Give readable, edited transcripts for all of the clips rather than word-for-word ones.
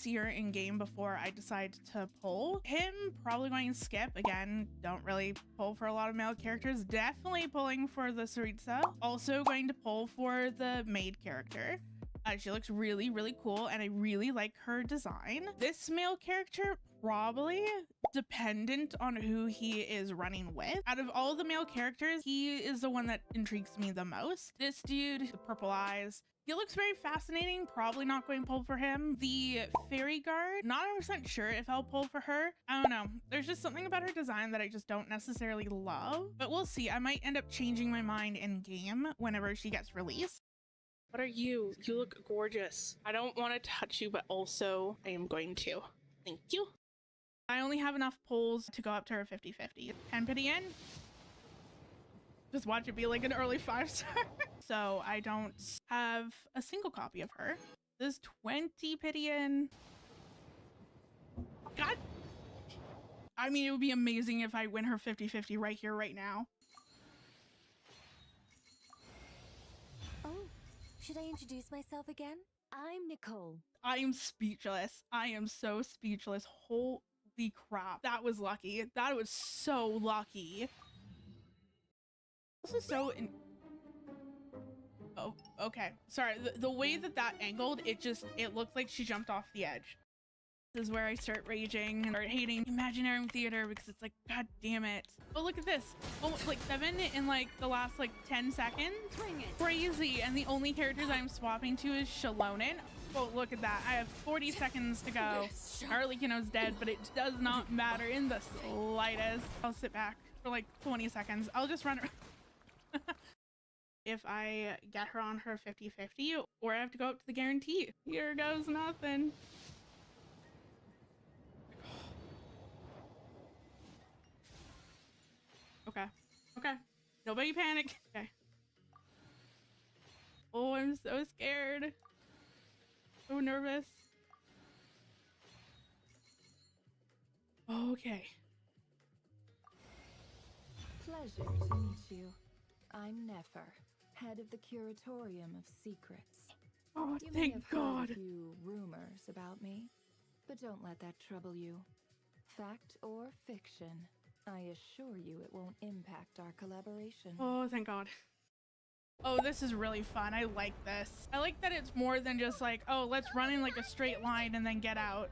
here in game before I decide to pull him. Probably going to skip again. Don't really pull for a lot of male characters. Definitely pulling for the Saritsa. Also going to pull for the maid character. She looks really, really cool, and I really like her design. This male character, probably dependent on who he is running with. Out of all the male characters, he is the one that intrigues me the most. This dude, the purple eyes, he looks very fascinating. Probably not going to pull for him. The fairy guard, not 100% sure if I'll pull for her. I don't know. There's just something about her design that I just don't necessarily love, but we'll see. I might end up changing my mind in game whenever she gets released. What are you? You look gorgeous. I don't want to touch you, but also I am going to. Thank you. I only have enough pulls to go up to her 50-50. 10 pity in. Just watch it be like an early 5-star. So I don't have a single copy of her. There's 20 pity in. God. I mean, it would be amazing if I win her 50-50 right here, right now. Should I introduce myself again? I'm Nicole. I am speechless. I am so speechless. Holy crap. That was lucky. That was so lucky. This is so oh, okay. Sorry. The way that angled, it looked like she jumped off the edge. This is where I start raging and start hating Imaginarium Theater because it's like, god damn it. Oh, look at this. Almost like 7 in like the last like 10 seconds. Crazy. And the only characters I'm swapping to is Shalonen. Oh, look at that. I have 40 seconds to go. Arlecchino's dead, but it does not matter in the slightest. I'll sit back for like 20 seconds. I'll just run around. If I get her on her 50-50 or I have to go up to the guarantee. Here goes nothing. Okay. Nobody panic. Okay. Oh, I'm so scared. So nervous. Okay. Pleasure to meet you. I'm Nefer, head of the Curatorium of Secrets. Oh, You may thank have God. heard a few rumors about me, but don't let that trouble you. Fact or fiction, I assure you it won't impact our collaboration. Oh, thank God. Oh, this is really fun. I like this. I like that it's more than just like, oh, let's run in like a straight line and then get out.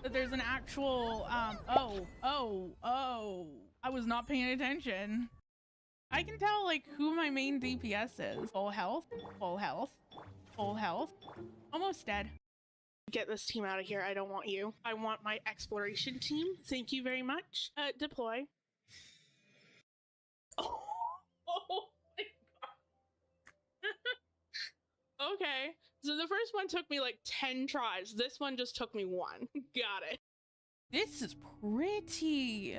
That there's an actual, I was not paying attention. I can tell like who my main DPS is. Full health, full health, full health. Almost dead. Get this team out of here. I don't want you. I want my exploration team. Thank you very much. Deploy. Oh my god. Okay. So the first one took me like 10 tries. This one just took me 1. Got it. This is pretty.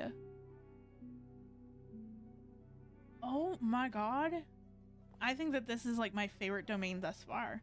Oh my god. I think that this is like my favorite domain thus far.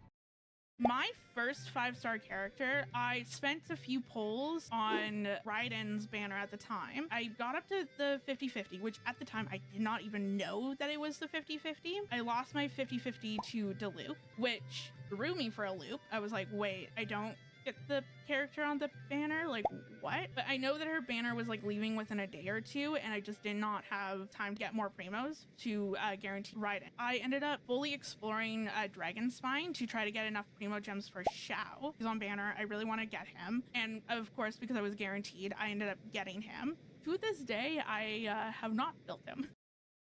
My first 5-star character, I spent a few polls on Raiden's banner at the time. I got up to the 50-50, which at the time I did not even know that it was the 50-50. I lost my 50-50 to Delup, which threw me for a loop. I was like, wait, I don't get the character on the banner? Like, what? But I know that her banner was like leaving within a day or two, and I just did not have time to get more primos to guarantee Raiden. I ended up fully exploring Dragon Spine to try to get enough primo gems for Xiao. He's on banner. I really want to get him. And of course, because I was guaranteed, I ended up getting him. To this day, I have not built him. I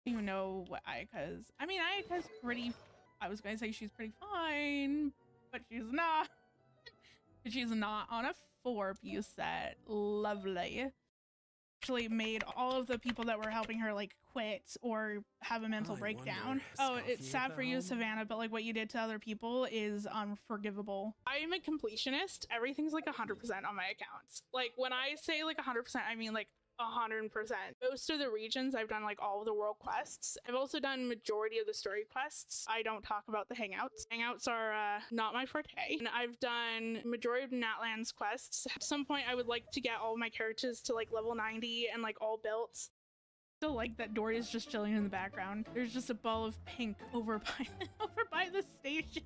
don't even know what Ayaka's. I mean, Ayaka's pretty. I was going to say she's pretty fine, but she's not. She's not on a 4-piece set. Lovely. Actually made all of the people that were helping her like quit or have a mental breakdown. Oh, it's sad for you, Savannah, but like what you did to other people is unforgivable. I'm a completionist. Everything's like 100% on my accounts. Like when I say like 100%, I mean like 100%. Most of the regions I've done like all of the world quests. I've also done majority of the story quests. I don't talk about the hangouts. Hangouts are not my forte. And I've done majority of Natlands quests. At some point I would like to get all of my characters to like level 90 and like all built. Still like that Dory is just chilling in the background. There's just a ball of pink over by the station.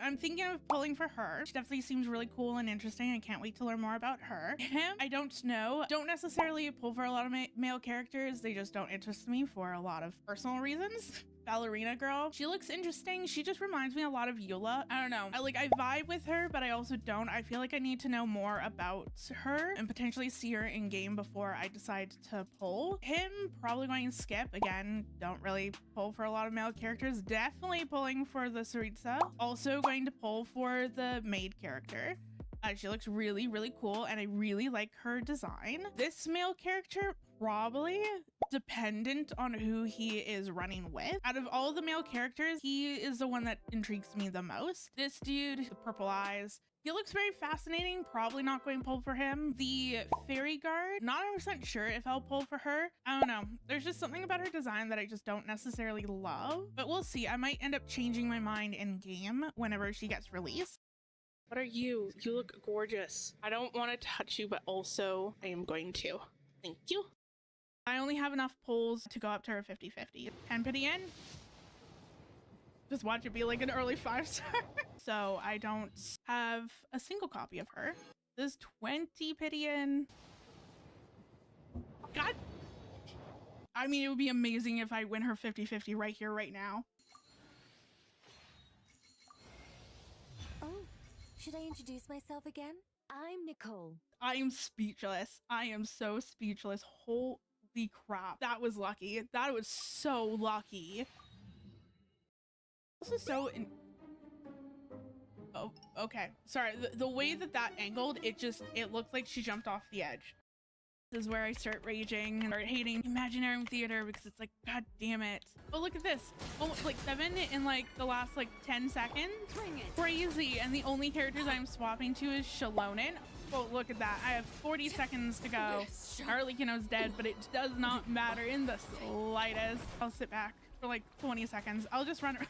I'm thinking of pulling for her. She definitely seems really cool and interesting. I can't wait to learn more about her. Him, I don't know. Don't necessarily pull for a lot of male characters. They just don't interest me for a lot of personal reasons. Ballerina girl, she looks interesting. She just reminds me a lot of Eula. I don't know. I vibe with her, but I also don't. I feel like I need to know more about her and potentially see her in game before I decide to pull. Him, probably going to skip. Again, don't really pull for a lot of male characters. Definitely pulling for the Saritsa. Also going to pull for the maid character. She looks really, really cool, and I really like her design. This male character, probably dependent on who he is running with. Out of all the male characters, he is the one that intrigues me the most. This dude, the purple eyes, he looks very fascinating. Probably not going to pull for him. The fairy guard, not 100% sure if I'll pull for her. I don't know. There's just something about her design that I just don't necessarily love, but we'll see. I might end up changing my mind in game whenever she gets released. What are you? You look gorgeous. I don't want to touch you, but also I am going to. Thank you. I only have enough pulls to go up to her 50-50. 10 pity in. Just watch it be like an early 5-star. So I don't have a single copy of her. There's 20 pity in. God. I mean, it would be amazing if I win her 50-50 right here, right now. Oh, should I introduce myself again? I'm Nicole. I am speechless. I am so speechless. Holy crap. That was lucky. That was so lucky. This is so oh, okay. Sorry. The way that angled, it looked like she jumped off the edge. This is where I start raging and start hating Imaginarium Theater because it's like, God damn it. Oh, look at this. Oh, like 7 in like the last like 10 seconds. Bring it. Crazy. And the only characters I'm swapping to is Shalonen. Oh, look at that. I have 40 seconds to go. Arlecchino's dead, but it does not matter in the slightest. I'll sit back for like 20 seconds. I'll just run her.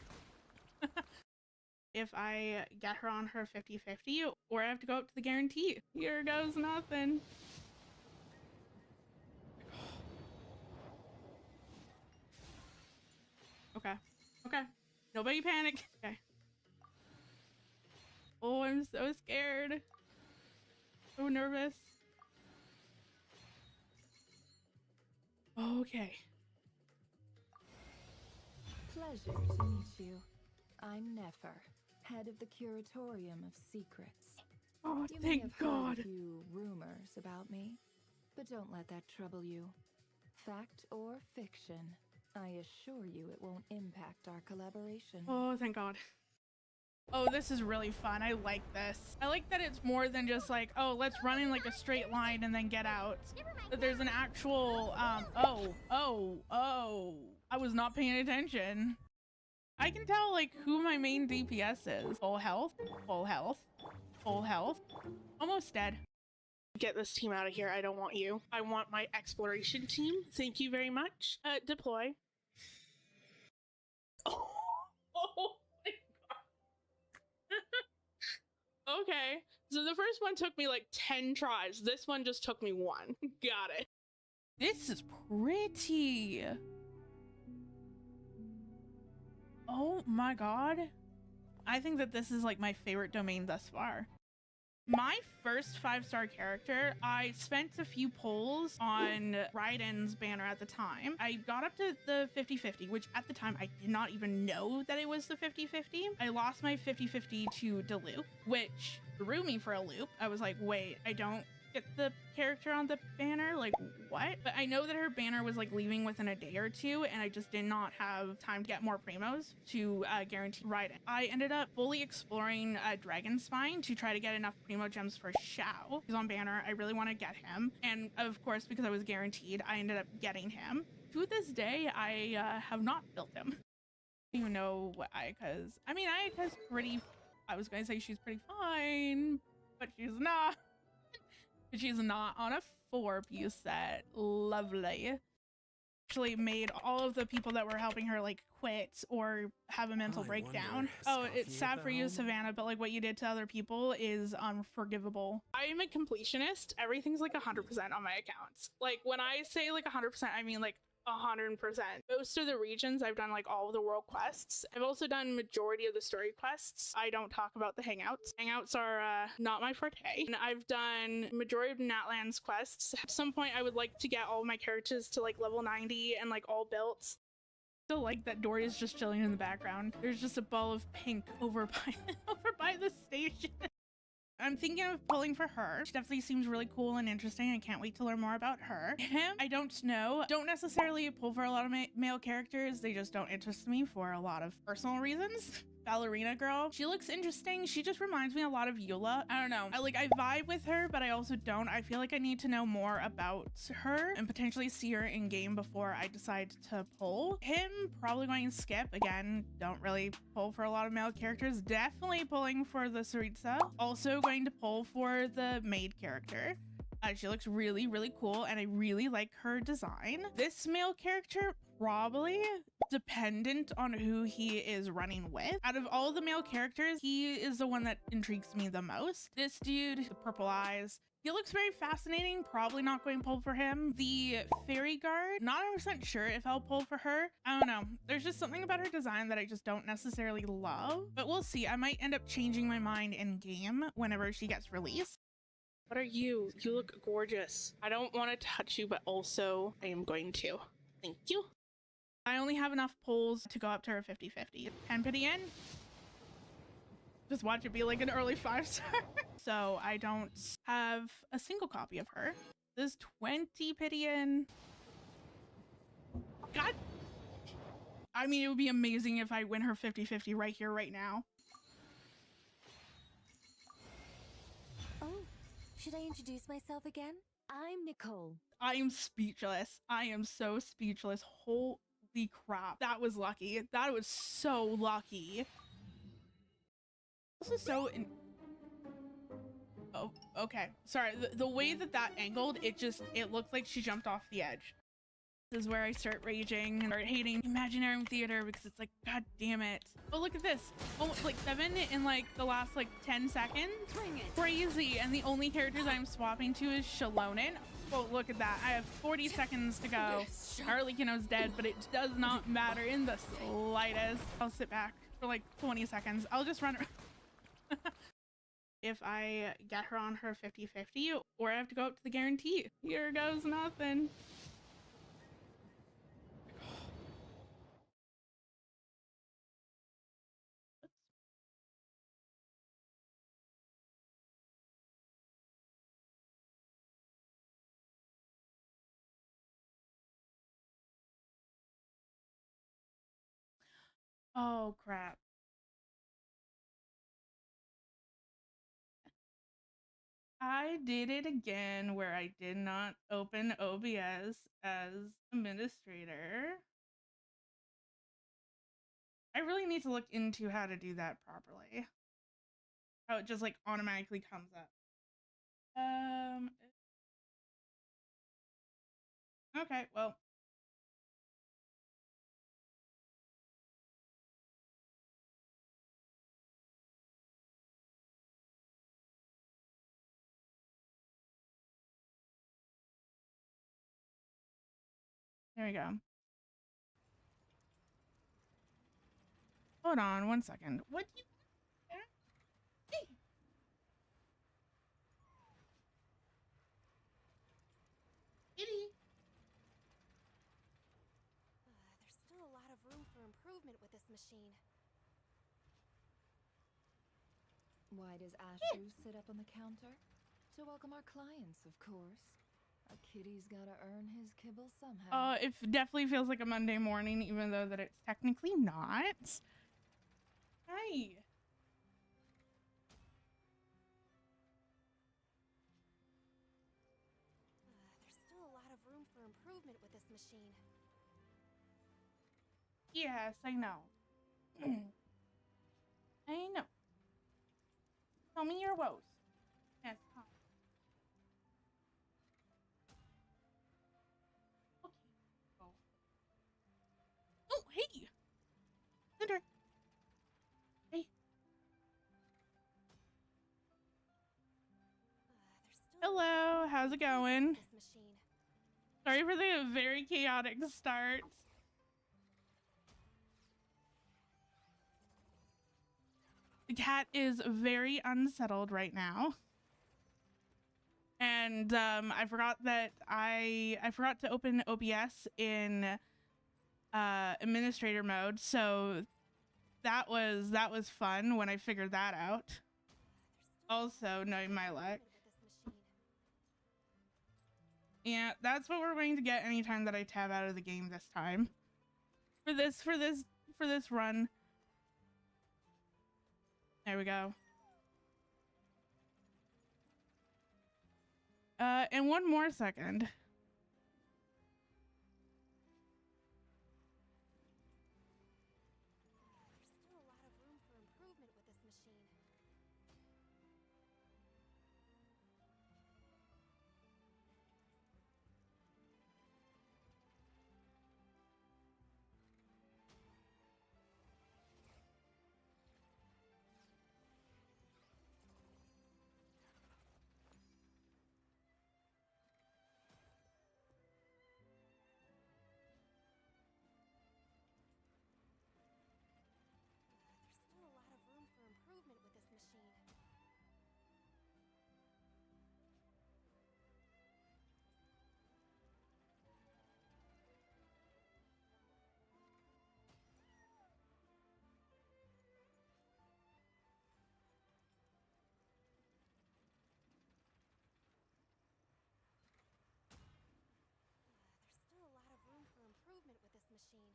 If I get her on her 50-50 or I have to go up to the guarantee. Here goes nothing. Okay. Okay. Nobody panic. Okay. Oh, I'm so scared. So nervous. Okay. Pleasure to meet you. I'm Nefer, head of the Curatorium of Secrets. Oh, You may thank have God. heard a few rumors about me, but don't let that trouble you. Fact or fiction, I assure you it won't impact our collaboration. Oh, thank God. Oh, this is really fun. I like this. I like that it's more than just like, oh, let's run in like a straight line and then get out. That there's an actual, I was not paying attention. I can tell like who my main DPS is. Full health, full health, full health. Almost dead. Get this team out of here. I don't want you. I want my exploration team. Thank you very much. Deploy. Oh, my God. Okay. So the first one took me like 10 tries. This one just took me 1. Got it. This is pretty. Oh my God. I think that this is like my favorite domain thus far. My first 5-star character, I spent a few polls on Raiden's banner at the time. I got up to the 50-50, which at the time I did not even know that it was the 50-50. I lost my 50-50 to Delup, which threw me for a loop. I was like, wait, I don't get the character on the banner? Like, what? But I know that her banner was like leaving within a day or two, and I just did not have time to get more primos to guarantee Raiden. I ended up fully exploring Dragon Spine to try to get enough primo gems for Xiao. He's on banner. I really want to get him. And of course, because I was guaranteed, I ended up getting him. To this day, I have not built him. I don't even know what Ayaka's. I mean, Ayaka's pretty. I was going to say she's pretty fine, but she's not. She's not on a 4-piece set. Lovely. Actually made all of the people that were helping her like quit or have a mental breakdown. Oh, it's sad for you, Savannah, but like what you did to other people is unforgivable. I am a completionist. Everything's like 100% on my accounts. Like when I say like 100%, I mean like 100%. Most of the regions I've done like all of the world quests. I've also done majority of the story quests. I don't talk about the hangouts. Hangouts are not my forte. And I've done majority of Natlands quests. At some point I would like to get all my characters to like level 90 and like all built. Still like that Dory is just chilling in the background. There's just a ball of pink over by over by the station. I'm thinking of pulling for her. She definitely seems really cool and interesting. I can't wait to learn more about her. Him, I don't know. Don't necessarily pull for a lot of male characters. They just don't interest me for a lot of personal reasons. Ballerina girl, she looks interesting. She just reminds me a lot of Eula. I don't know. I vibe with her, but I also don't. I feel like I need to know more about her and potentially see her in game before I decide to pull. Him, probably going to skip. Again, don't really pull for a lot of male characters. Definitely pulling for the Saritsa. Also going to pull for the maid character. She looks really, really cool, and I really like her design. This male character, probably dependent on who he is running with. Out of all the male characters, he is the one that intrigues me the most. This dude, the purple eyes, he looks very fascinating. Probably not going to pull for him. The fairy guard, not 100% sure if I'll pull for her. I don't know. There's just something about her design that I just don't necessarily love, but we'll see. I might end up changing my mind in game whenever she gets released. What are you? You look gorgeous. I don't want to touch you, but also I am going to. Thank you. I only have enough pulls to go up to her 50-50. 10 pity in. Just watch it be like an early 5-star. So I don't have a single copy of her. There's 20 pity in. God. I mean, it would be amazing if I win her 50-50 right here, right now. Oh, should I introduce myself again? I'm Nicole. I am speechless. I am so speechless. Holy crap. That was lucky. That was so lucky. This is so oh, okay. Sorry. The way that angled, it looked like she jumped off the edge. This is where I start raging and start hating Imaginarium Theater because it's like, God damn it. Oh, look at this. Almost like 7 in like the last like 10 seconds. Crazy. And the only characters I'm swapping to is Shalonen. Oh, look at that. I have 40 seconds to go. Arlecchino's dead, but it does not matter in the slightest. I'll sit back for like 20 seconds. I'll just run around. If I get her on her 50-50, or I have to go up to the guarantee. Here goes nothing. Oh, crap. I did it again where I did not open OBS as administrator. I really need to look into how to do that properly. How it just like automatically comes up. Okay, well. There we go. Hold on 1 second. What do you Hey. Kitty. There's still a lot of room for improvement with this machine. Why does Ashu sit up on the counter? To welcome our clients, of course. A kitty's gotta earn his kibble somehow. It definitely feels like a Monday morning, even though that it's technically not. Hi. There's still a lot of room for improvement with this machine. Yes, I know. I know. Tell me your woes. Yes. Huh. Okay. Oh, hey. Cinder. Hey. There's still Hello. How's it going? this machine. Sorry for the very chaotic start. The cat is very unsettled right now. And I forgot that I forgot to open OBS in administrator mode, so that was fun when I figured that out. Also knowing my luck. Yeah, that's what we're going to get anytime that I tab out of the game this time. For this run. There we go. And one more second. There's still a lot of room for improvement with this machine. There's still a lot of room for improvement with this machine. There's still a lot of room for improvement with this machine.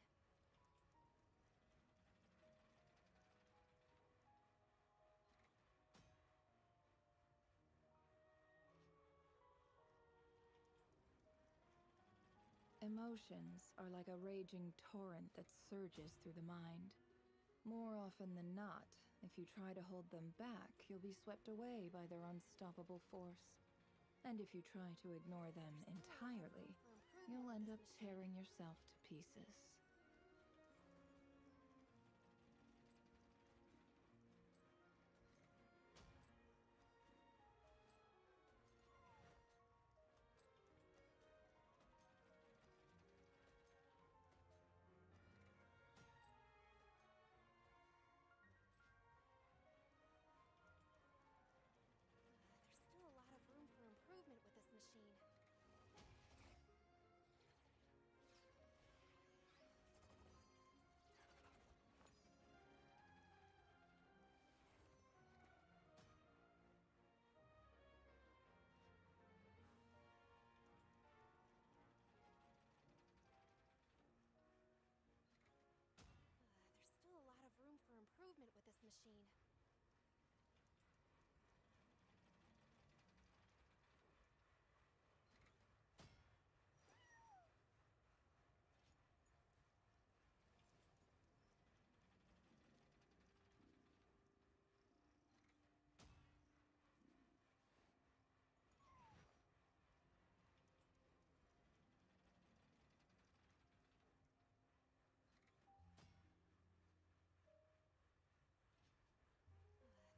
Emotions are like a raging torrent that surges through the mind. More often than not, if you try to hold them back, you'll be swept away by their unstoppable force. And if you try to ignore them entirely, you'll end up tearing yourself to pieces. There's still a lot of room for improvement with this machine.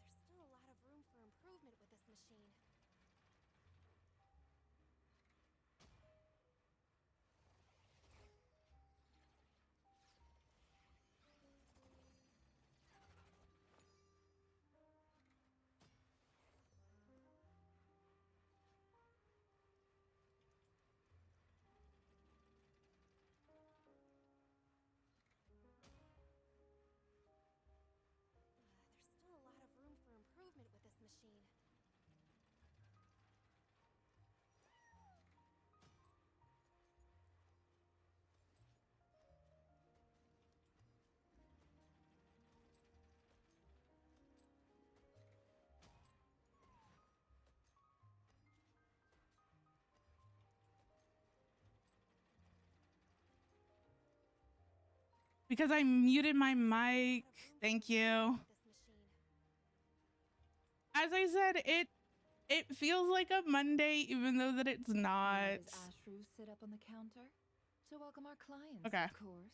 There's still a lot of room for improvement with this machine. There's still a lot of room for improvement with this machine. There's still a lot of room for improvement with this machine. Because I muted my mic. Thank you. With this machine. As I said, it feels like a Monday, even though that it's not. Why does Ashru sit up on the counter? To welcome our clients, Okay. of course.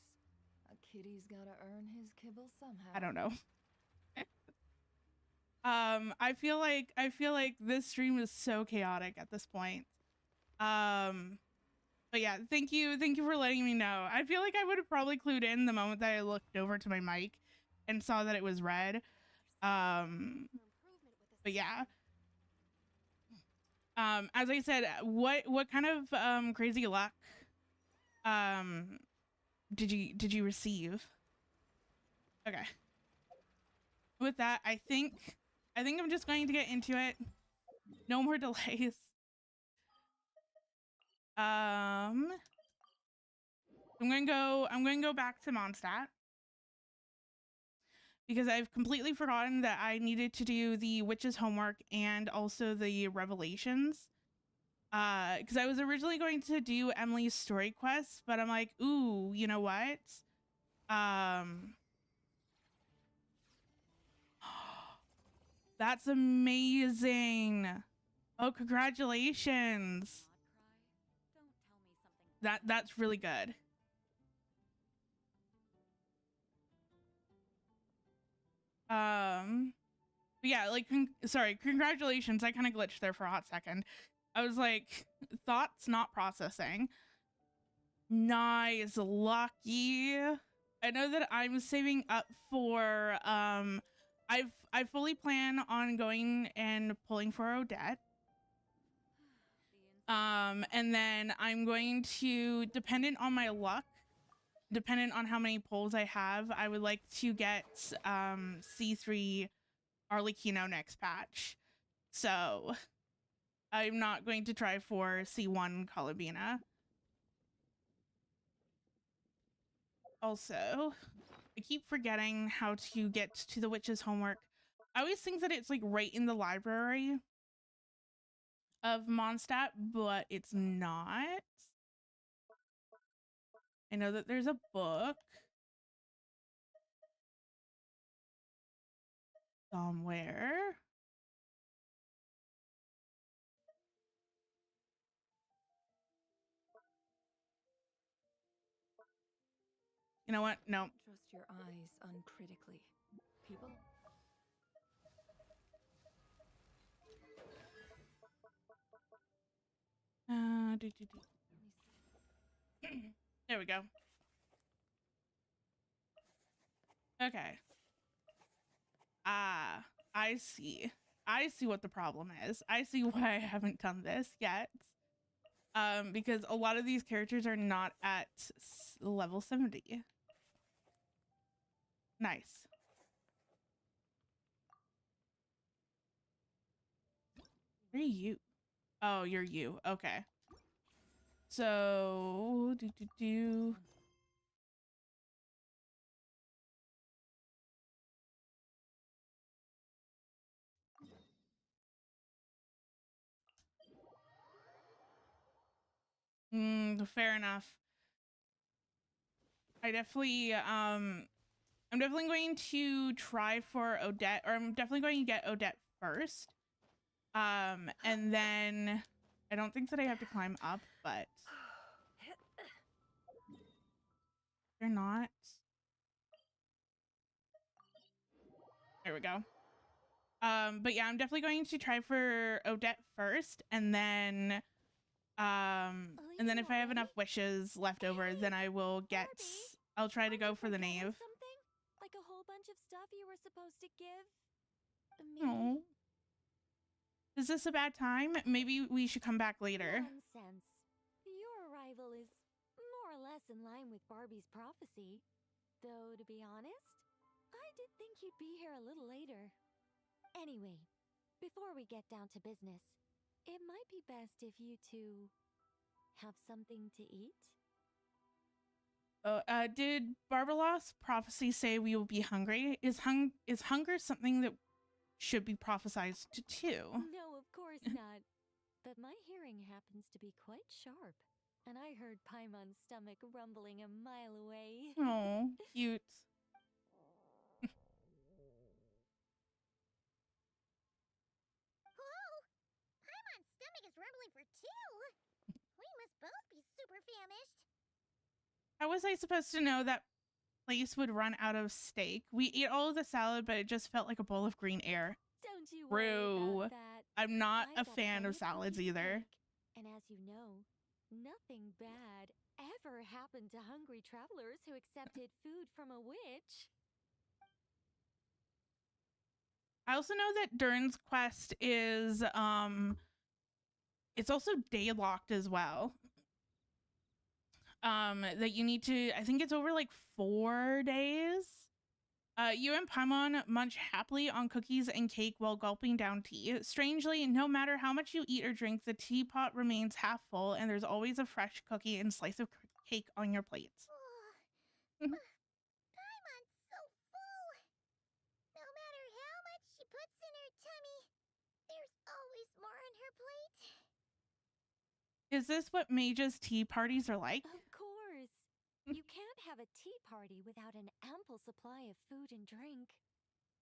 A kitty's gotta earn his kibble somehow. I don't know. I feel like this stream is so chaotic at this point. But yeah, thank you for letting me know. I feel like I would have probably clued in the moment that I looked over to my mic and saw that it was red. For improvement with this But yeah. machine. As I said, what kind of crazy luck did you receive? Okay. With that, I think I'm just going to get into it. No more delays. I'm going to go back to Mondstadt because I've completely forgotten that I needed to do the witch's homework and also the revelations. Because I was originally going to do Emilie's story quest, but I'm like, ooh, you know what? That's amazing. Oh, congratulations. That's really good. But yeah, like, sorry, congratulations. I kind of glitched there for a hot second. I was like, thoughts not processing. Nice, lucky. I know that I'm saving up for, I fully plan on going and pulling for Odette. And then I'm going to, dependent on my luck, dependent on how many pulls I have, I would like to get C3 Arlecchino next patch. So I'm not going to try for C1 Colibina. Also, I keep forgetting how to get to the witch's homework. I always think that it's like right in the library of Mondstadt, but it's not. I know that there's a book somewhere. You know what? No. Trust your eyes uncritically. People. There we go. Okay. I see. I see what the problem is. I see why I haven't done this yet. Because a lot of these characters are not at level 70. Nice. Where are you? Oh, you're you. Okay. So, fair enough. I'm definitely going to try for Odette, or I'm definitely going to get Odette first. And then I don't think that I have to climb up, but they're not. There we go. But yeah, I'm definitely going to try for Odette first, and then if I have enough wishes left over, then I will get. I'll try to go for the knave. Something? Like a whole bunch of stuff you were supposed to give? Oh. Is this a bad time? Maybe we should come back later. Nonsense. Your arrival is more or less in line with Barbie's prophecy. Though, to be honest, I did think you'd be here a little later. Anyway, before we get down to business, it might be best if you two have something to eat. Did Barbalos's prophecy say we will be hungry? Is hunger something that should be prophesied to too? No, of course not. But my hearing happens to be quite sharp, and I heard Paimon's stomach rumbling a mile away. Oh, cute. Whoa! Paimon's stomach is rumbling for two! We must both be super famished. How was I supposed to know that place would run out of steak? We ate all of the salad, but it just felt like a bowl of green air. Don't you worry True. about that. I'm not I a got fan of plenty salads cookies to either. bake, and as you know, nothing bad ever happened to hungry travelers who accepted food from a witch. I also know that Dern's quest is it's also day locked as well. That you need to, I think it's over like 4 days. You and Paimon munch happily on cookies and cake while gulping down tea. Strangely, no matter how much you eat or drink, the teapot remains half full, and there's always a fresh cookie and slice of cake on your plates. Paimon's so full. No matter how much she puts in her tummy, there's always more on her plate. Is this what mages' tea parties are like? Of course. You can't have a tea party without an ample supply of food and drink.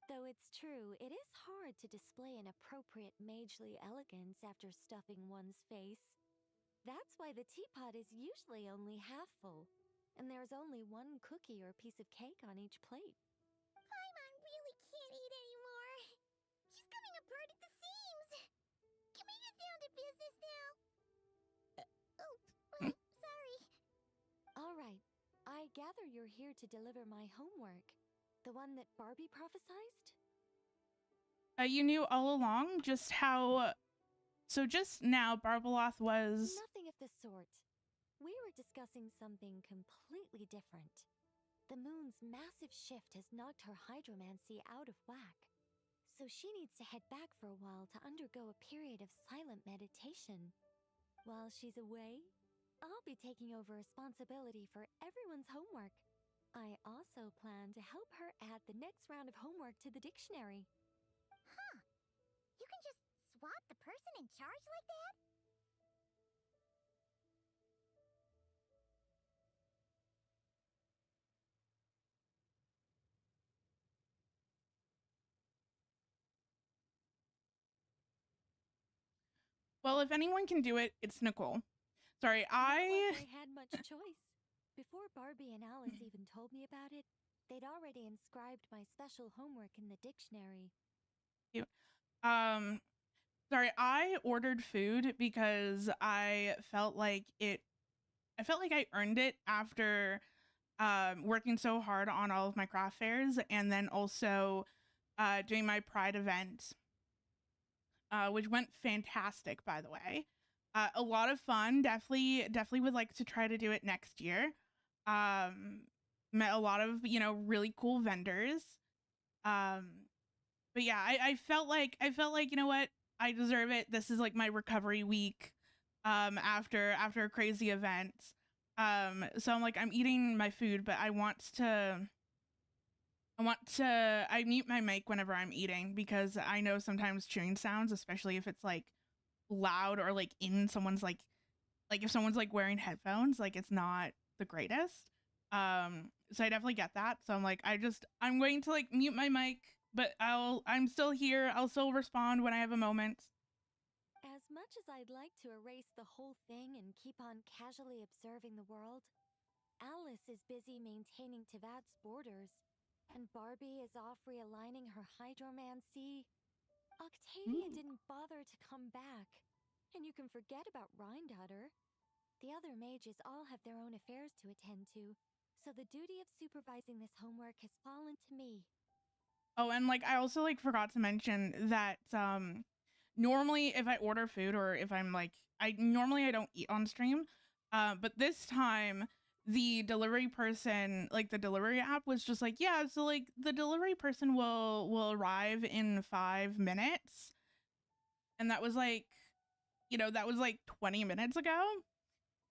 Though it's true, it is hard to display an appropriate magely elegance after stuffing one's face. That's why the teapot is usually only half full, and there's only one cookie or piece of cake on each plate. Paimon really can't eat anymore. She's coming apart at the seams. Can we get down to business now? Sorry. All right. I gather you're here to deliver my homework. The one that Barbie prophesized? You knew all along just how... So just now, Barbeloth was... Nothing of the sort. We were discussing something completely different. The moon's massive shift has knocked her hydromancy out of whack. So she needs to head back for a while to undergo a period of silent meditation. While she's away, I'll be taking over responsibility for everyone's homework. I also plan to help her add the next round of homework to the dictionary. Huh. You can just swap the person in charge like that? Well, if anyone can do it, it's Nicole. Sorry, Not like I had much choice. Before Barbie and Alice even told me about it, they'd already inscribed my special homework in the dictionary. Sorry, I ordered food because I felt like I earned it after working so hard on all of my craft fairs, and then also doing my Pride event, which went fantastic, by the way. A lot of fun. Definitely would like to try to do it next year. Met a lot of, really cool vendors. But yeah, I felt like, you know what? I deserve it. This is like my recovery week after a crazy event. So I'm like, I'm eating my food, but I mute my mic whenever I'm eating, because I know sometimes chewing sounds, especially if it's like loud or like in someone's like if someone's like wearing headphones, like it's not the greatest. So I definitely get that. So I'm like, I'm going to like mute my mic, but I'm still here. I'll still respond when I have a moment. As much as I'd like to erase the whole thing and keep on casually observing the world, Alice is busy maintaining Tivat's borders, and Barbie is off realigning her hydromancy. Octavia didn't bother to come back, and you can forget about Rhindaughter. The other mages all have their own affairs to attend to, so the duty of supervising this homework has fallen to me. Oh, and like I also like forgot to mention that normally if I order food, or if I'm like, I don't eat on stream, but this time the delivery person, like the delivery app was just like, yeah, so like the delivery person will arrive in 5 minutes, and that was like, that was like 20 minutes ago.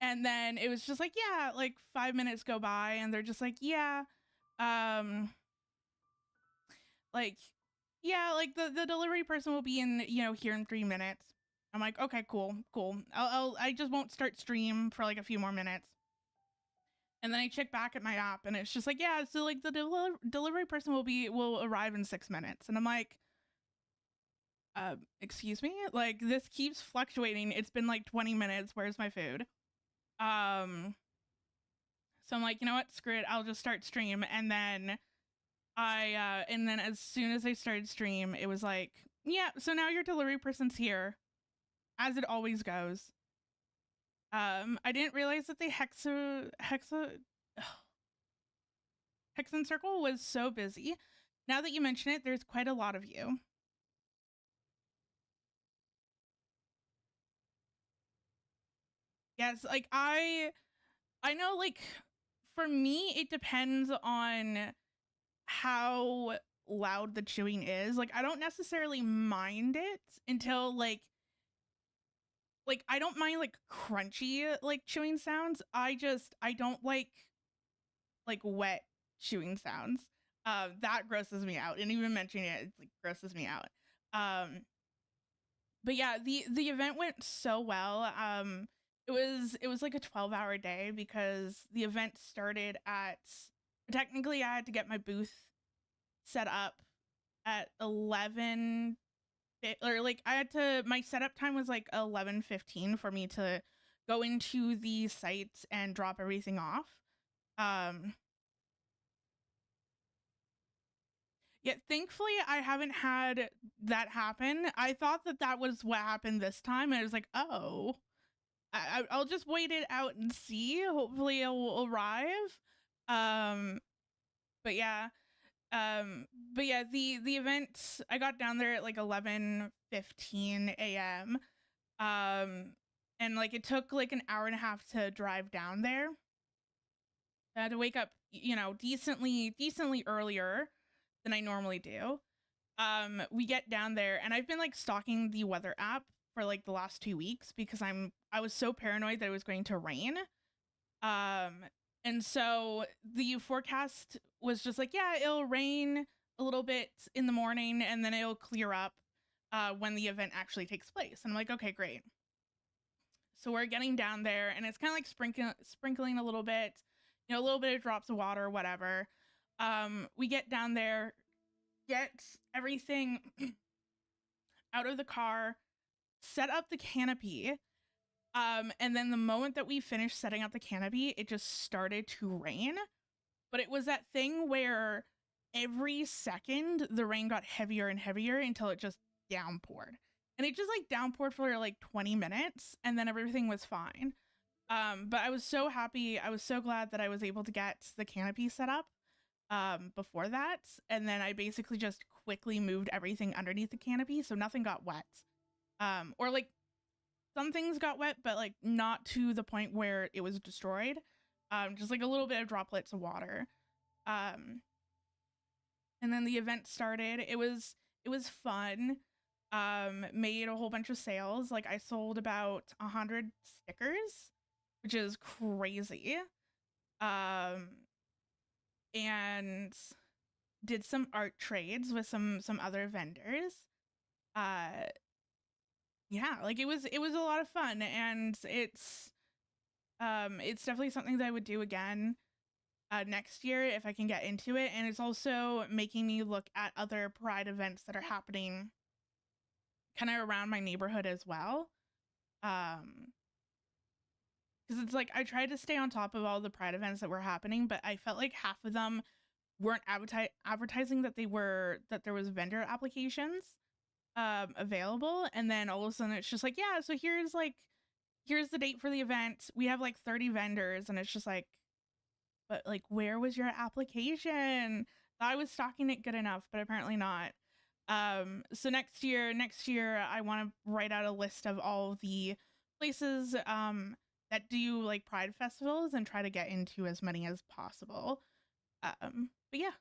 And then it was just like, yeah, like 5 minutes go by and they're just like, yeah, like, yeah, like the delivery person will be in, here in 3 minutes. I'm like, okay, cool. I just won't start stream for like a few more minutes. And then I check back at my app and it's just like, yeah, so like the delivery person will arrive in 6 minutes. And I'm like, excuse me? Like, this keeps fluctuating. It's been like 20 minutes. Where's my food? So I'm like, you know what? Screw it. I'll just start stream. And then as soon as I started stream, it was like, yeah, so now your delivery person's here, as it always goes. I didn't realize that the Hexen Circle was so busy. Now that you mention it, there's quite a lot of you. Yes, like I know, like, for me it depends on how loud the chewing is. Like, I don't necessarily mind it until I don't mind like crunchy like chewing sounds. I don't like wet chewing sounds. That grosses me out. And even mentioning it, like grosses me out. But yeah, the event went so well. It was like a 12-hour day because the event started at, technically I had to get my booth set up at 11, or like I had to, my setup time was like 11:15 for me to go into the site and drop everything off. Yet thankfully I haven't had that happen. I thought that that was what happened this time, and I was like, oh, I'll just wait it out and see. Hopefully it will arrive. But yeah, the event, I got down there at like 11:15 a.m. And like it took like an hour and a half to drive down there. I had to wake up, you know, decently earlier than I normally do. We get down there, and I've been like stalking the weather app for like the last 2 weeks because I was so paranoid that it was going to rain. And so the forecast was just like, yeah, it'll rain a little bit in the morning and then it'll clear up when the event actually takes place. And I'm like, okay, great. So we're getting down there, and it's kind of like sprinkling a little bit, you know, a little bit of drops of water, whatever. We get down there, get everything out of the car, set up the canopy. And then the moment that we finished setting up the canopy, it just started to rain. But it was that thing where every second the rain got heavier and heavier until it just downpoured. And it just like downpoured for like 20 minutes, and then everything was fine. But I was so happy. I was so glad that I was able to get the canopy set up before that. And then I basically just quickly moved everything underneath the canopy so nothing got wet. Or like some things got wet, but like not to the point where it was destroyed. Just like a little bit of droplets of water. And then the event started. It was fun. Made a whole bunch of sales. Like I sold about 100 stickers, which is crazy. And did some art trades with some other vendors. Yeah, like it was a lot of fun, and it's definitely something that I would do again next year if I can get into it. And it's also making me look at other Pride events that are happening kind of around my neighborhood as well. Because it's like I tried to stay on top of all the Pride events that were happening, but I felt like half of them weren't advertising that there was vendor applications available, and then all of a sudden it's just like, yeah, so here's the date for the event. We have like 30 vendors, and it's just like, but like, where was your application? I was stalking it good enough, but apparently not. So next year I want to write out a list of all the places that do like Pride festivals and try to get into as many as possible. But yeah.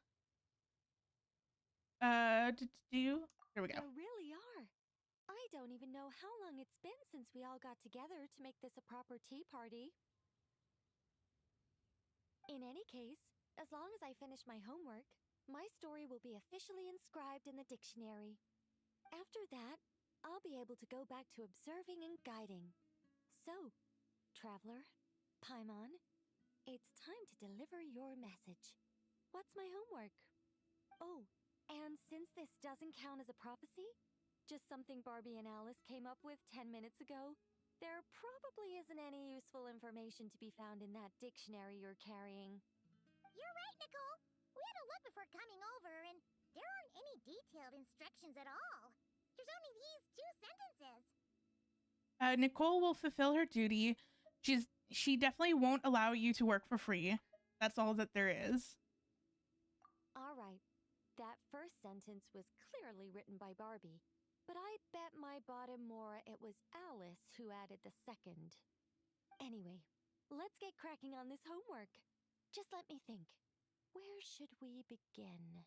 Here we go. You really are. I don't even know how long it's been since we all got together to make this a proper tea party. In any case, as long as I finish my homework, my story will be officially inscribed in the dictionary. After that, I'll be able to go back to observing and guiding. So, Traveler, Paimon, it's time to deliver your message. What's my homework? Oh, and since this doesn't count as a prophecy, just something Barbie and Alice came up with 10 minutes ago, there probably isn't any useful information to be found in that dictionary you're carrying. You're right, Nicole. We had a look before coming over, and there aren't any detailed instructions at all. There's only these 2 sentences. Nicole will fulfill her duty she definitely won't allow you to work for free. That's all that there is. All right. That first sentence was clearly written by Barbie, but I bet my bottom more it was Alice who added the second. Anyway, let's get cracking on this homework. Just let me think. Where should we begin?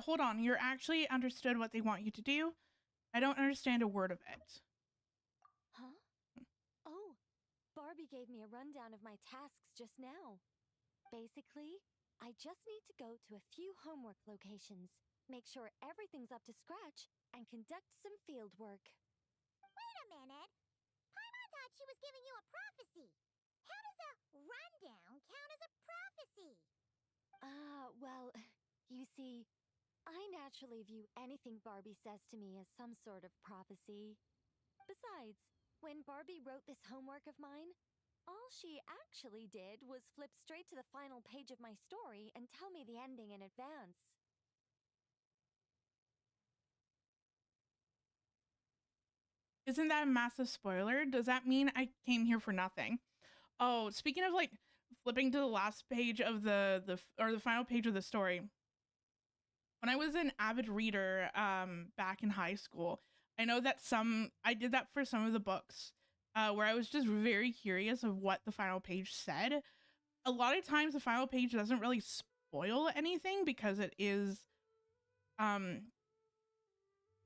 Hold on. You're actually understood what they want you to do. I don't understand a word of it. Huh? Oh, Barbie gave me a rundown of my tasks just now. Basically, I just need to go to a few homework locations, make sure everything's up to scratch, and conduct some field work. Wait a minute. Paimon thought she was giving you a prophecy. How does a rundown count as a prophecy? Well, you see, I naturally view anything Barbie says to me as some sort of prophecy. Besides, when Barbie wrote this homework of mine, all she actually did was flip straight to the final page of my story and tell me the ending in advance. Isn't that a massive spoiler? Does that mean I came here for nothing? Oh, speaking of like flipping to the last page of the final page of the story. When I was an avid reader back in high school, I know that I did that for some of the books where I was just very curious of what the final page said. A lot of times the final page doesn't really spoil anything because um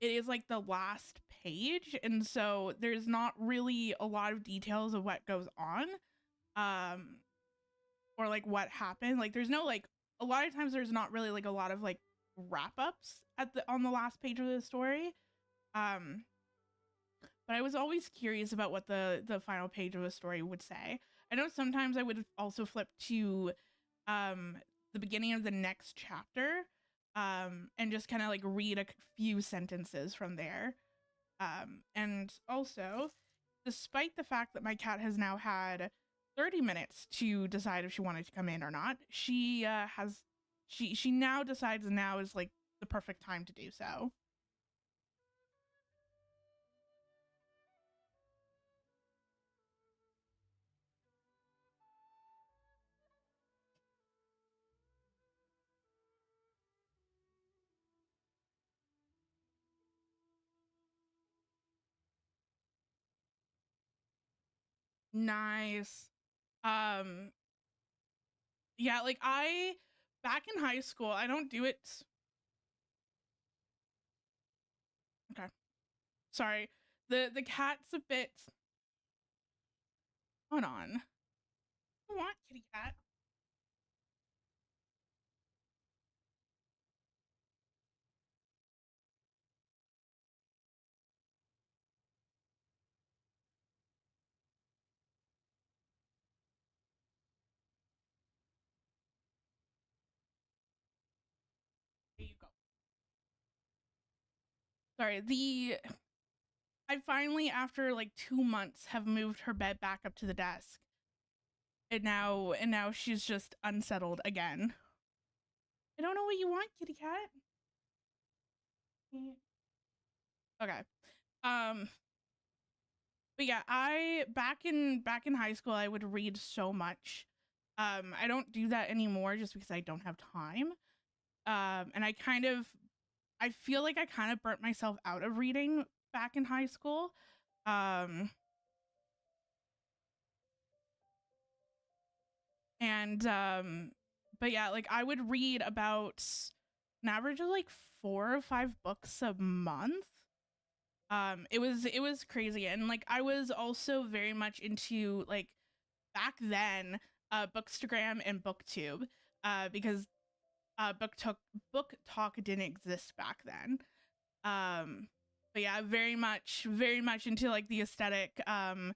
it is like the last page, and so there's not really a lot of details of what goes on or like what happened. Like there's no like a lot of times there's not really like a lot of like wrap ups on the last page of the story. um but I was always curious about what the final page of a story would say. I know sometimes I would also flip to the beginning of the next chapter and just kind of like read a few sentences from there. And also, despite the fact that my cat has now had 30 minutes to decide if she wanted to come in or not, she now decides now is like the perfect time to do so. Nice. Um yeah, like I back in high school, I don't do it. Okay. Sorry. The cat's a bit. Hold on. I want kitty cat. There you go. Sorry, I finally, after like 2 months, have moved her bed back up to the desk. And now she's just unsettled again. I don't know what you want, kitty cat. Okay. Um but yeah, I back in high school I would read so much. I don't do that anymore just because I don't have time. And I feel like I kind of burnt myself out of reading back in high school. Um and but yeah, like I would read about an average of like 4 or 5 books a month. It was crazy, and like I was also very much into like back then bookstagram and booktube because book talk didn't exist back then. But yeah, very much into like the aesthetic um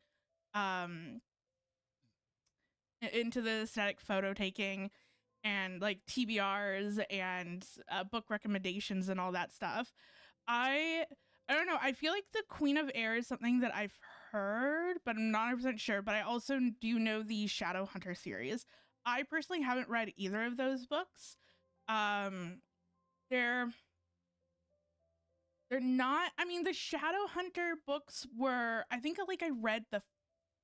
into the aesthetic photo taking and like TBRs and book recommendations and all that stuff. I I don't know. I feel like the Queen of Air is something that I've heard, but I'm not 100% sure. But I also do know the Shadow Hunter series. I personally haven't read either of those books. They're not, I mean, the Shadowhunter books were, I think like I read the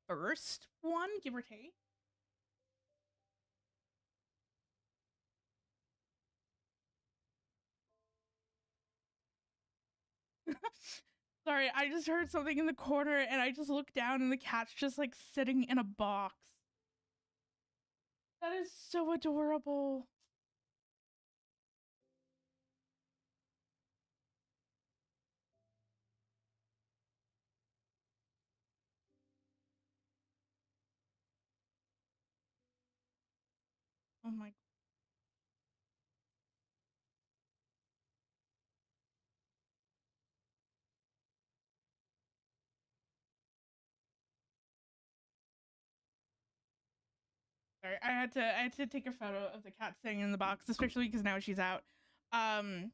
first one, give or take. Sorry, I just heard something in the corner and I just looked down and the cat's just like sitting in a box. That is so adorable. Oh my. Sorry, I had to take a photo of the cat sitting in the box, especially because now she's out. But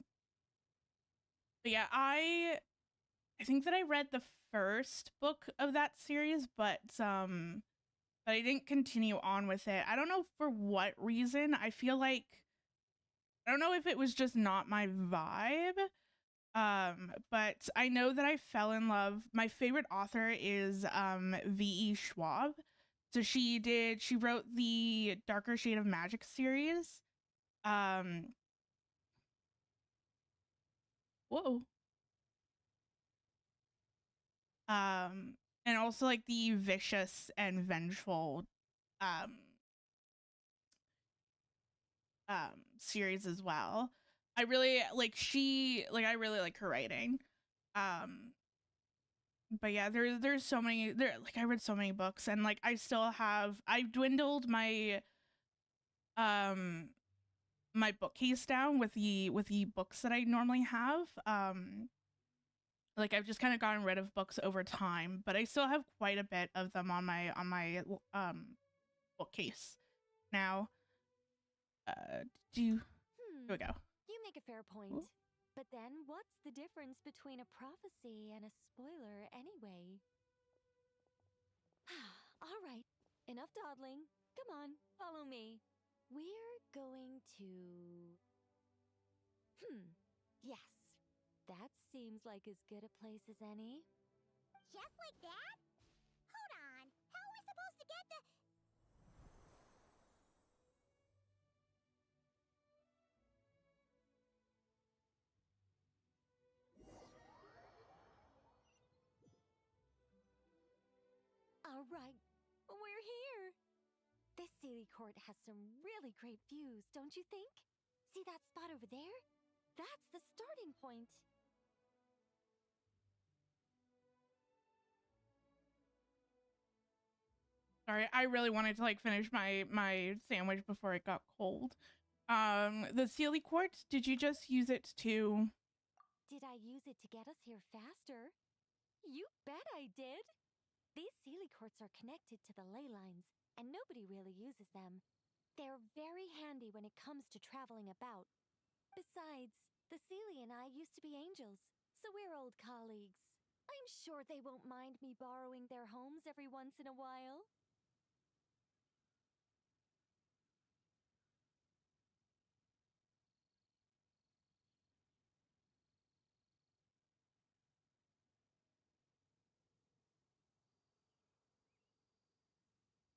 yeah, I think that I read the first book of that series, but I didn't continue on with it. I don't know for what reason. I feel like I don't know if it was just not my vibe. But I know that I fell in love. My favorite author is V.E. Schwab. So she wrote the Darker Shade of Magic series. Whoa. And also like the Vicious and Vengeful um series as well. I really like I really like her writing. Um but yeah, there's so many there like I read so many books and like I've dwindled um my bookcase down with the books that I normally have. Like I've just kind of gotten rid of books over time, but I still have quite a bit of them on my bookcase now. Do you Here we go. You make a fair point. Ooh. But then, what's the difference between a prophecy and a spoiler anyway? All right, enough dawdling. Come on, follow me. We're going to... Yes, that seems like as good a place as any. Just like that? Hold on. How are we supposed to get the... All right, we're here. This Sealy Court has some really great views, don't you think? See that spot over there? That's the starting point. Sorry, I really wanted to like finish my sandwich before it got cold. The Sealy quartz, did you just use it to... Did I use it to get us here faster? You bet I did. These Sealy courts are connected to the ley lines, and nobody really uses them. They're very handy when it comes to traveling about. Besides, the Sealy and I used to be angels, so we're old colleagues. I'm sure they won't mind me borrowing their homes every once in a while.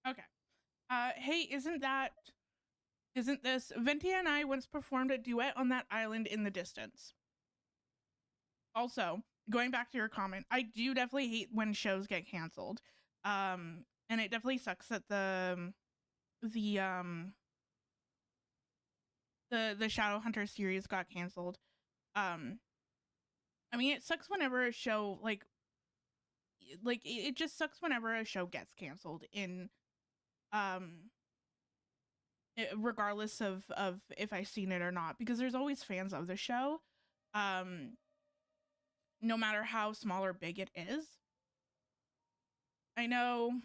Okay. Hey, isn't this Ventia and I once performed a duet on that island in the distance. Also, going back to your comment, I do definitely hate when shows get canceled. And it definitely sucks that the the Shadowhunter series got canceled. I mean, it sucks whenever a show it just sucks whenever a show gets canceled in um regardless of if I've seen it or not, because there's always fans of the show, no matter how small or big it is. I know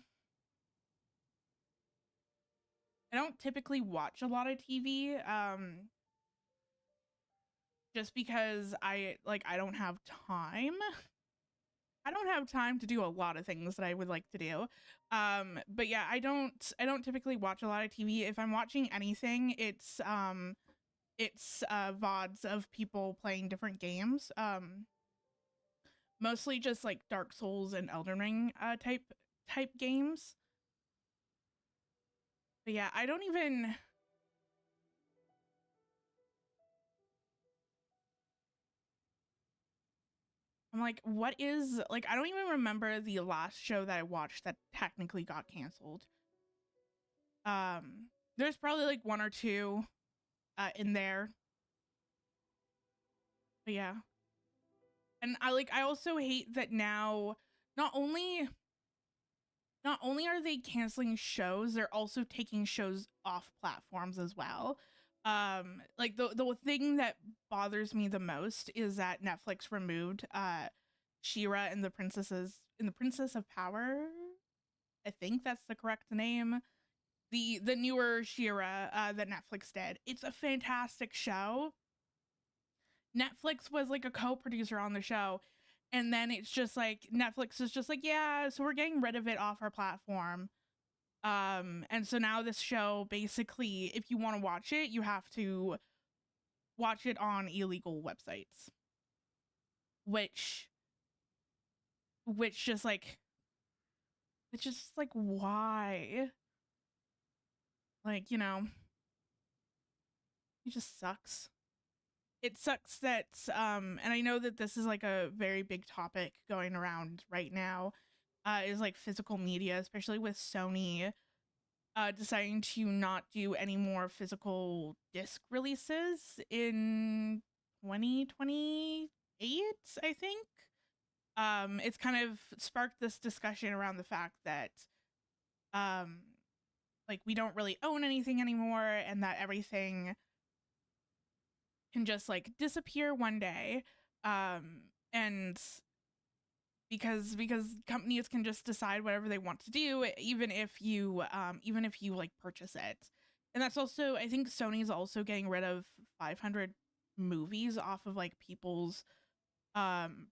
I don't typically watch a lot of TV, just because I don't have time. I don't have time to do a lot of things that I would like to do. But yeah, I don't typically watch a lot of TV. If I'm watching anything, it's VODs of people playing different games. Mostly just like Dark Souls and Elden Ring type games. But yeah, I don't even I'm like, what is like I don't even remember the last show that I watched that technically got canceled. There's probably like one or two in there. But yeah. And I also hate that now not only not only are they canceling shows, they're also taking shows off platforms as well. Like the thing that bothers me the most is that Netflix removed Shira and the Princess of Power. I think that's the correct name. The newer Shira that Netflix did. It's a fantastic show. Netflix was like a co-producer on the show, and then it's just like Netflix is just like, yeah, so we're getting rid of it off our platform. And so now this show, basically, if you want to watch it, you have to watch it on illegal websites, which just like it's just like, why? Like, it just sucks. It sucks that and I know that this is like a very big topic going around right now, is like physical media, especially with Sony deciding to not do any more physical disc releases in 2028, I think. It's kind of sparked this discussion around the fact that um like we don't really own anything anymore, and that everything can just like disappear one day. And because companies can just decide whatever they want to do, even if you like purchase it. And that's also, I think Sony's also getting rid of 500 movies off of like people's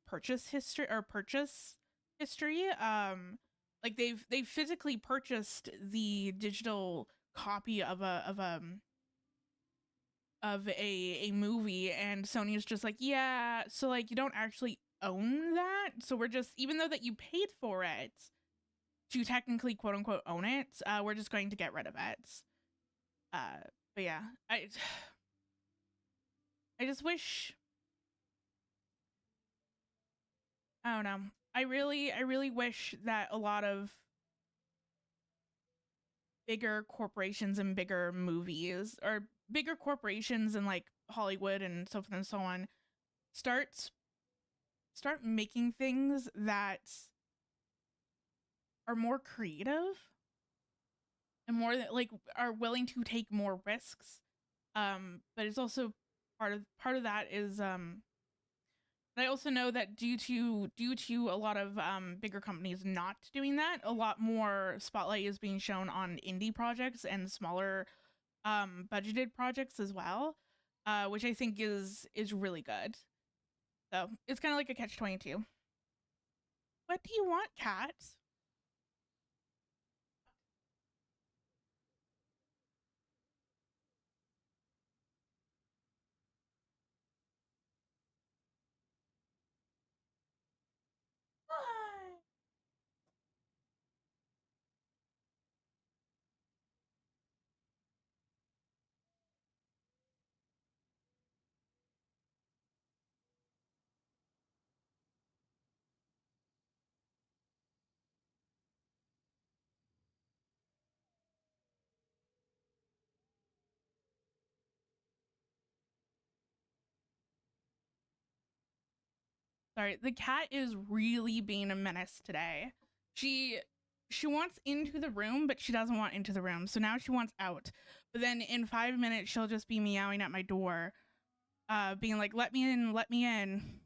purchase history. Like they've physically purchased the digital copy of a movie, and Sony is just like, yeah, so like you don't actually own that, so we're just, even though that you paid for it to technically quote unquote own it, we're just going to get rid of it. But yeah, I just wish, I don't know, I really wish that a lot of bigger corporations and bigger movies, or bigger corporations in like Hollywood and so forth and so on, start making things that are more creative and more that like are willing to take more risks. But it's also part of that is I also know that due to a lot of bigger companies not doing that, a lot more spotlight is being shown on indie projects and smaller budgeted projects as well, which I think is really good. So it's kind of like a catch-22. What do you want, Kat? Sorry, the cat is really being a menace today. She wants into the room, but she doesn't want into the room. So now she wants out. But then in 5 minutes, she'll just be meowing at my door, being like, "Let me in, let me in."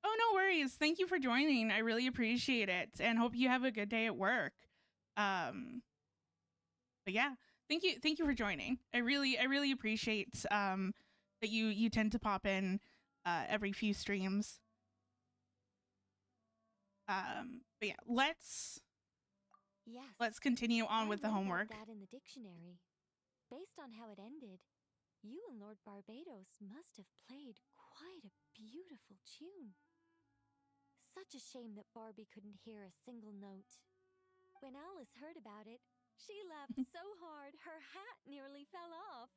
Oh, no worries. Thank you for joining. I really appreciate it, and hope you have a good day at work. But yeah, thank you for joining. I really appreciate that you tend to pop in every few streams. But yeah, let's Yes. continue on I with the read about homework. that in the dictionary. Based on how it ended, you and Lord Barbados must have played quite a beautiful tune. Such a shame that Barbie couldn't hear a single note. When Alice heard about it, she laughed so hard her hat nearly fell off.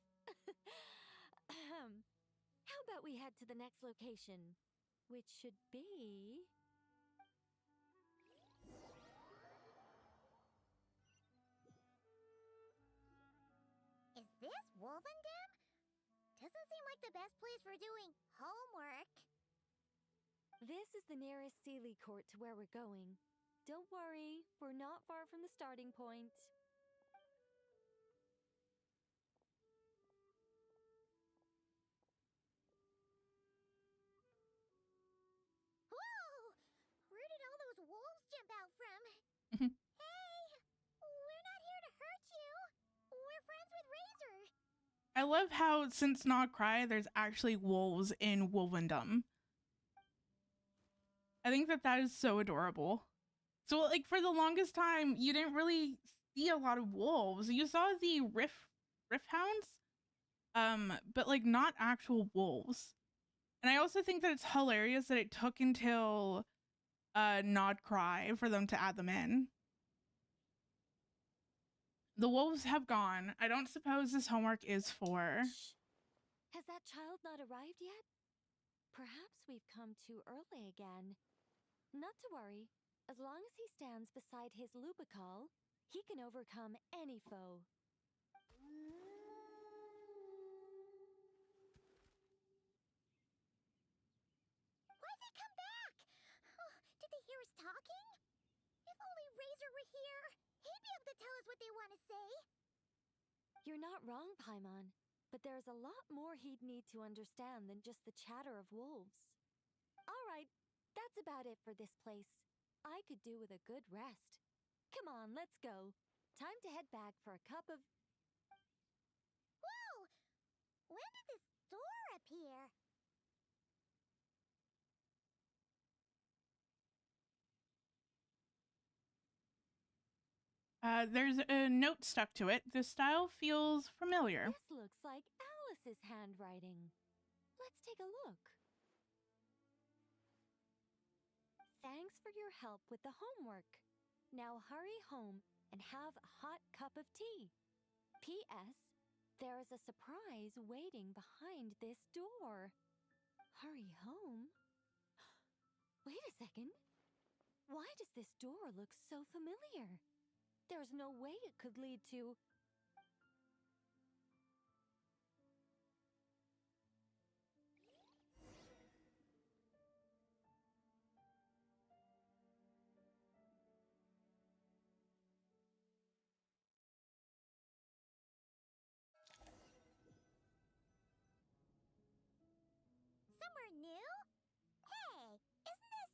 Ahem. How about we head to the next location, which should be... Is this Wolvendam? Doesn't seem like the best place for doing homework. This is the nearest Sealy court to where we're going. Don't worry, we're not far from the starting point. Whoa! Where did all those wolves jump out from? Mhm. Hey! We're not here to hurt you! We're friends with Razor! I love how, since Not Cry, there's actually wolves in Wolvendom. I think that that is so adorable. So, like, for the longest time, you didn't really see a lot of wolves. You saw the riff hounds, but like not actual wolves. And I also think that it's hilarious that it took until Nod Cry for them to add them in. The wolves have gone. I don't suppose this homework is for... Shh. Has that child not arrived yet? Perhaps we've come too early again. Not to worry. As long as he stands beside his Lubical, he can overcome any foe. Why'd they come back? Oh, did they hear us talking? If only Razor were here! He'd be able to tell us what they want to say! You're not wrong, Paimon, but there's a lot more he'd need to understand than just the chatter of wolves. All right, that's about it for this place. I could do with a good rest. Come on, let's go. Time to head back for a cup of... Whoa! When did this door appear? There's a note stuck to it. This style feels familiar. This looks like Alice's handwriting. Let's take a look. Thanks for your help with the homework. Now hurry home and have a hot cup of tea. P.S. There is a surprise waiting behind this door. Hurry home? Wait a second. Why does this door look so familiar? There's no way it could lead to... Somewhere new? Hey, isn't this...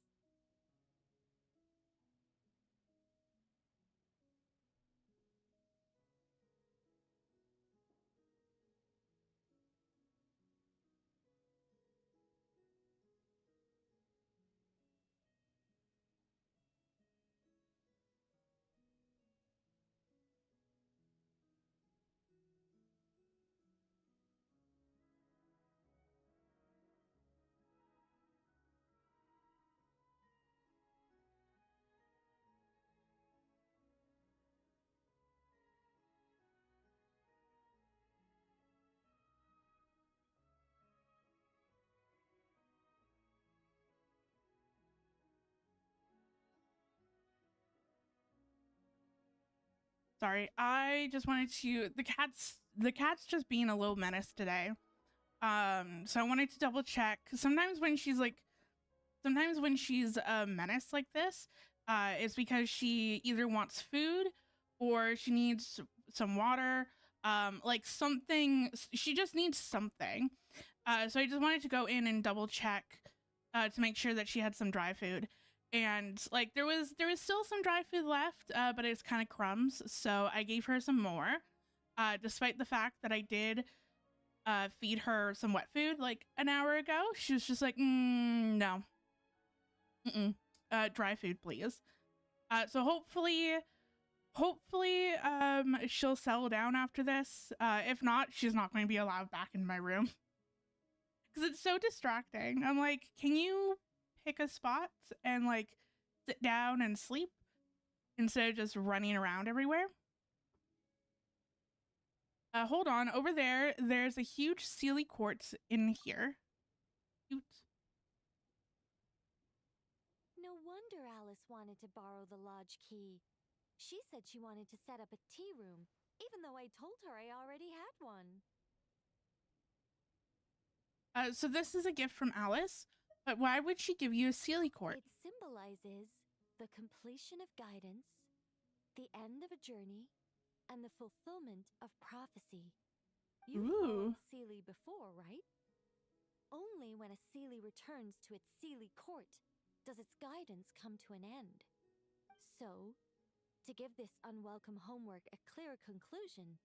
Sorry, I just wanted to... The cat's just being a little menace today. So I wanted to double check. Sometimes when she's a menace like this, it's because she either wants food or she needs some water. Like something, she just needs something. So I just wanted to go in and double check to make sure that she had some dry food. And like there was still some dry food left, but it's kind of crumbs. So I gave her some more, despite the fact that I did feed her some wet food like an hour ago. She was just like, no. dry food, please. So hopefully she'll settle down after this. If not, she's not going to be allowed back in my room because it's so distracting. I'm like, can you pick a spot and like sit down and sleep instead of just running around everywhere? Hold on, over there's a huge Sealy quartz in here. Cute. No wonder Alice wanted to borrow the lodge key. She said she wanted to set up a tea room, even though I told her I already had one. So this is a gift from Alice, but why would she give you a Sealy quartz? It symbolizes the completion of guidance, the end of a journey, and the fulfillment of prophecy. You've Ooh. followed Sealy before, right? Only when a Sealy returns to its Sealy court does its guidance come to an end. So, to give this unwelcome homework a clear conclusion,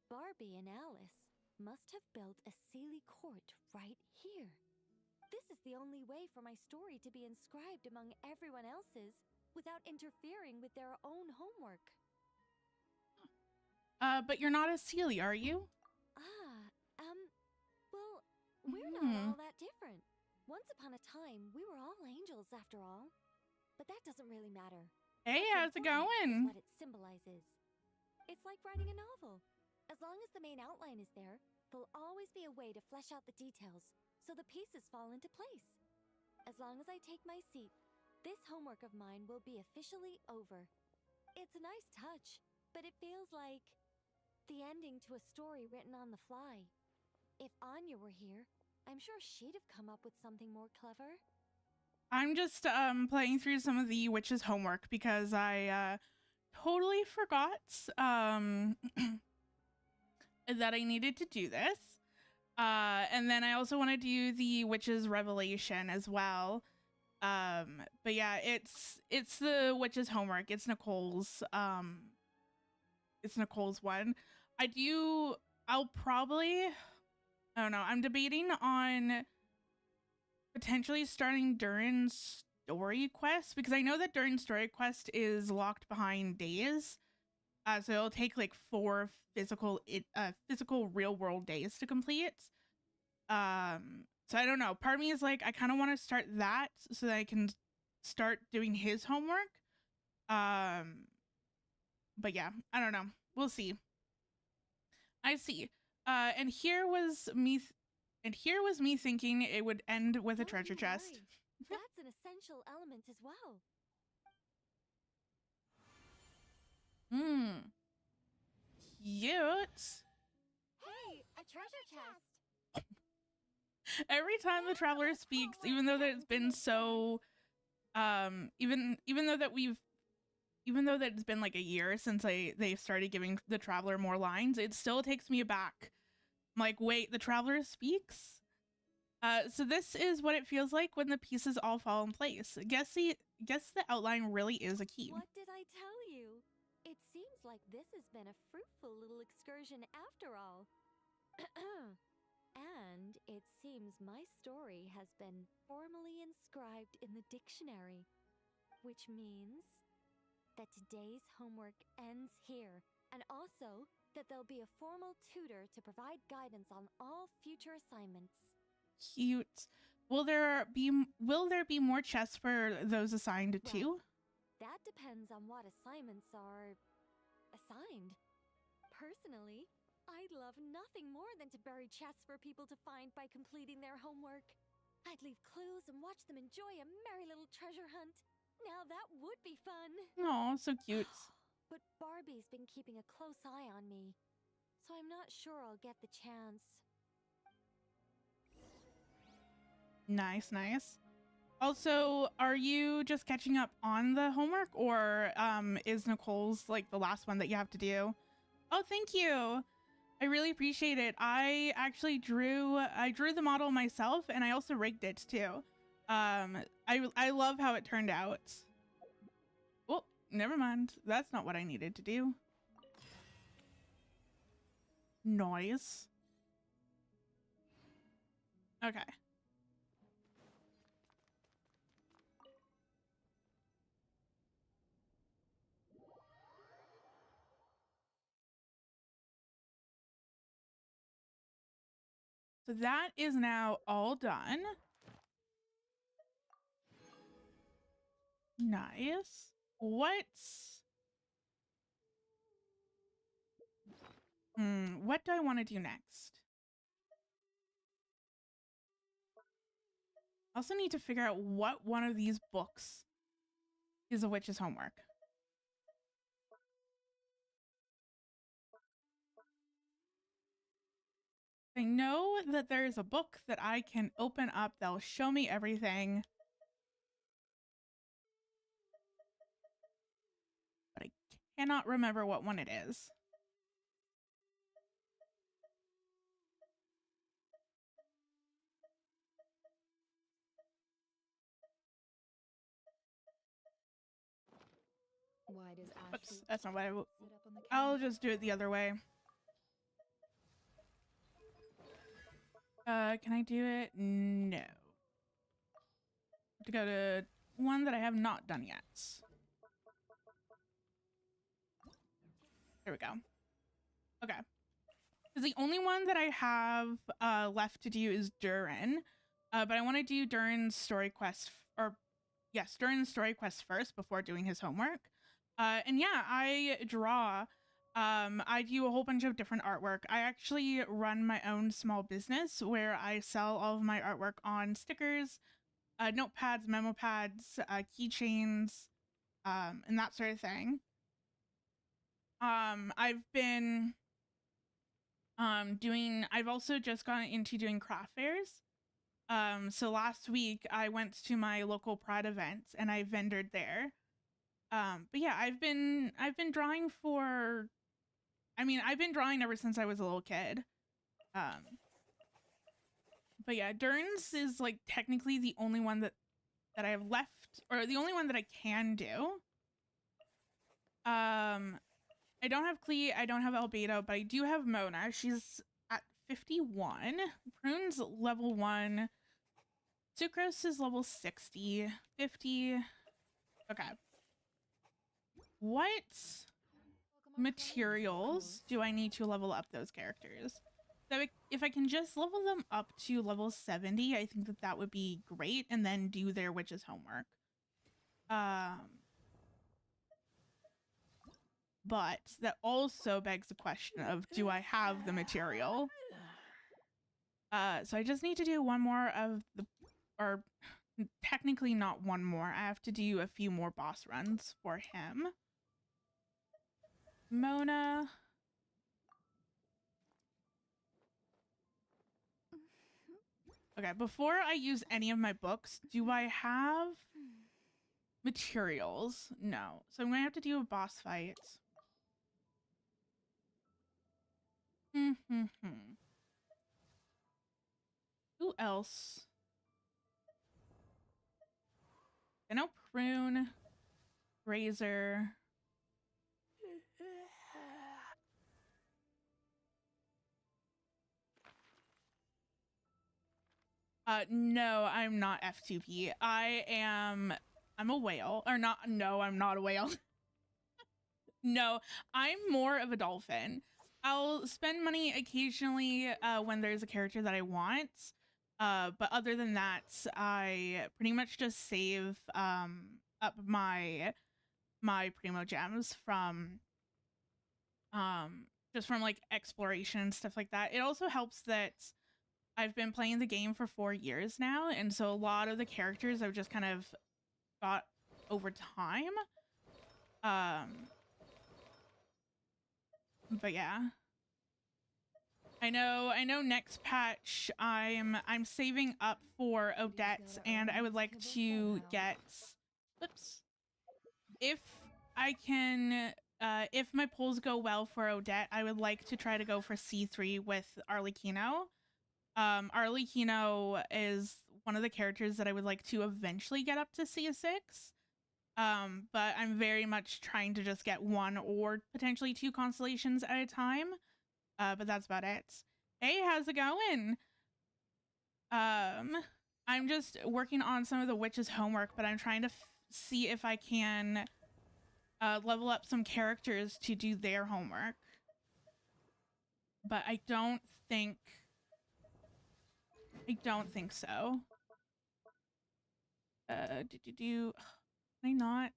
Barbie and Alice must have built a Sealy court right here. This is the only way for my story to be inscribed among everyone else's without interfering with their own homework. But you're not a Sealy, are you? Well, we're not all that different. Once upon a time, we were all angels after all. But that doesn't really matter. Hey, how's What's it important is going? what it symbolizes. It's like writing a novel. As long as the main outline is there, there'll always be a way to flesh out the details, so the pieces fall into place. As long as I take my seat, this homework of mine will be officially over. It's a nice touch, but it feels like the ending to a story written on the fly. If Anya were here, I'm sure she'd have come up with something more clever. I'm just playing through some of the witch's homework because I totally forgot that I needed to do this. And then I also want to do the witch's revelation as well. But yeah, it's the witch's homework. It's Nicole's one. I'll probably, I don't know, I'm debating on potentially starting Durin's story quest because I know that Durin's story quest is locked behind days. So it'll take like 4 physical real world days to complete. So I don't know. Part of me is like, I kind of want to start that so that I can start doing his homework. But yeah, I don't know. We'll see. I see. And here was me thinking it would end with a Don't treasure you chest. worry. That's an essential element as well. Cute. Hey, a treasure chest. Every time the traveler speaks, even though that it's been so even though that it's been like a year since they started giving the traveler more lines, it still takes me aback. I'm like, wait, the traveler speaks? So this is what it feels like when the pieces all fall in place. Guess the outline really is a key. What did I tell you? It seems like this has been a fruitful little excursion after all. And it seems my story has been formally inscribed in the dictionary, which means that today's homework ends here, and also that there'll be a formal tutor to provide guidance on all future assignments. Cute. Will there be more chests for those assigned too? That depends on what assignments are assigned. Personally, I'd love nothing more than to bury chests for people to find by completing their homework. I'd leave clues and watch them enjoy a merry little treasure hunt. Now that would be fun. Oh, so cute. But Barbie's been keeping a close eye on me, so I'm not sure I'll get the chance. Nice, nice. Also, are you just catching up on the homework, or is Nicole's like the last one that you have to do? Oh, thank you. I really appreciate it. I actually drew the model myself, and I also rigged it too. I love how it turned out. Oh, never mind. That's not what I needed to do. Noise. Okay. So that is now all done. Nice. What do I want to do next? I also need to figure out what one of these books is a witch's homework. I know that there is a book that I can open up that'll show me everything. But I cannot remember what one it is. Why does Oops, Ashu that's not what I sit up on the I'll counter? just do it the other way. Can I do it? No. To go to one that I have not done yet. There we go. Okay. Because the only one that I have left to do is Durin. But I want to do Durin's story quest, Durin's story quest first before doing his homework. And yeah, I draw. I do a whole bunch of different artwork. I actually run my own small business where I sell all of my artwork on stickers, notepads, memo pads, keychains, and that sort of thing. I've been I've also just gotten into doing craft fairs. So last week I went to my local Pride event and I vendored there. But yeah, I've been drawing I've been drawing ever since I was a little kid. But yeah, Dern's is like technically the only one that I have left, or the only one that I can do. I don't have Klee, I don't have Albedo, but I do have Mona. She's at 51. Prune's level 1. Sucrose is level 60. 50. Okay. What materials do I need to level up those characters? So if I can just level them up to level 70, I think that that would be great, and then do their witch's homework. But that also begs the question of, do I have the material? So I just need to do one more of the, or technically not one more. I have to do a few more boss runs for him. Mona. Okay, before I use any of my books, do I have materials? No. So I'm going to have to do a boss fight. Who else? I know Prune, Razor. No, I'm not F2P. I'm a whale. Or not, no, I'm not a whale. No, I'm more of a dolphin. I'll spend money occasionally when there's a character that I want. But other than that, I pretty much just save up my primo gems from just from like exploration and stuff like that. It also helps that I've been playing the game for 4 years now, and so a lot of the characters I've just kind of got over time. But yeah. I know next patch I'm saving up for Odette, and I would like to get, oops, if I can, if my polls go well for Odette, I would like to try to go for C3 with Arlecchino. Arlecchino is one of the characters that I would like to eventually get up to C6. But I'm very much trying to just get 1 or potentially 2 constellations at a time. But that's about it. Hey, how's it going? I'm just working on some of the witch's homework, but I'm trying to see if I can level up some characters to do their homework. But I don't think I don't think so. Can I not?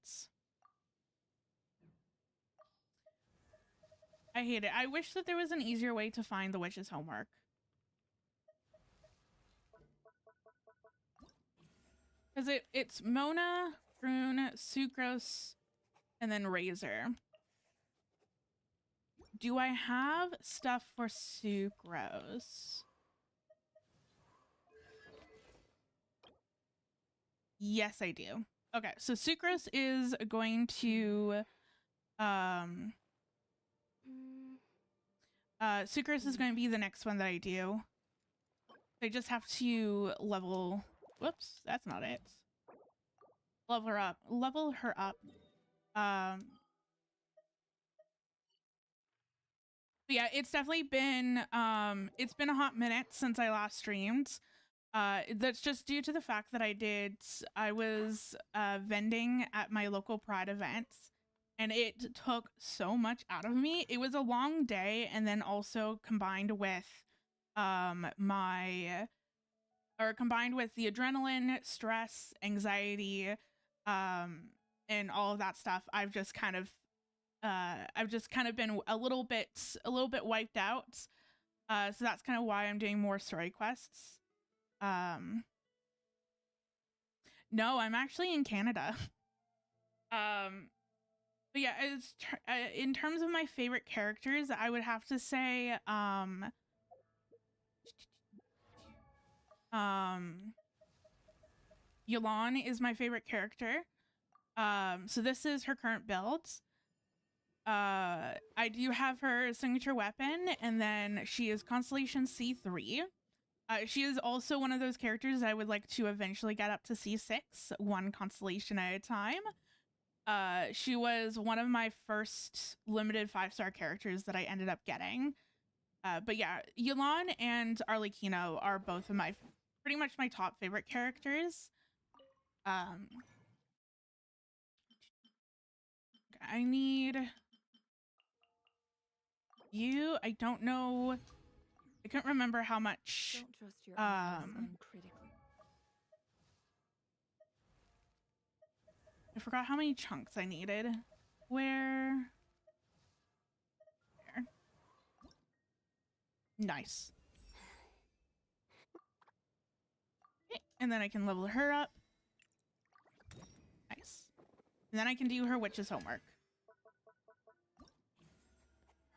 I hate it. I wish that there was an easier way to find the witch's homework. Because it's Mona, Prune, Sucrose, and then Razor. Do I have stuff for Sucrose? Yes, I do. Okay, so Sucrose is going to Sucrose is going to be the next one that I do. I just have to level. Whoops, that's not it. Level her up. Level her up. But yeah, it's definitely been it's been a hot minute since I last streamed. That's just due to the fact that I was vending at my local Pride events, and it took so much out of me. It was a long day, and then also combined with combined with the adrenaline, stress, anxiety, and all of that stuff, I've just kind of been a little bit wiped out. So that's kind of why I'm doing more story quests. No, I'm actually in Canada. But yeah, in terms of my favorite characters, I would have to say Yulan is my favorite character. So this is her current build. I do have her signature weapon, and then she is Constellation C3. She is also one of those characters I would like to eventually get up to C6, one constellation at a time. She was one of my first limited 5-star characters that I ended up getting. But yeah, Yulan and Arlecchino are both of my pretty much my top favorite characters. I need you. I don't know. I can't remember how much. Don't trust your eyes uncritically. I forgot how many chunks I needed. Where? There. Nice. Okay, and then I can level her up. Nice. And then I can do her witch's homework.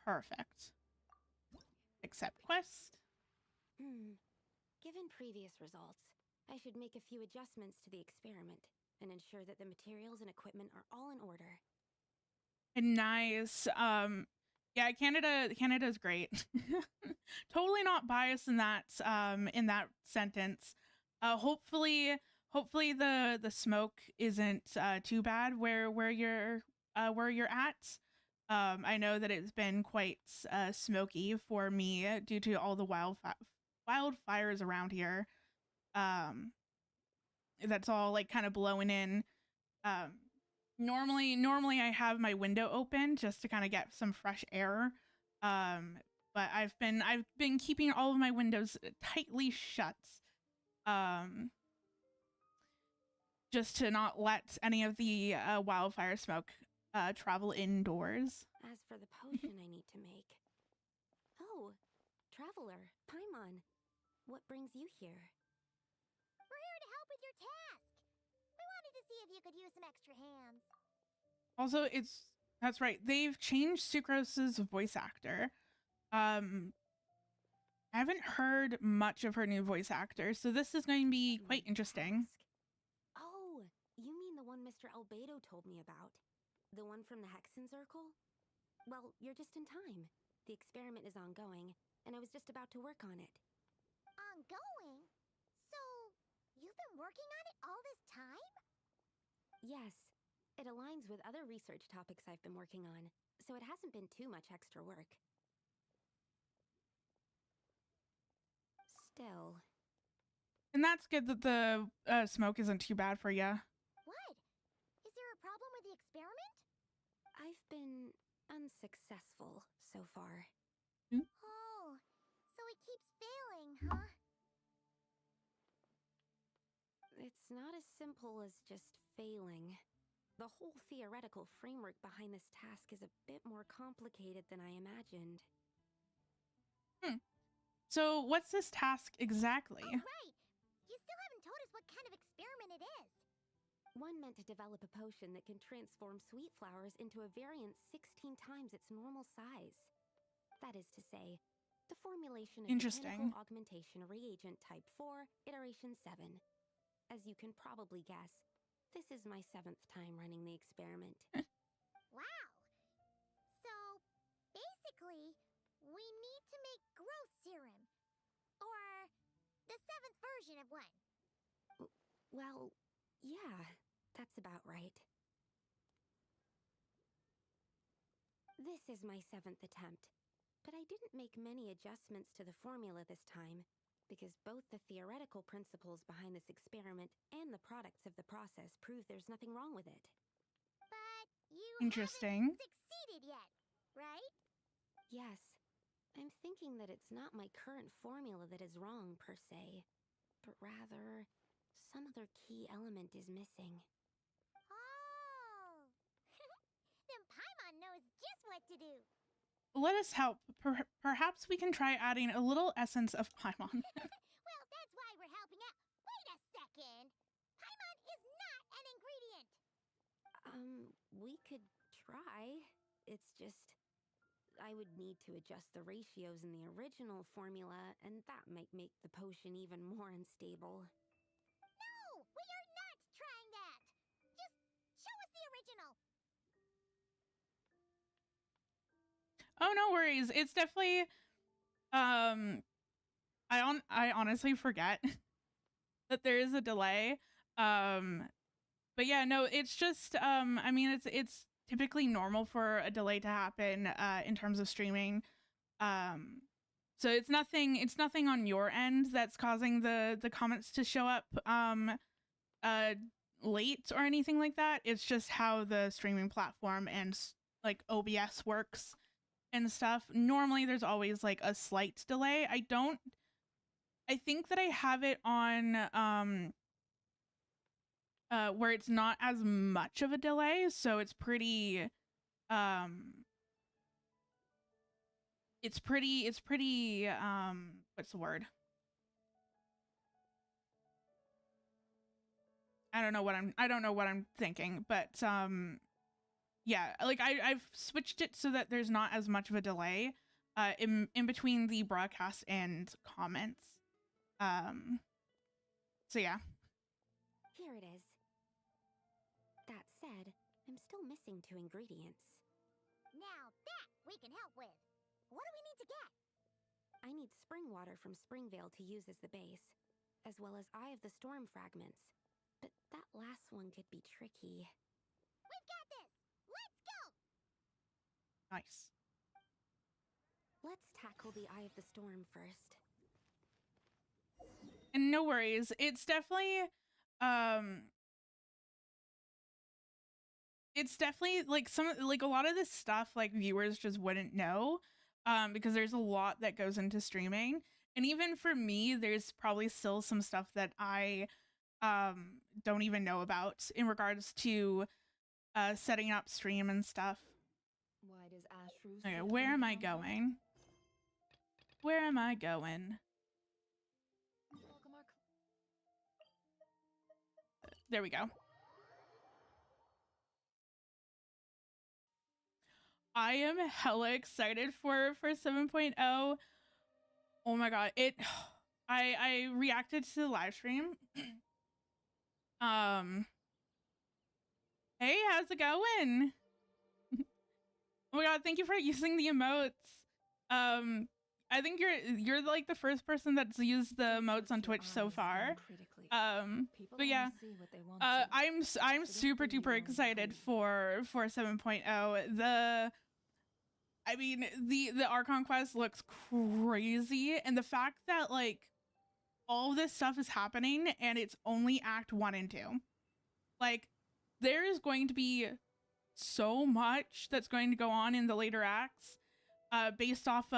Perfect. Accept quest. Given previous results, I should make a few adjustments to the experiment and ensure that the materials and equipment are all in order. Nice. Yeah, Canada's great. Totally not biased in that sentence. Hopefully the smoke isn't too bad where you're at. I know that it's been quite smoky for me due to all the wildfires around here. That's all like kind of blowing in. Normally I have my window open just to kind of get some fresh air. But I've been keeping all of my windows tightly shut. Just to not let any of the wildfire smoke travel indoors. As for the potion I need to make. Oh, Traveler, Paimon, what brings you here? We're here to help with your task. We wanted to see if you could use some extra hands. Also, that's right. They've changed Sucrose's voice actor. I haven't heard much of her new voice actor, so this is going to be quite interesting. Oh, you mean the one Mr. Albedo told me about? The one from the Hexen Circle? Well, you're just in time. The experiment is ongoing, and I was just about to work on it. Ongoing? So, you've been working on it all this time? Yes. It aligns with other research topics I've been working on, so it hasn't been too much extra work. Still. And that's good that the smoke isn't too bad for you. What? Is there a problem with the experiment? I've been unsuccessful so far. Oh, so it keeps failing, huh? It's not as simple as just failing. The whole theoretical framework behind this task is a bit more complicated than I imagined. So what's this task exactly? Oh, right. You still haven't told us what kind of experiment it is. One meant to develop a potion that can transform sweet flowers into a variant 16 times its normal size. That is to say, the formulation of Interesting. botanical augmentation reagent type 4, iteration 7. As you can probably guess, this is my 7th time running the experiment. Wow. So, basically, we need to make growth serum. Or the 7th version of one. Well, yeah, that's about right. This is my 7th attempt, but I didn't make many adjustments to the formula this time, because both the theoretical principles behind this experiment and the products of the process prove there's nothing wrong with it. But you Interesting. haven't succeeded yet, right? Yes, I'm thinking that it's not my current formula that is wrong, per se, but rather, some other key element is missing. Oh. Then Paimon knows just what to do. Let us help. Perhaps we can try adding a little essence of Paimon. Well, that's why we're helping out. Wait a second. Paimon is not an ingredient. We could try. It's just, I would need to adjust the ratios in the original formula, and that might make the potion even more unstable. No, we are not trying that. Just show us the original. Oh, no worries. It's definitely I honestly forget that there is a delay. But yeah, no, it's just I mean it's typically normal for a delay to happen in terms of streaming. So it's nothing on your end that's causing the comments to show up late or anything like that. It's just how the streaming platform and like OBS works and stuff. Normally there's always like a slight delay. I think that I have it on where it's not as much of a delay, so it's pretty what's the word? I don't know what I'm thinking, but yeah, like I've switched it so that there's not as much of a delay in between the broadcast and comments. So yeah. Here it is. That said, I'm still missing 2 ingredients. Now that we can help with. What do we need to get? I need spring water from Springvale to use as the base, as well as Eye of the Storm fragments. But that last one could be tricky. We've got this. Let's go. Nice. Let's tackle the Eye of the Storm first. And no worries. It's definitely like a lot of this stuff like viewers just wouldn't know because there's a lot that goes into streaming. And even for me, there's probably still some stuff that I don't even know about in regards to setting up stream and stuff. Why does Ashru Okay, sit where on am the I counter? going? Where am I going? Welcome our There we go. I am hella excited for 7.0. Oh my god, I reacted to the live stream. Hey, how's it going? Oh my god, thank you for using the emotes. I think you're like the first person that's used the emotes on Twitch so far. But yeah, I'm super duper excited for 7.0. I mean, the Archon quest looks crazy, and the fact that like all this stuff is happening and it's only Act 1 and 2. Like, there is going to be so much that's going to go on in the later acts, based off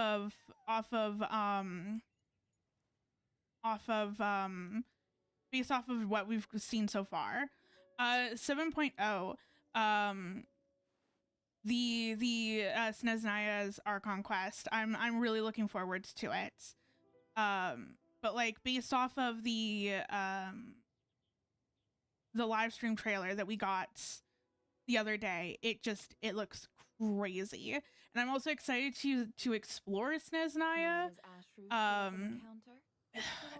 based off of what we've seen so far. 7.0, the Sneznaya's Archon quest. I'm really looking forward to it. But like based off of the live stream trailer that we got the other day, it looks crazy, and I'm also excited to explore Sneznaya.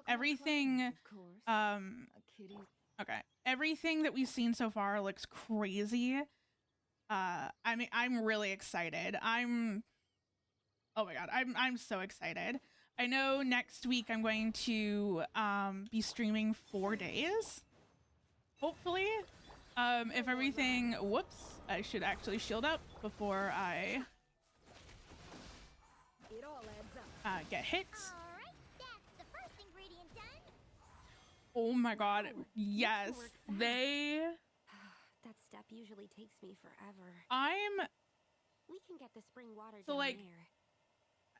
Everything okay, everything that we've seen so far looks crazy. I mean, I'm really excited. Oh my god, I'm so excited. I know next week I'm going to be streaming 4 days, hopefully. If everything, whoops, I should actually shield up before I get hit. Alright, that's the first ingredient done. Oh my god, yes, they. That step usually takes me forever. We can get the spring water So, down like, there.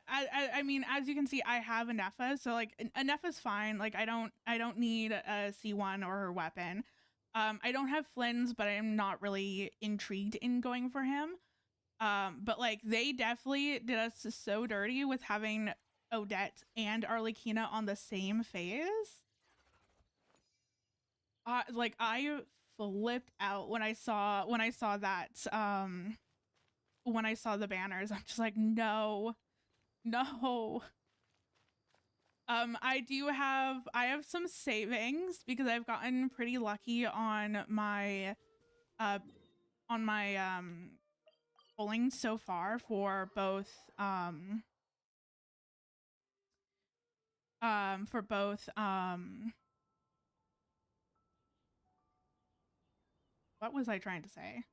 I mean, as you can see, I have Anefa, so like Anefa's fine. Like I don't need a C1 or her weapon. I don't have Flynn's, but I'm not really intrigued in going for him. But like they definitely did us so dirty with having Odette and Arlecchino on the same phase. Like I flipped out when I saw that. When I saw the banners, I'm just like, no. I have some savings because I've gotten pretty lucky on my polling so far for both what was I trying to say?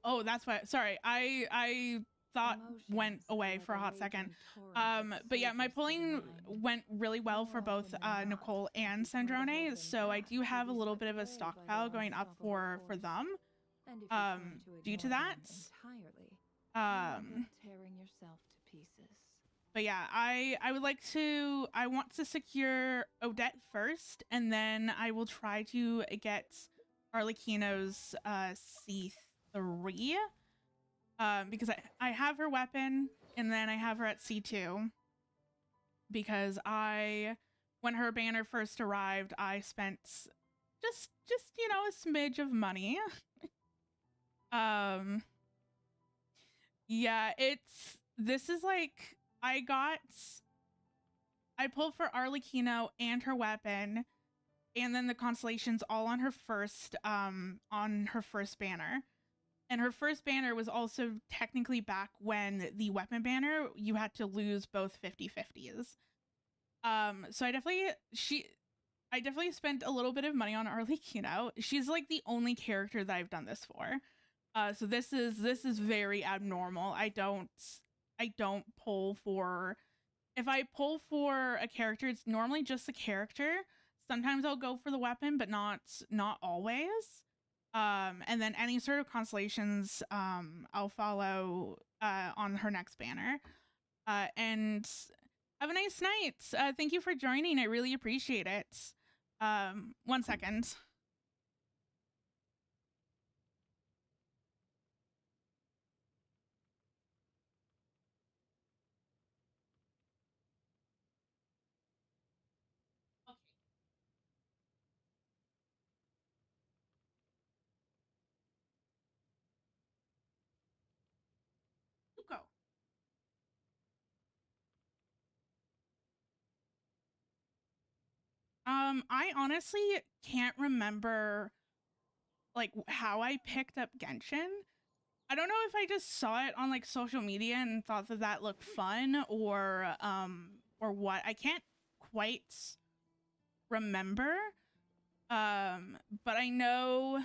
Oh, that's why. Sorry, I thought went away for a hot second. But yeah, my polling went really well for both Nicole and Sandrone, so I do have a little bit of a stockpile going up for them. Due to that. Tearing yourself to pieces. But yeah, I want to secure Odette first, and then I will try to get Arlecchino's C3. Because I have her weapon, and then I have her at C2. Because when her banner first arrived, I spent just you know, a smidge of money. Yeah, this is like I pulled for Arlecchino and her weapon, and then the constellations all on her first banner. And her first banner was also technically back when the weapon banner, you had to lose both 50/50s. So I definitely spent a little bit of money on Arlecchino. She's like the only character that I've done this for. So this is very abnormal. I don't pull for, if I pull for a character, it's normally just a character. Sometimes I'll go for the weapon, but not always. And then any sort of constellations, I'll follow on her next banner. And have a nice night. Thank you for joining. I really appreciate it. 1 second. Go. I honestly can't remember like how I picked up Genshin. I don't know if I just saw it on like social media and thought that looked fun or what. I can't quite remember. But I know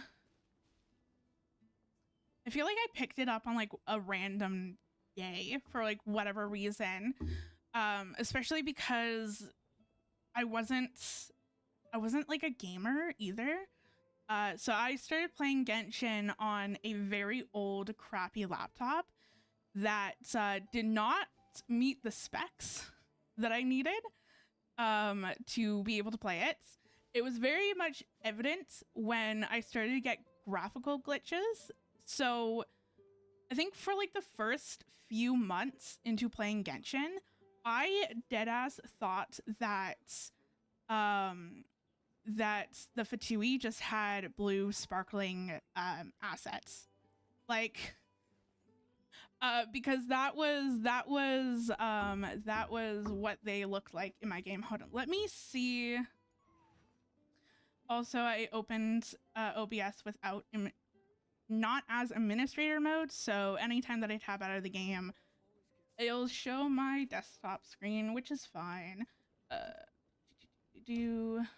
I feel like I picked it up on like a random day for like whatever reason. Especially because I wasn't like a gamer either. So I started playing Genshin on a very old, crappy laptop that did not meet the specs that I needed to be able to play it. It was very much evident when I started to get graphical glitches. So I think for like the first few months into playing Genshin, I deadass thought that that the Fatui just had blue sparkling assets. Like because that was what they looked like in my game. Hold on, let me see. Also, I opened OBS without not as administrator mode, so anytime that I tab out of the game, it'll show my desktop screen, which is fine. Don't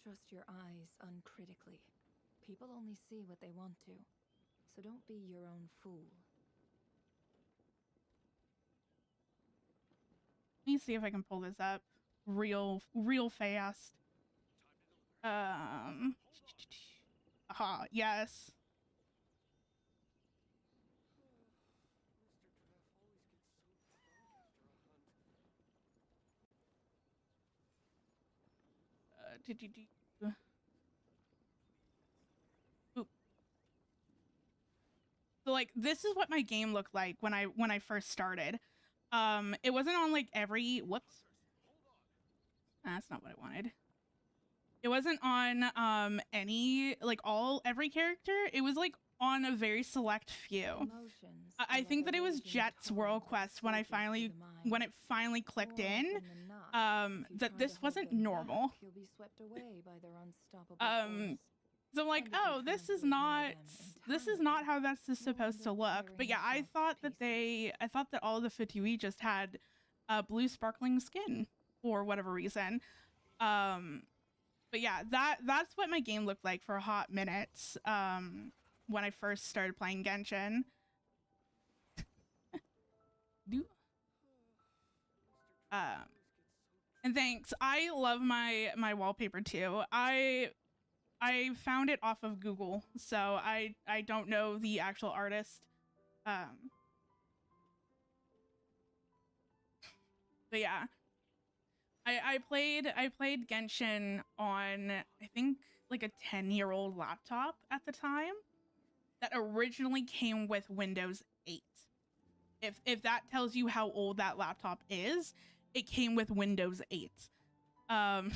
trust your eyes uncritically. People only see what they want to, so don't be your own fool. Let me see if I can pull this up real fast. Aha, yes. Oop. So like this is what my game looked like when I first started. It wasn't on like every whoops. That's not what I wanted. It wasn't on any like every character. It was like on a very select few. I think that it was Jet's World Quest when it finally clicked in that this wasn't normal. So I'm like, oh, this is not how this is supposed to look. But yeah, I thought that all the Fatui just had blue sparkling skin for whatever reason. But yeah, that's what my game looked like for a hot minute when I first started playing Genshin. And thanks. I love my wallpaper too. I found it off of Google, so I don't know the actual artist. But yeah. I played Genshin on I think like a 10-year-old laptop at the time that originally came with Windows 8. If that tells you how old that laptop is, it came with Windows 8. So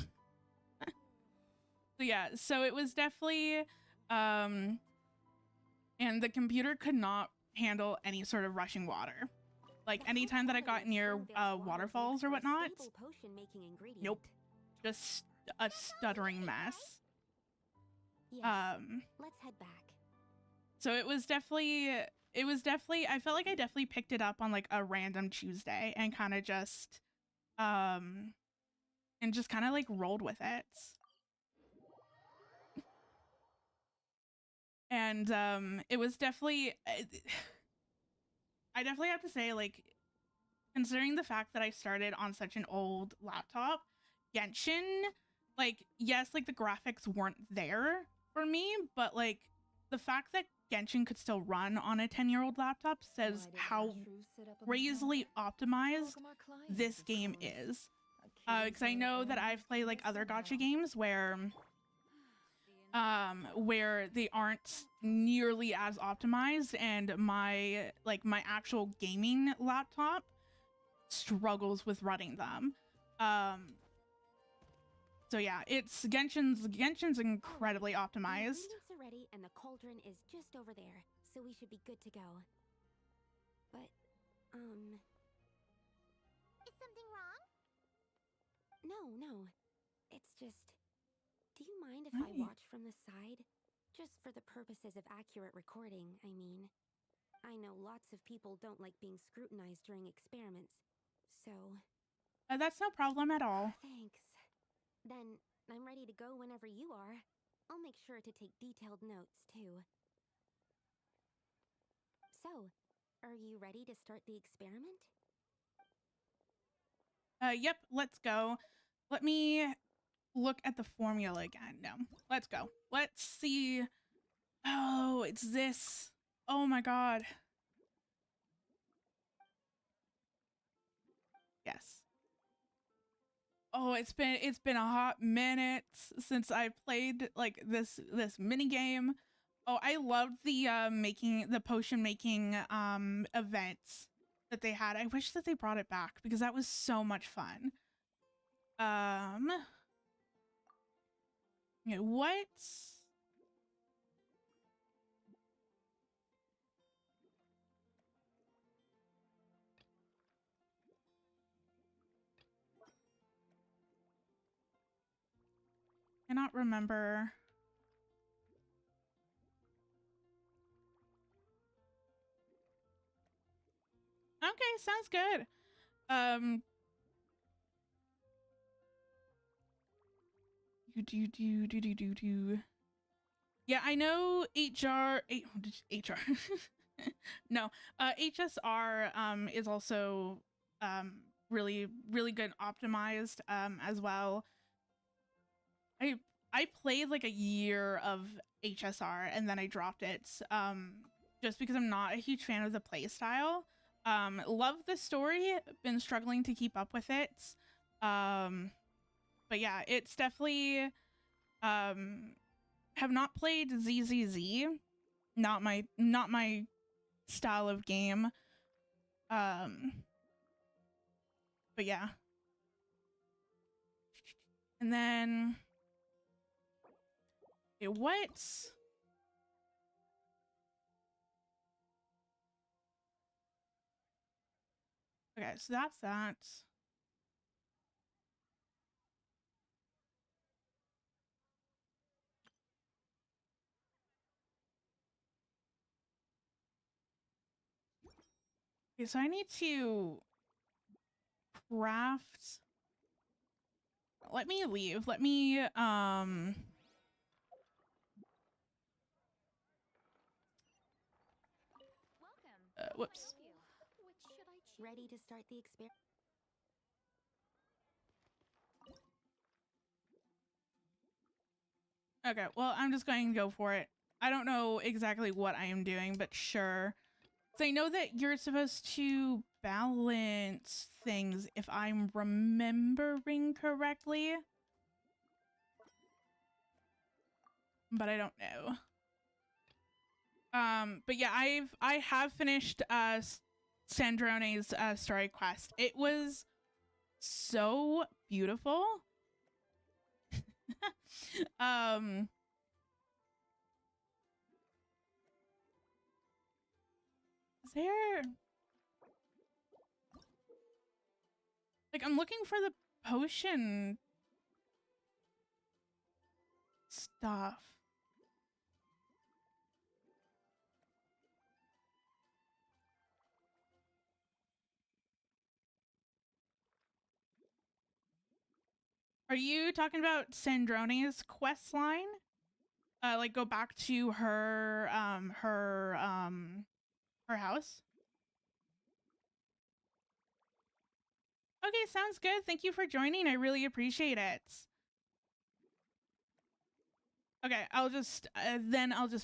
yeah, so it was definitely and the computer could not handle any sort of rushing water. Like anytime that I got near waterfalls or whatnot, nope, just a stuttering mess. Yes, let's head back. So it was definitely, I felt like I definitely picked it up on like a random Tuesday and kind of just, and just kind of like rolled with it. And it was definitely, I definitely have to say, like, considering the fact that I started on such an old laptop, Genshin, like, yes, like the graphics weren't there for me, but like the fact that Genshin could still run on a 10-year-old laptop says how crazily optimized this game is. Because I know that I've played like other gacha games where they aren't nearly as optimized, and my actual gaming laptop struggles with running them. So yeah, it's Genshin's incredibly optimized. The ingredients are ready and the cauldron is just over there, so we should be good to go. But Is something wrong? No. It's just, do you mind if I watch from the side? Just for the purposes of accurate recording, I mean. I know lots of people don't like being scrutinized during experiments, so... That's no problem at all. Thanks. Then, I'm ready to go whenever you are. I'll make sure to take detailed notes, too. So, are you ready to start the experiment? Yep, let's go. Let me look at the formula again. No, let's go. Let's see. Oh, it's this. Oh my god. Oh, it's been a hot minute since I played like this mini game. Oh, I loved the making the potion making events that they had. I wish that they brought it back because that was so much fun. Okay, what? Cannot remember. Okay, sounds good. Do. Yeah, I know HR. No, HSR is also really really good optimized as well. I played like a year of HSR and then I dropped it just because I'm not a huge fan of the play style. Love the story, been struggling to keep up with it. But yeah, it's definitely have not played ZZZ. Not my style of game. But yeah. And then okay, what? Okay, so that's that. Okay, so I need to craft. Let me leave. Let me whoops. Ready to start the experiment? Okay, well, I'm just going to go for it. I don't know exactly what I am doing, but sure. So I know that you're supposed to balance things if I'm remembering correctly. But I don't know. But yeah, I have finished Sandrone's story quest. It was so beautiful. um is there like I'm looking for the potion stuff. Are you talking about Sandrone's quest line? Like go back to her house? Okay, sounds good. Thank you for joining. I really appreciate it. Okay, I'll just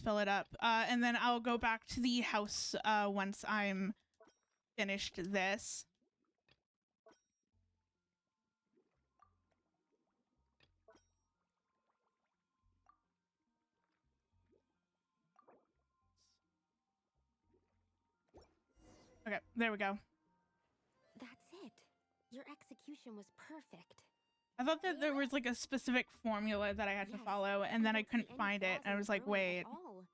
fill it up. And then I'll go back to the house once I'm finished this. Okay, there we go. That's it. Your execution was perfect. I thought that there was like a specific formula that I had to follow, and then I don't see couldn't any find it, flaws and I in was the like, brewing wait. at all.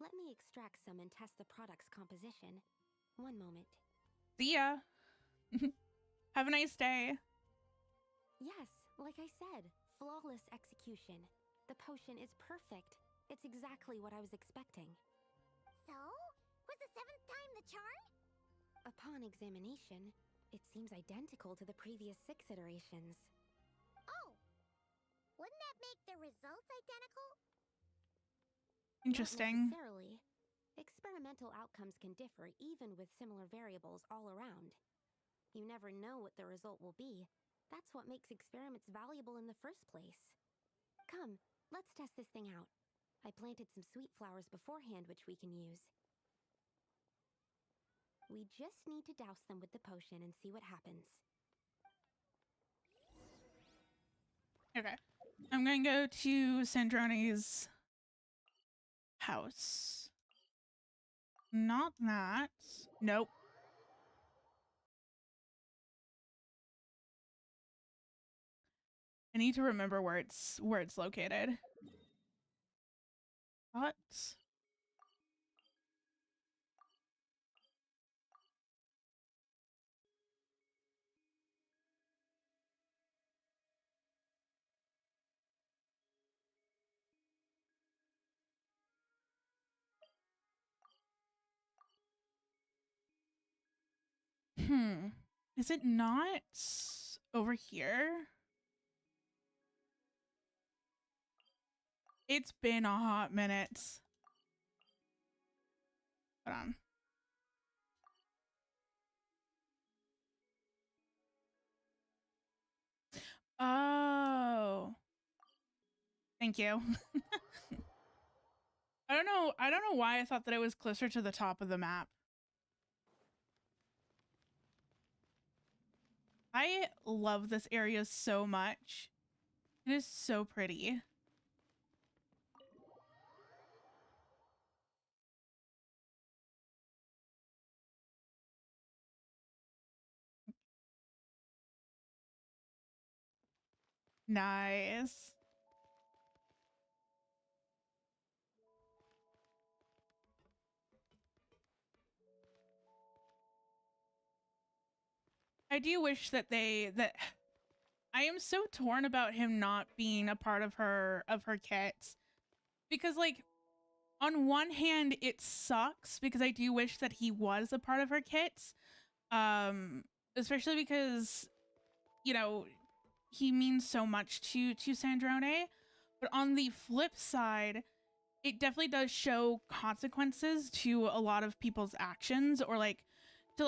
Let me extract some and test the product's composition. One moment. See ya. Have a nice day. Yes, like I said, flawless execution. The potion is perfect. It's exactly what I was expecting. So? Was the 7th time the charm? Upon examination, it seems identical to the previous 6 iterations. Oh! Wouldn't that make the results identical? Interesting. Not necessarily. Experimental outcomes can differ even with similar variables all around. You never know what the result will be. That's what makes experiments valuable in the first place. Come, let's test this thing out. I planted some sweet flowers beforehand which we can use. We just need to douse them with the potion and see what happens. Okay. I'm going to go to Sandrone's house. Not that. Nope. I need to remember where it's located. What? Is it not over here? It's been a hot minute. Hold on. Oh. Thank you. I don't know why I thought that it was closer to the top of the map. I love this area so much. It is so pretty. Nice. I do wish that I am so torn about him not being a part of her kits, because like on one hand it sucks because I do wish that he was a part of her kits, especially because, you know, he means so much to Sandrone. But on the flip side, it definitely does show consequences to a lot of people's actions, or like to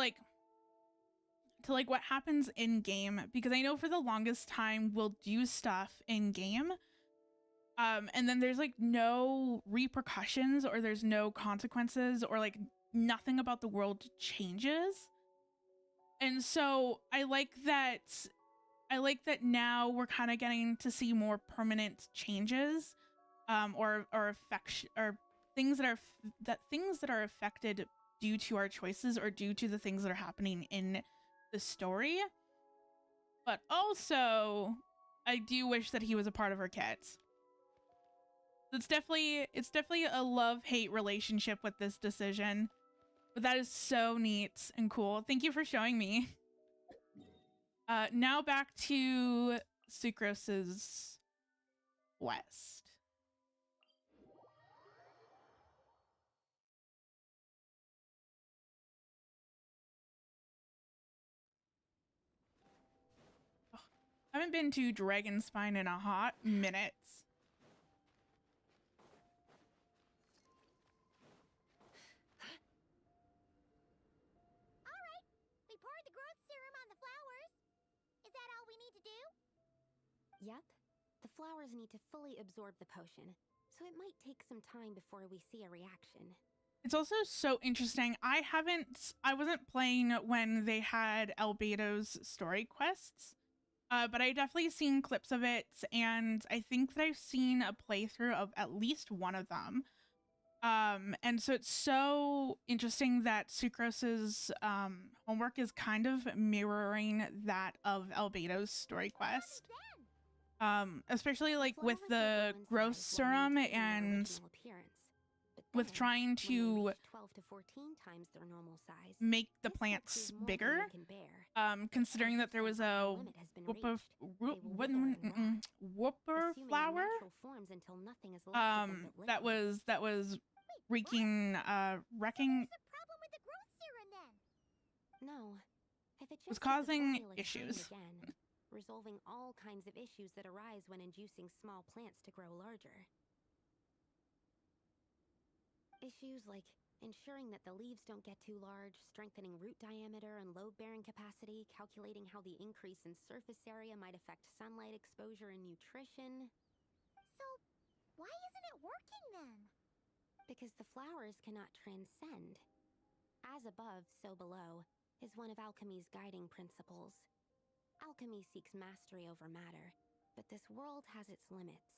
what happens in game, because I know for the longest time we'll do stuff in game, and then there's like no repercussions, or there's no consequences, or like nothing about the world changes. And so I like that now we're kind of getting to see more permanent changes, or affection, or things that are affected due to our choices, or due to the things that are happening in the story. But also, I do wish that he was a part of her kits. It's definitely a love-hate relationship with this decision, but that is so neat and cool. Thank you for showing me. Now back to Sucrose's west. I haven't been to Dragonspine in a hot minute. Alright, we poured the growth serum on the flowers. Is that all we need to do? Yep. The flowers need to fully absorb the potion, so it might take some time before we see a reaction. It's also so interesting. I wasn't playing when they had Albedo's story quests, but I definitely seen clips of it, and I think that I've seen a playthrough of at least one of them. And so it's so interesting that Sucrose's homework is kind of mirroring that of Albedo's story quest. Especially like with the growth serum, and with trying to 12 to 14 times their normal size, make the plants bigger, considering that there was a whooper flower that was wreaking wrecking What's the problem with the growth serum then? No. If it was just hit the causing formula issues. time again, resolving all kinds of issues that arise when inducing small plants to grow larger. Issues like ensuring that the leaves don't get too large, strengthening root diameter and load-bearing capacity, calculating how the increase in surface area might affect sunlight exposure and nutrition. So, why isn't it working then? Because the flowers cannot transcend. As above, so below is one of alchemy's guiding principles. Alchemy seeks mastery over matter, but this world has its limits.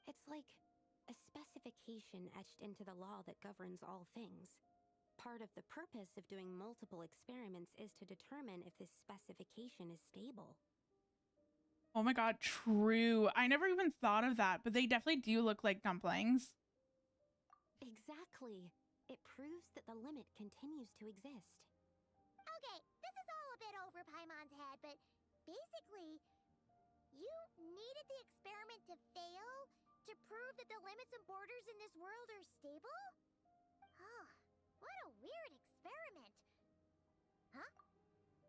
It's like a specification etched into the law that governs all things. Part of the purpose of doing multiple experiments is to determine if this specification is stable. Oh my god, true. I never even thought of that, but they definitely do look like dumplings. Exactly. It proves that the limit continues to exist. Okay, this is all a bit over Paimon's head, but basically, you needed the experiment to fail to prove that the limits and borders in this world are stable? Oh, what a weird experiment. Huh?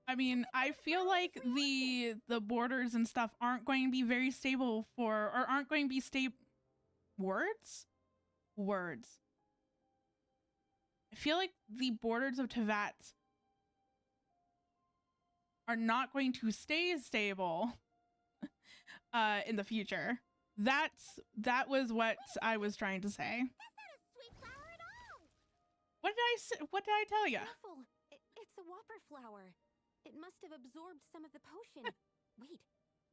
I mean, I feel like the borders and stuff aren't going to be very stable or aren't going to be stable. Words. I feel like the borders of Teyvat are not going to stay stable in the future. That was what I was trying to say. That's not a sweet flower at all! What did I say? What did I tell you? Careful! It's a whopper flower. It must have absorbed some of the potion. Wait,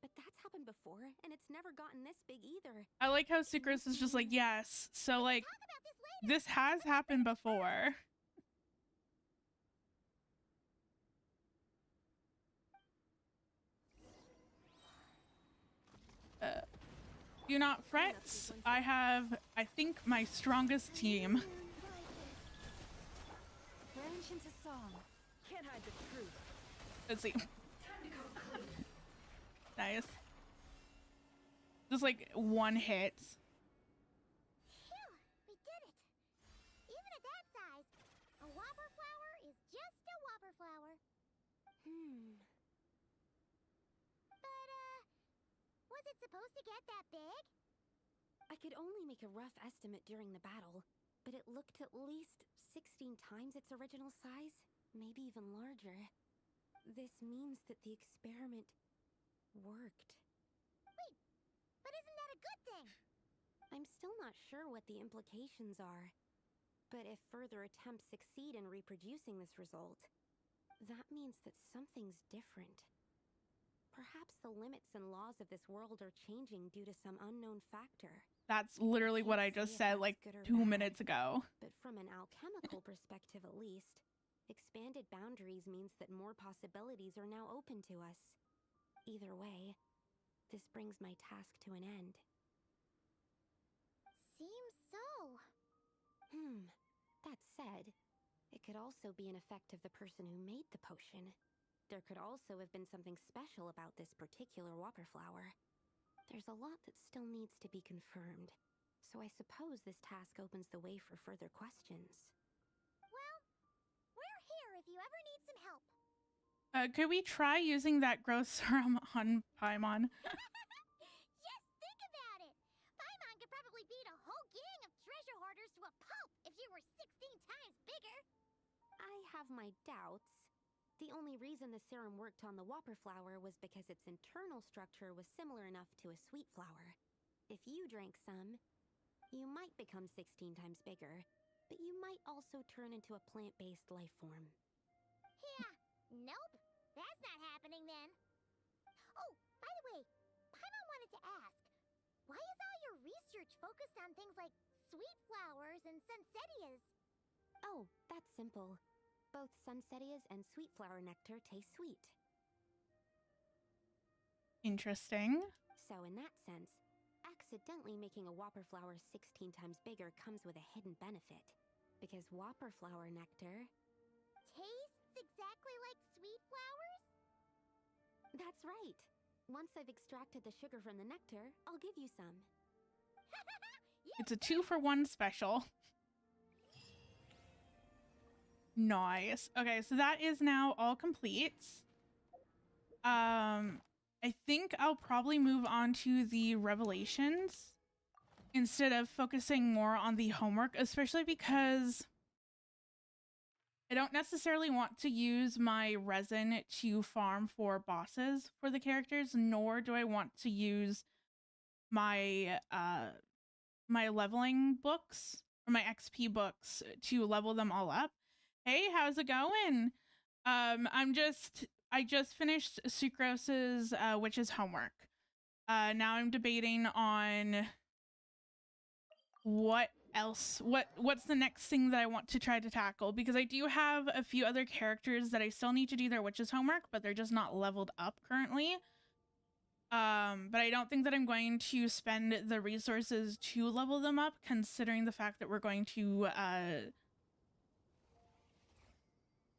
but that's happened before, and it's never gotten this big either. I like how Sucrose is just like, yes. So like, Talk about this later. this has happened before. Do not fret. I have, I think, my strongest team. Branch into song. Can't hide the truth. Let's see. Nice. Just like one hit. Phew, we did it. Even at that size, a whopper flower is just a whopper flower. But, was it supposed to get that big? I could only make a rough estimate during the battle, but it looked at least 16 times its original size, maybe even larger. This means that the experiment worked. Wait, but isn't that a good thing? I'm still not sure what the implications are, but if further attempts succeed in reproducing this result, that means that something's different. Perhaps the limits and laws of this world are changing due to some unknown factor. That's literally what I just said like 2 minutes ago. But from an alchemical perspective at least, expanded boundaries means that more possibilities are now open to us. Either way, this brings my task to an end. Seems so. That said, it could also be an effect of the person who made the potion. There could also have been something special about this particular whopper flower. There's a lot that still needs to be confirmed, so I suppose this task opens the way for further questions. Well, we're here if you ever need some help. Could we try using that growth serum on Paimon? Just think about it. Paimon could probably beat a whole gang of treasure hoarders to a pulp if you were 16 times bigger. I have my doubts. The only reason the serum worked on the whopper flower was because its internal structure was similar enough to a sweet flower. If you drank some, you might become 16 times bigger, but you might also turn into a plant-based life form. Yeah, nope. That's not happening then. Oh, by the way, Paimon wanted to ask, why is all your research focused on things like sweet flowers and sunsettias? Oh, that's simple. Both sunsettias and sweet flower nectar taste sweet. Interesting. So in that sense, accidentally making a whopper flower 16 times bigger comes with a hidden benefit. Because whopper flower nectar... Tastes exactly like sweet flowers? That's right. Once I've extracted the sugar from the nectar, I'll give you some. It's a 2-for-1 special. Nice. Okay, so that is now all complete. I think I'll probably move on to the revelations instead of focusing more on the homework, especially because I don't necessarily want to use my resin to farm for bosses for the characters, nor do I want to use my my leveling books or my XP books to level them all up. Hey, how's it going? I just finished Sucrose's witch's homework. Now I'm debating on what else, what's the next thing that I want to try to tackle, because I do have a few other characters that I still need to do their witches homework, but they're just not leveled up currently. But I don't think that I'm going to spend the resources to level them up, considering the fact that we're going to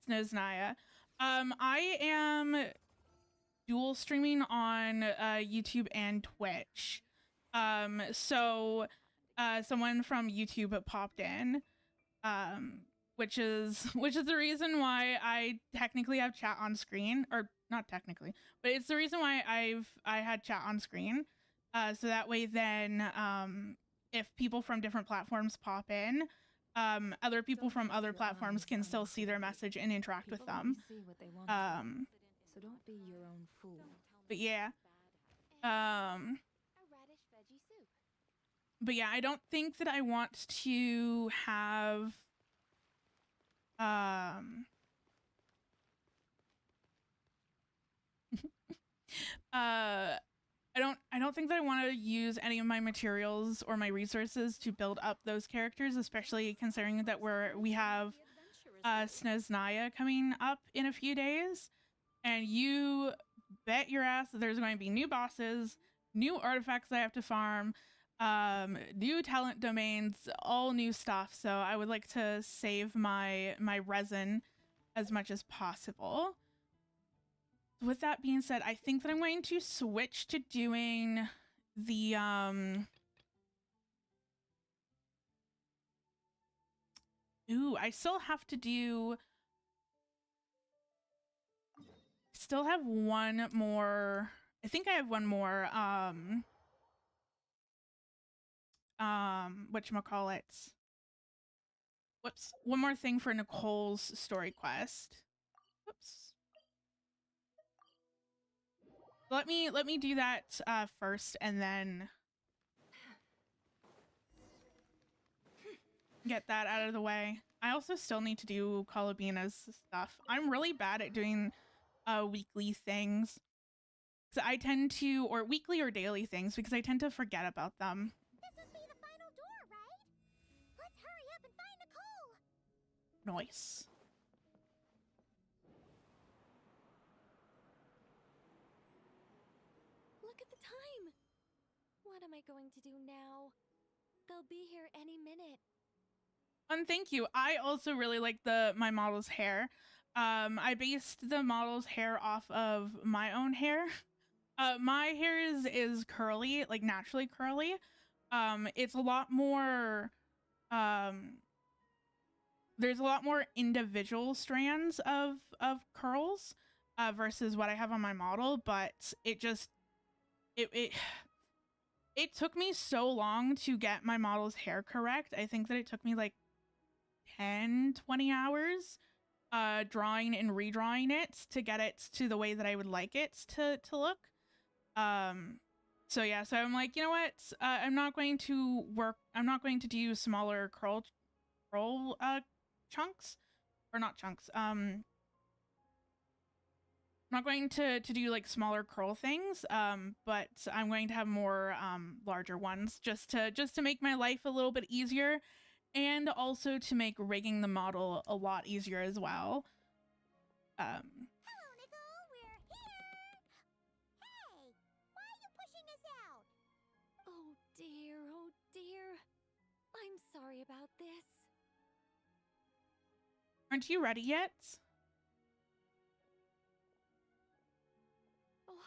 Snezhnaya. I am dual streaming on YouTube and Twitch. So someone from YouTube popped in, which is the reason why I technically have chat on screen, or not technically, but it's the reason why I had chat on screen. So that way then if people from different platforms pop in, other people from other platforms can still see their message and interact with them. So don't be your own fool. But yeah. A radish veggie soup. But yeah, I don't think that I want to have I don't think that I want to use any of my materials or my resources to build up those characters, especially considering that we have Snezhnaya coming up in a few days, and you bet your ass that there's going to be new bosses, new artifacts I have to farm, new talent domains, all new stuff. So I would like to save my resin as much as possible. With that being said, I think that I'm going to switch to doing the ooh, I still have one more. I think I have one more whatchamacallit. Whoops. One more thing for Nicole's story quest. Whoops. Let me do that first, and then get that out of the way. I also still need to do Colabina's stuff. I'm really bad at doing weekly things. So I tend to, or weekly or daily things, because I tend to forget about them. This must be the final door, right? Let's hurry up and find Nicole. Nice. Look at the time. What am I going to do now? They'll be here any minute. And thank you. I also really like my model's hair. I based the model's hair off of my own hair. My hair is curly, like naturally curly. It's a lot more there's a lot more individual strands of curls versus what I have on my model, but it took me so long to get my model's hair correct. I think that it took me like 10-20 hours drawing and redrawing it to get it to the way that I would like it to look. So yeah, so I'm like, you know what? I'm not going to do smaller curl chunks, or not chunks. I'm not going to do like smaller curl things, but I'm going to have more larger ones just to make my life a little bit easier, and also to make rigging the model a lot easier as well. Hello, Nicole. We're here. Hey, why are you pushing us out? Oh dear. I'm sorry about this. Aren't you ready yet? Oh,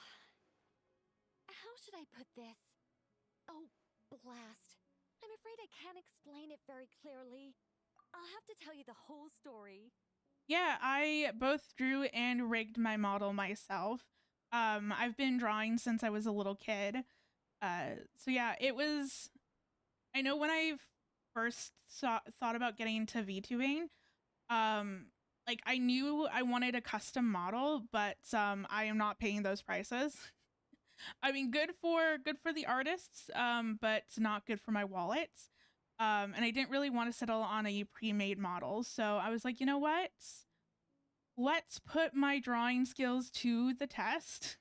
how should I put this? Oh, blast. I'm afraid I can't explain it very clearly. I'll have to tell you the whole story. Yeah, I both drew and rigged my model myself. I've been drawing since I was a little kid. So yeah, I know when I first thought about getting into VTubing, like I knew I wanted a custom model, but I am not paying those prices. I mean, good for the artists, but not good for my wallet. And I didn't really want to settle on a pre-made model, so I was like, you know what? Let's put my drawing skills to the test.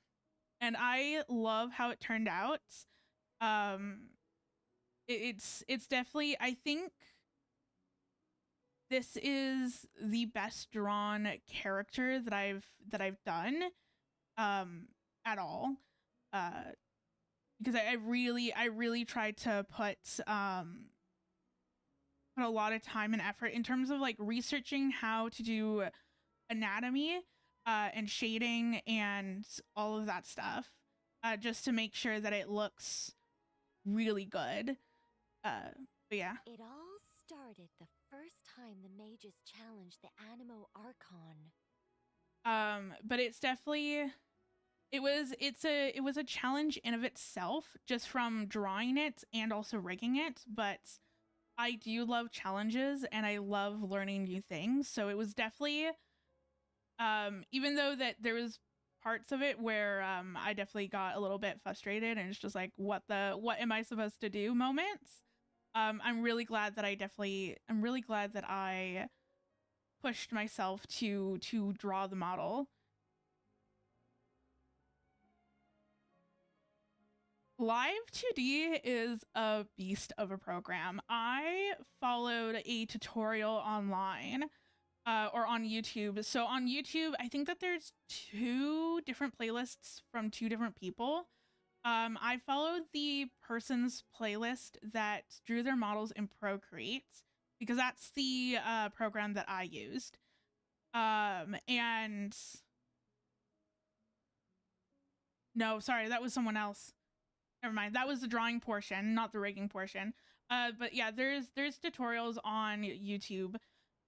and I love how it turned out. Um, it's definitely, I think this is the best drawn character that I've done at all. Because I really tried to put a lot of time and effort in terms of like researching how to do anatomy and shading and all of that stuff, just to make sure that it looks really good. But yeah. It all started the first time the mages challenged the Animo Archon. But it's definitely, it was a challenge in of itself, just from drawing it and also rigging it. But I do love challenges and I love learning new things. So it was definitely, even though that there was parts of it where I definitely got a little bit frustrated and it's just like, what am I supposed to do moments. I'm really glad that I pushed myself to draw the model. Live 2D is a beast of a program. I followed a tutorial online or on YouTube. So on YouTube, I think that there's 2 different playlists from 2 different people. I followed the person's playlist that drew their models in Procreate because that's the program that I used. And no, sorry, that was someone else. Never mind. That was the drawing portion, not the rigging portion. But yeah, there's tutorials on YouTube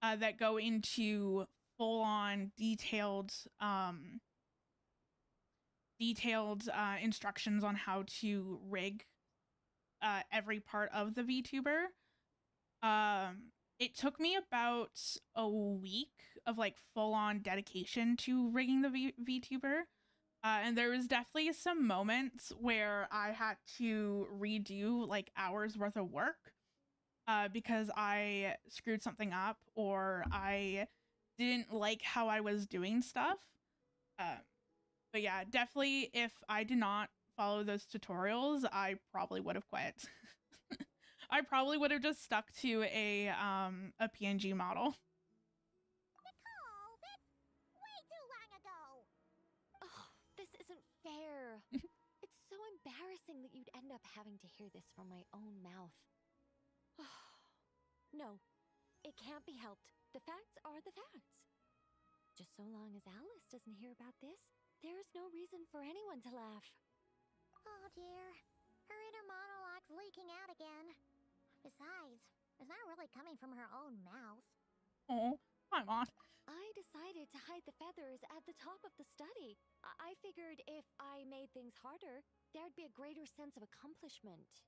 that go into full-on detailed instructions on how to rig every part of the VTuber. It took me about a week of like full-on dedication to rigging the VTuber. And there was definitely some moments where I had to redo like hours worth of work because I screwed something up or I didn't like how I was doing stuff. But yeah, definitely if I did not follow those tutorials, I probably would have quit. I probably would have just stuck to a PNG model. Nicole, that's way too long ago. Oh, this isn't fair. It's so embarrassing that you'd end up having to hear this from my own mouth. No, it can't be helped. The facts are the facts. Just so long as Alice doesn't hear about this, there's no reason for anyone to laugh. Oh dear, her inner monologue's leaking out again. Besides, it's not really coming from her own mouth. Oh, I'm on. I decided to hide the feathers at the top of the study. I figured if I made things harder, there'd be a greater sense of accomplishment.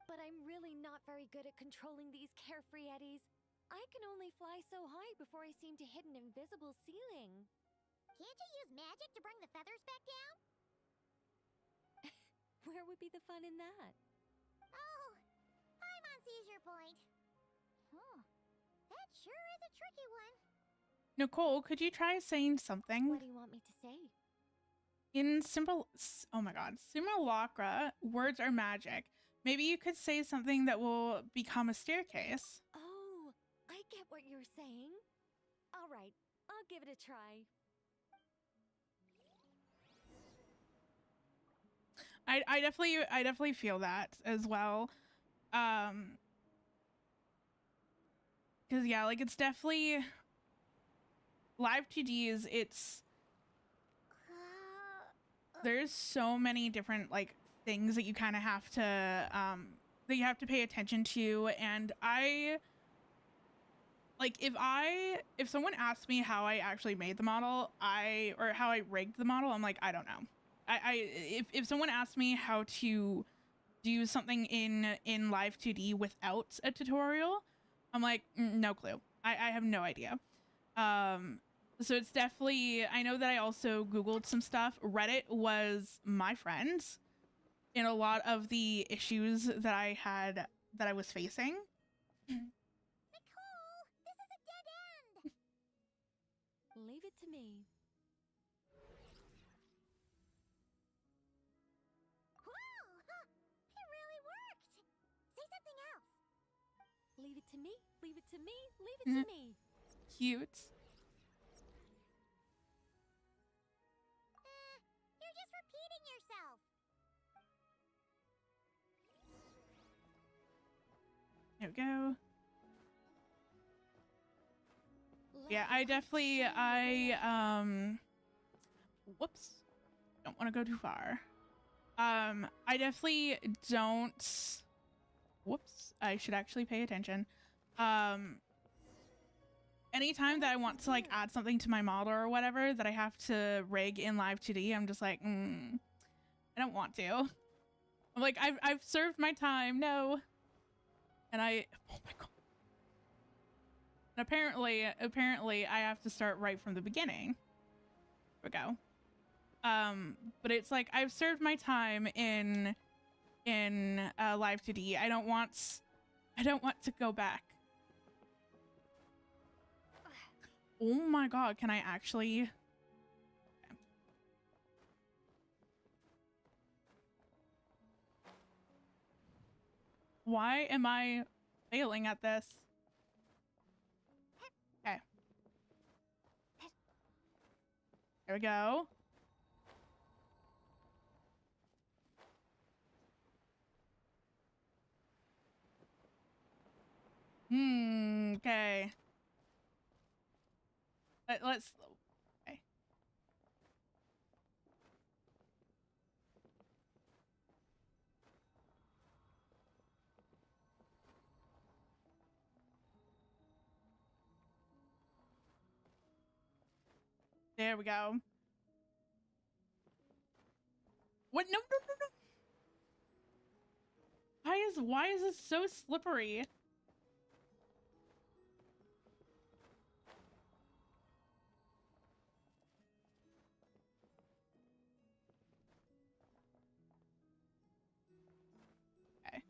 But I'm really not very good at controlling these carefree eddies. I can only fly so high before I seem to hit an invisible ceiling. Can't you use magic to bring the feathers back down? Where would be the fun in that? Oh, Paimon sees your point. That sure is a tricky one. Nicole, could you try saying something? What do you want me to say? In simulacra, words are magic. Maybe you could say something that will become a staircase. Oh, I get what you're saying. All right, I'll give it a try. I definitely feel that as well. Because yeah, like it's definitely live 2Ds. There's so many different like things that you kind of have to that you have to pay attention to, and I like if someone asks me how I actually made the model, or how I rigged the model, I'm like, I don't know. If someone asks me how to do something in live 2D without a tutorial, I'm like, no clue. I have no idea. So it's definitely, I know that I also Googled some stuff. Reddit was my friend in a lot of the issues that I was facing. Nicole, this is a dead end. Leave it to me. Leave it to me. Leave it to me. Leave it to me. Cute. You're just repeating yourself. There we go. Let Yeah, the I light definitely, shine the way whoops. Don't want to go too far. I definitely don't, whoops, I should actually pay attention. Anytime that I want to like add something to my model or whatever that I have to rig in Live 2D, I'm just like, I don't want to. I'm like, I've served my time, no. And oh my god. And apparently I have to start right from the beginning. There we go. But it's like I've served my time in Live 2D. I don't want to go back. Oh my god, can I actually? Okay. Why am I failing at this? Okay. There we go. Okay. Let's. Okay. There we go. What? No, no, no, no. Why is this so slippery? Okay.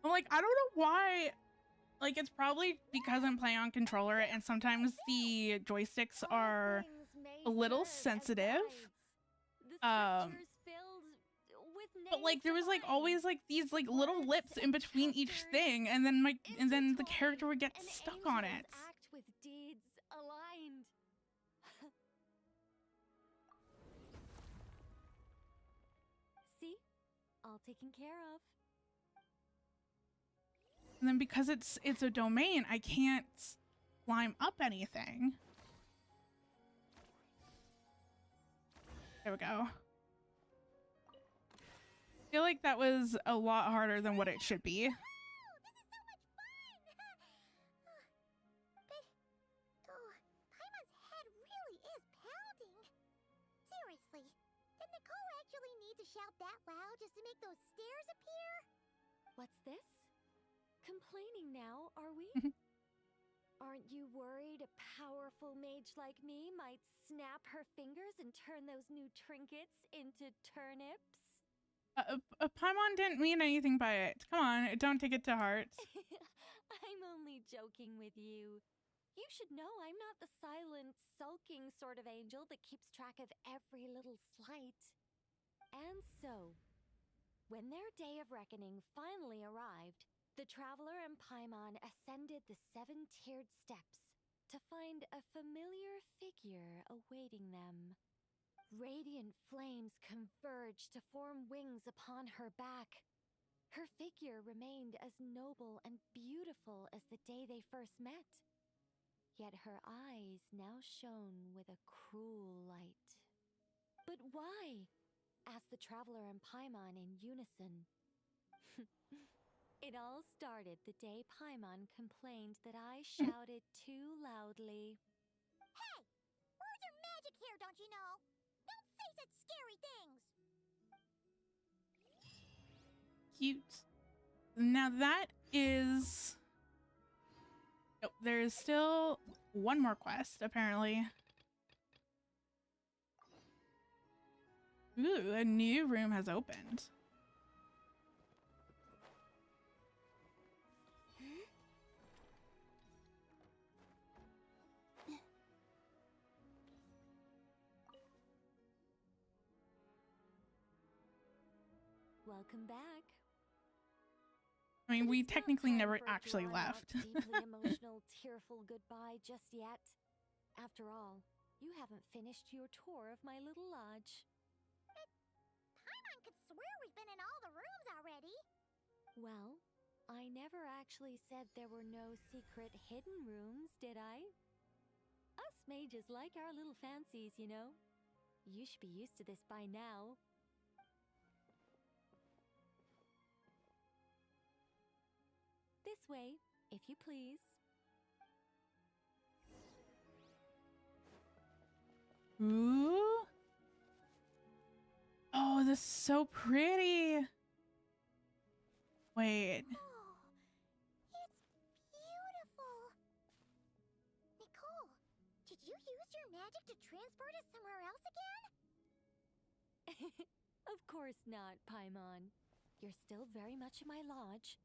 I'm like, I don't know why. Like, it's probably because I'm playing on controller and sometimes the joysticks All are things may a little serve as sensitive. guides. The scriptures filled with But like names there was like divine. always like these like little Words lips in and between each chapters thing, and then the intertwined, character would get and stuck on angels it. act with deeds aligned. See? All taken care of. And then because it's a domain, I can't climb up anything. There we go. I feel like that was a lot harder than what it should be. This is so much fun! Paimon's head really is pounding. Seriously, did Nicole actually need to shout that loud just to make those stairs appear? What's this? Complaining now, are we? Aren't you worried a powerful mage like me might snap her fingers and turn those new trinkets into turnips? Paimon didn't mean anything by it. Come on, don't take it to heart. I'm only joking with you. You should know I'm not the silent, sulking sort of angel that keeps track of every little slight. And so, when their day of reckoning finally arrived, the traveler and Paimon ascended the 7-tiered steps to find a familiar figure awaiting them. Radiant flames converged to form wings upon her back. Her figure remained as noble and beautiful as the day they first met. Yet her eyes now shone with a cruel light. But why? Asked the traveler and Paimon in unison. It all started the day Paimon complained that I shouted too loudly. Hey! Words are magic here, don't you know? Don't say such scary things! Cute. Now that is... Oh, there is still one more quest, apparently. Ooh, a new room has opened. Welcome back. I mean, But we it's not technically time never for a actually drawn-out, left. deeply emotional, tearful goodbye just yet. After all, you haven't finished your tour of my little lodge. Paimon could swear we've been in all the rooms already. Well, I never actually said there were no secret hidden rooms, did I? Us mages like our little fancies, you know. You should be used to this by now. This way, if you please. Ooh. Oh, this is so pretty. Wait. Oh, it's beautiful. Nicole, did you use your magic to transport us somewhere else again? Of course not, Paimon. You're still very much in my lodge.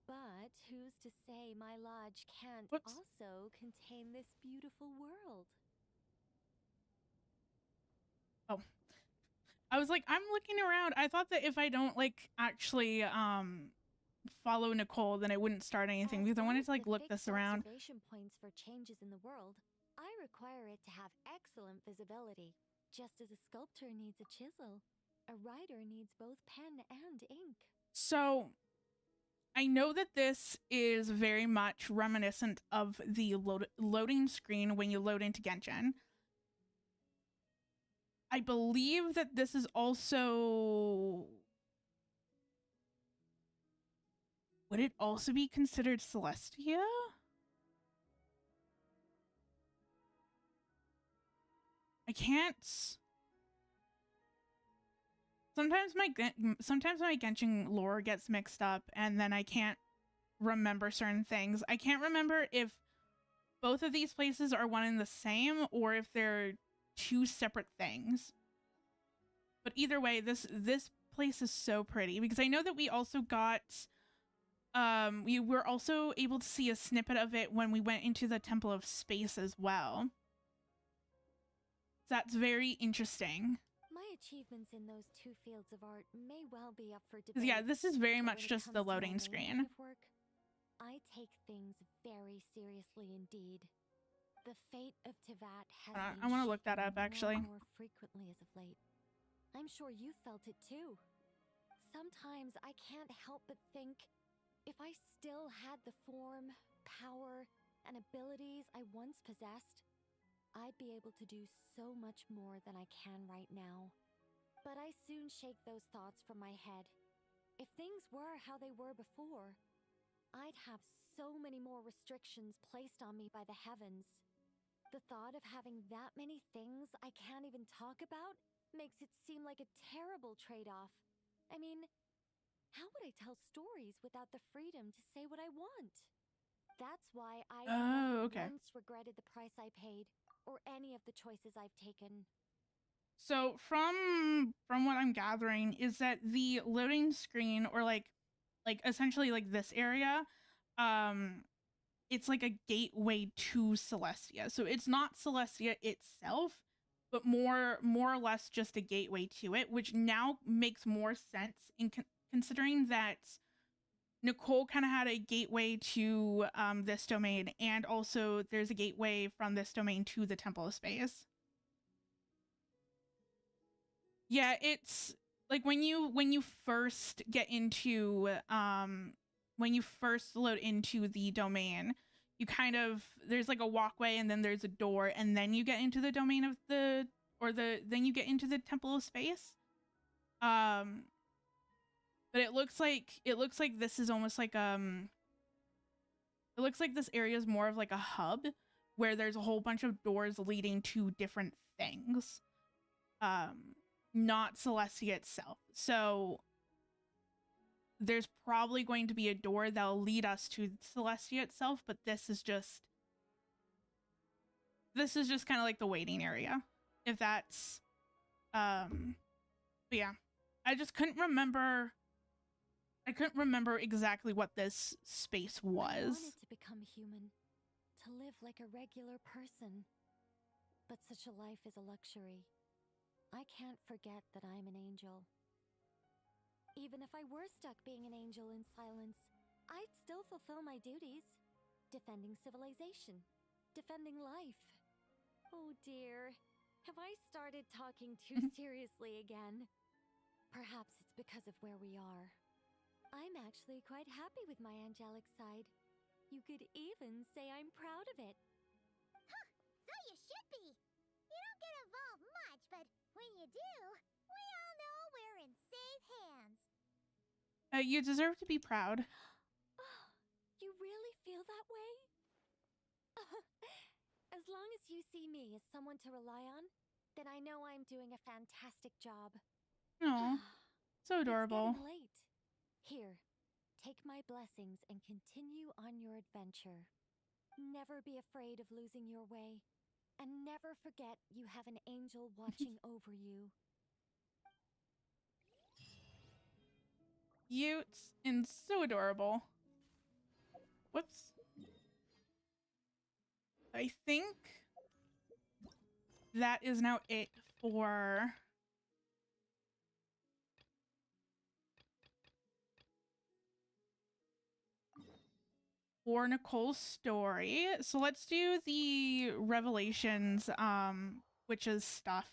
But who's to say my lodge can't Whoops. also contain this beautiful world? Oh. I was like, I'm looking around. I thought that if I don't like actually follow Nicole, then I wouldn't start anything As because I one wanted of to like the look fixed this around. observation points for changes in the world, I require it to have excellent visibility. Just as a sculptor needs a chisel, a writer needs both pen and ink. So I know that this is very much reminiscent of the loading screen when you load into Genshin. I believe that this is also... Would it also be considered Celestia? I can't... Sometimes my Genshin lore gets mixed up and then I can't remember certain things. I can't remember if both of these places are one and the same or if they're two separate things. But either way, this place is so pretty because I know that we also got we were also able to see a snippet of it when we went into the Temple of Space as well. That's very interesting. My achievements in those two fields of art may well be up for debate. Yeah, this is very but much when it just comes the to my loading main screen. line of work, I take things very seriously indeed. The fate of Teyvat has been I want to look that shaken up actually. more frequently as of late. I'm sure you felt it too. Sometimes I can't help but think, if I still had the form, power, and abilities I once possessed, I'd be able to do so much more than I can right now. But I soon shake those thoughts from my head. If things were how they were before, I'd have so many more restrictions placed on me by the heavens. The thought of having that many things I can't even talk about makes it seem like a terrible trade-off. I mean, how would I tell stories without the freedom to say what I want? That's why I've never once regretted the price I paid, or any of the choices I've taken. So from what I'm gathering is that the loading screen, or like essentially like this area, it's like a gateway to Celestia. So it's not Celestia itself, but more or less just a gateway to it, which now makes more sense in considering that Nicole kind of had a gateway to this domain, and also there's a gateway from this domain to the Temple of Space. Yeah, it's like when you first get into when you first load into the domain, you kind of, there's like a walkway and then there's a door and then you get into the domain of then you get into the Temple of Space. But it looks like this is almost like it looks like this area is more of like a hub where there's a whole bunch of doors leading to different things. Not Celestia itself. So there's probably going to be a door that'll lead us to Celestia itself, but this is just kind of like the waiting area. If that's but yeah. I just couldn't remember exactly what this space was. I wanted to become human, to live like a regular person. But such a life is a luxury. I can't forget that I'm an angel. Even if I were stuck being an angel in silence, I'd still fulfill my duties. Defending civilization. Defending life. Oh dear. Have I started talking too seriously again? Perhaps it's because of where we are. I'm actually quite happy with my angelic side. You could even say I'm proud of it. Huh, so you should be. You don't get involved much, but when you do, we all know we're in safe hands. You deserve to be proud. You really feel that way? As long as you see me as someone to rely on, then I know I'm doing a fantastic job. Oh, so adorable. It's getting late. Here, take my blessings and continue on your adventure. Never be afraid of losing your way, and never forget you have an angel watching over you. Cute and so adorable. Whoops. I think that is now it for Nicole's story. So let's do the revelations, witches stuff.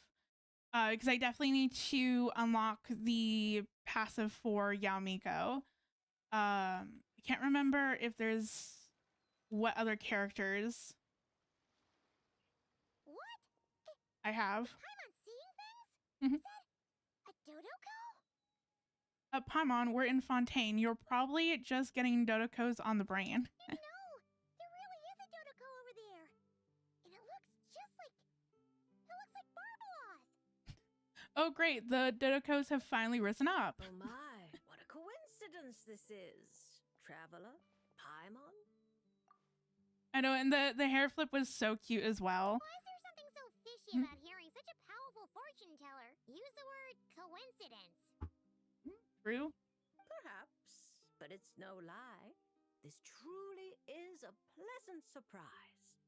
Because I definitely need to unlock the passive for Yaomiko. I can't remember if there's what other characters What? I have. Paimon seeing things? Mhm. Is that a Dodoko? Paimon, we're in Fontaine. You're probably just getting Dodokos on the brain. No, there really is a Dodoko over there. And it looks just like... It looks like Barbeloth. Oh, great. The Dodokos have finally risen up. Oh my, what a coincidence this is. Traveler? Paimon? I know, and the hair flip was so cute as well. Why is there something so fishy about hearing such a powerful fortune teller use the word coincidence? True. Perhaps, but it's no lie. This truly is a pleasant surprise.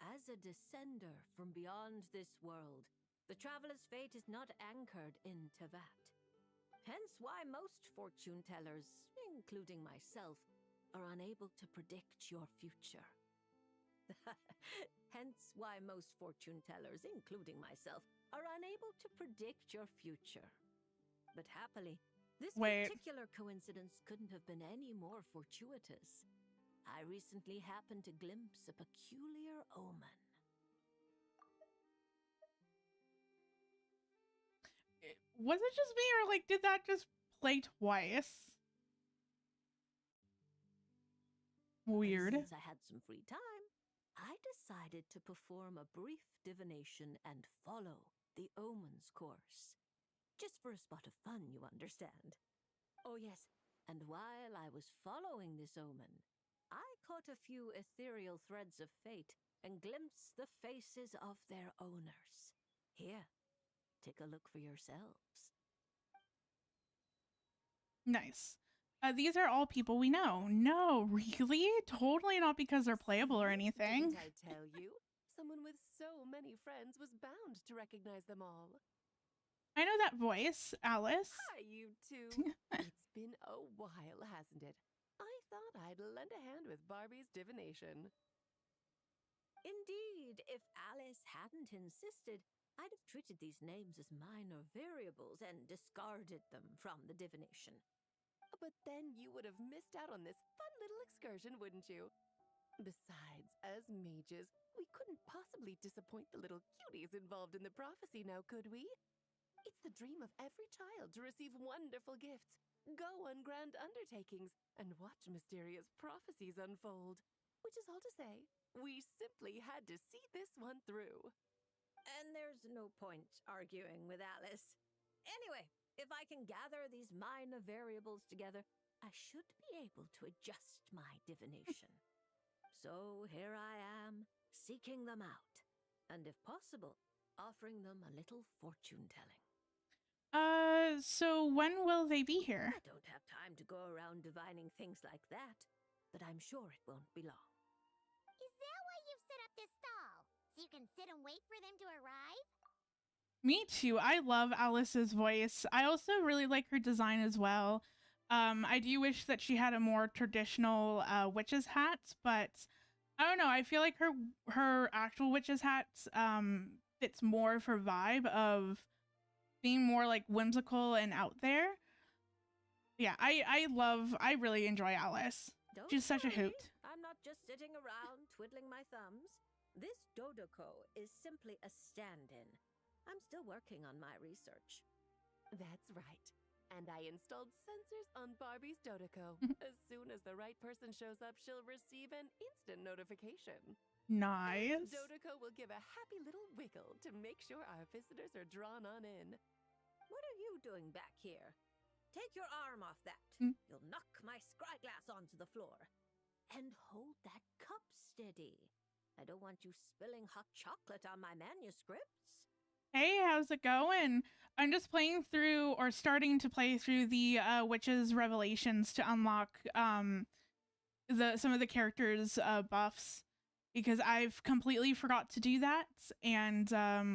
As a descender from beyond this world, the traveler's fate is not anchored in Tevat. Hence why most fortune tellers, including myself, are unable to predict your future. Hence why most fortune tellers, including myself, are unable to predict your future. But happily, this particular coincidence couldn't have been any more fortuitous. I recently happened to glimpse a peculiar omen. Was it just me, or like did that just play twice? Weird. And since I had some free time, I decided to perform a brief divination and follow the omen's course. Just for a spot of fun, you understand. Oh yes, and while I was following this omen, I caught a few ethereal threads of fate and glimpsed the faces of their owners. Here, take a look for yourselves. Nice. These are all people we know. No, really? Totally not because they're playable or anything. Didn't I tell you? Someone with so many friends was bound to recognize them all. I know that voice, Alice. Hi, you two. It's been a while, hasn't it? I thought I'd lend a hand with Barbie's divination. Indeed, if Alice hadn't insisted, I'd have treated these names as minor variables and discarded them from the divination. But then you would have missed out on this fun little excursion, wouldn't you? Besides, as mages, we couldn't possibly disappoint the little cuties involved in the prophecy now, could we? It's the dream of every child to receive wonderful gifts, go on grand undertakings, and watch mysterious prophecies unfold. Which is all to say, we simply had to see this one through. And there's no point arguing with Alice. Anyway, if I can gather these minor variables together, I should be able to adjust my divination. So here I am, seeking them out, and if possible, offering them a little fortune-telling. So when will they be here? I don't have time to go around divining things like that, but I'm sure it won't be long. Is that why you've set up this stall? So you can sit and wait for them to arrive? Me too. I love Alice's voice. I also really like her design as well. I do wish that she had a more traditional witch's hat, but I don't know. I feel like her actual witch's hat fits more of her vibe of being more like whimsical and out there. Yeah, I really enjoy Alice. Don't She's such a worry, hoot. I'm not just sitting around twiddling my thumbs. This Dodoko is simply a stand-in. I'm still working on my research. That's right. And I installed sensors on Barbie's Dodoko. As soon as the right person shows up, she'll receive an instant notification. Nice. Dodoko will give a happy little wiggle to make sure our visitors are drawn on in. What are you doing back here? Take your arm off that. Mm. You'll knock my scryglass onto the floor. And hold that cup steady. I don't want you spilling hot chocolate on my manuscripts. Hey, how's it going? I'm just playing through or starting to play through the Witches Revelations to unlock some of the characters' buffs because I've completely forgot to do that. And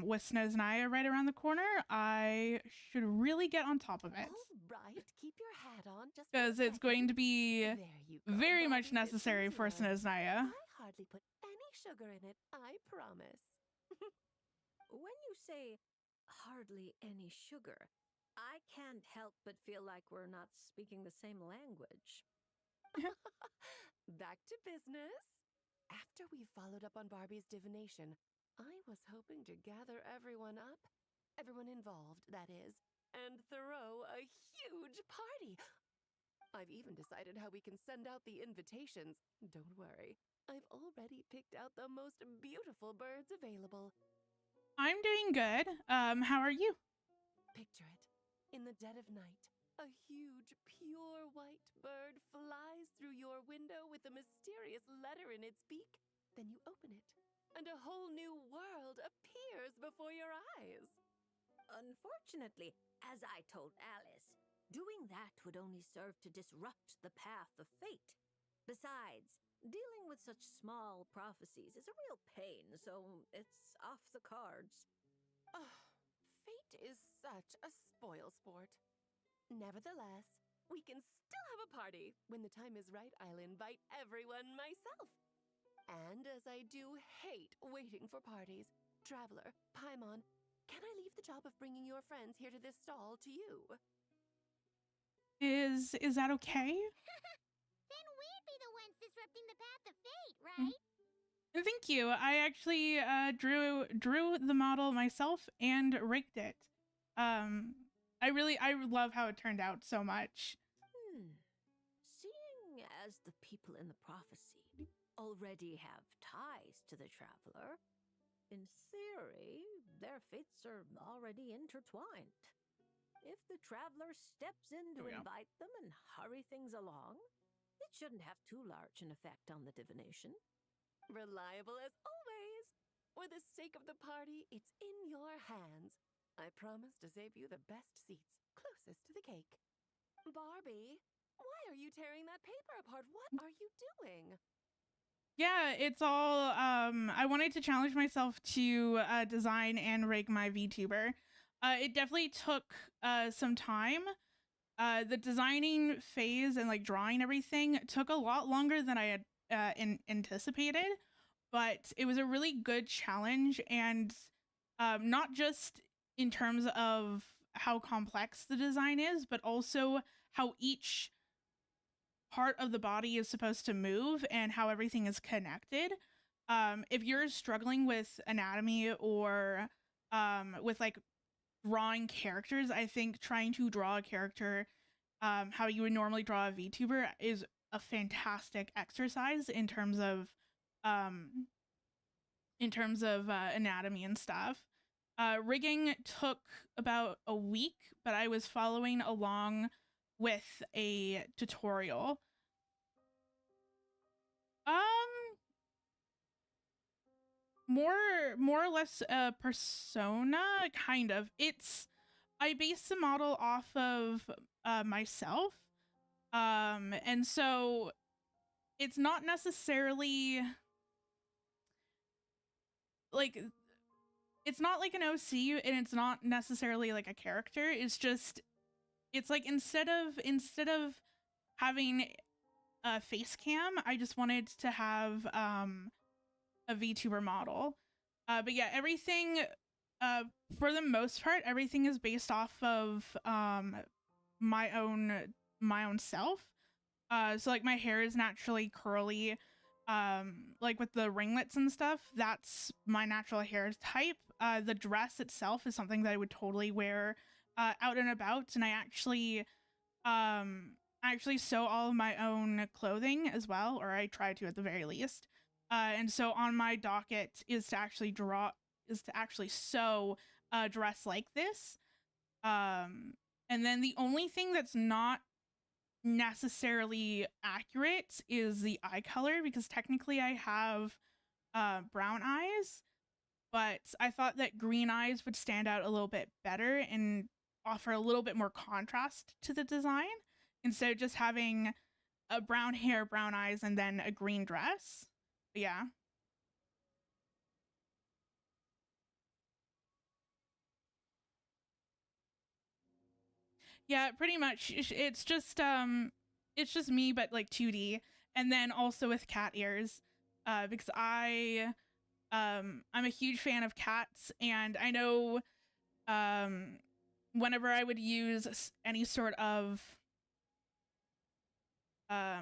with Snow's Naya right around the corner, I should really get on top of it. All right, keep your hat on just Because it's going to be There you go, very much Barbie. This necessary one's for yours. Snow's Naya. I hardly put any sugar in it, I promise. When you say hardly any sugar, I can't help but feel like we're not speaking the same language. Back to business. After we followed up on Barbie's divination, I was hoping to gather everyone up, everyone involved, that is, and throw a huge party. I've even decided how we can send out the invitations. Don't worry, I've already picked out the most beautiful birds available. I'm doing good. How are you? Picture it. In the dead of night, a huge, pure white bird flies through your window with a mysterious letter in its beak. Then you open it, and a whole new world appears before your eyes. Unfortunately, as I told Alice, doing that would only serve to disrupt the path of fate. Besides, dealing with such small prophecies is a real pain, so it's off the cards. Oh, fate is such a spoil sport. Nevertheless, we can still have a party. When the time is right, I'll invite everyone myself. And as I do hate waiting for parties, Traveler, Paimon, can I leave the job of bringing your friends here to this stall to you? Is that okay? Then we'd be the ones disrupting the path of fate, right? Thank you. I actually drew the model myself and rigged it. I love how it turned out so much. Seeing as the people in the prophecy already have ties to the Traveler, in theory, their fates are already intertwined. If the Traveler steps in to Here we go. invite them and hurry things along, it shouldn't have too large an effect on the divination. Reliable as always. For the sake of the party, it's in your hands. I promise to save you the best seats, closest to the cake. Barbie, why are you tearing that paper apart? What are you doing? Yeah, it's all I wanted to challenge myself to design and rig my VTuber. It definitely took some time. The designing phase and like drawing everything took a lot longer than I had anticipated, but it was a really good challenge, and not just in terms of how complex the design is, but also how each part of the body is supposed to move and how everything is connected. If you're struggling with anatomy or with like drawing characters, I think trying to draw a character how you would normally draw a VTuber is a fantastic exercise in terms of anatomy and stuff. Rigging took about a week, but I was following along with a tutorial. More or less a persona, kind of. I based the model off of myself, and so it's not necessarily like it's not like an OC and it's not necessarily like a character. It's just it's like instead of having a face cam, I just wanted to have a VTuber model. But yeah, everything uh for the most part, everything is based off of my own self. So like my hair is naturally curly. Like with the ringlets and stuff, that's my natural hair type. The dress itself is something that I would totally wear out and about, and I actually sew all of my own clothing as well, or I try to at the very least. And so on my docket is to actually sew a dress like this. And then the only thing that's not necessarily accurate is the eye color, because technically I have brown eyes, but I thought that green eyes would stand out a little bit better and offer a little bit more contrast to the design instead of just having a brown hair, brown eyes, and then a green dress. But yeah. Yeah, pretty much. It's just me, but like 2D, and then also with cat ears, because I'm a huge fan of cats, and I know whenever I would use any sort of I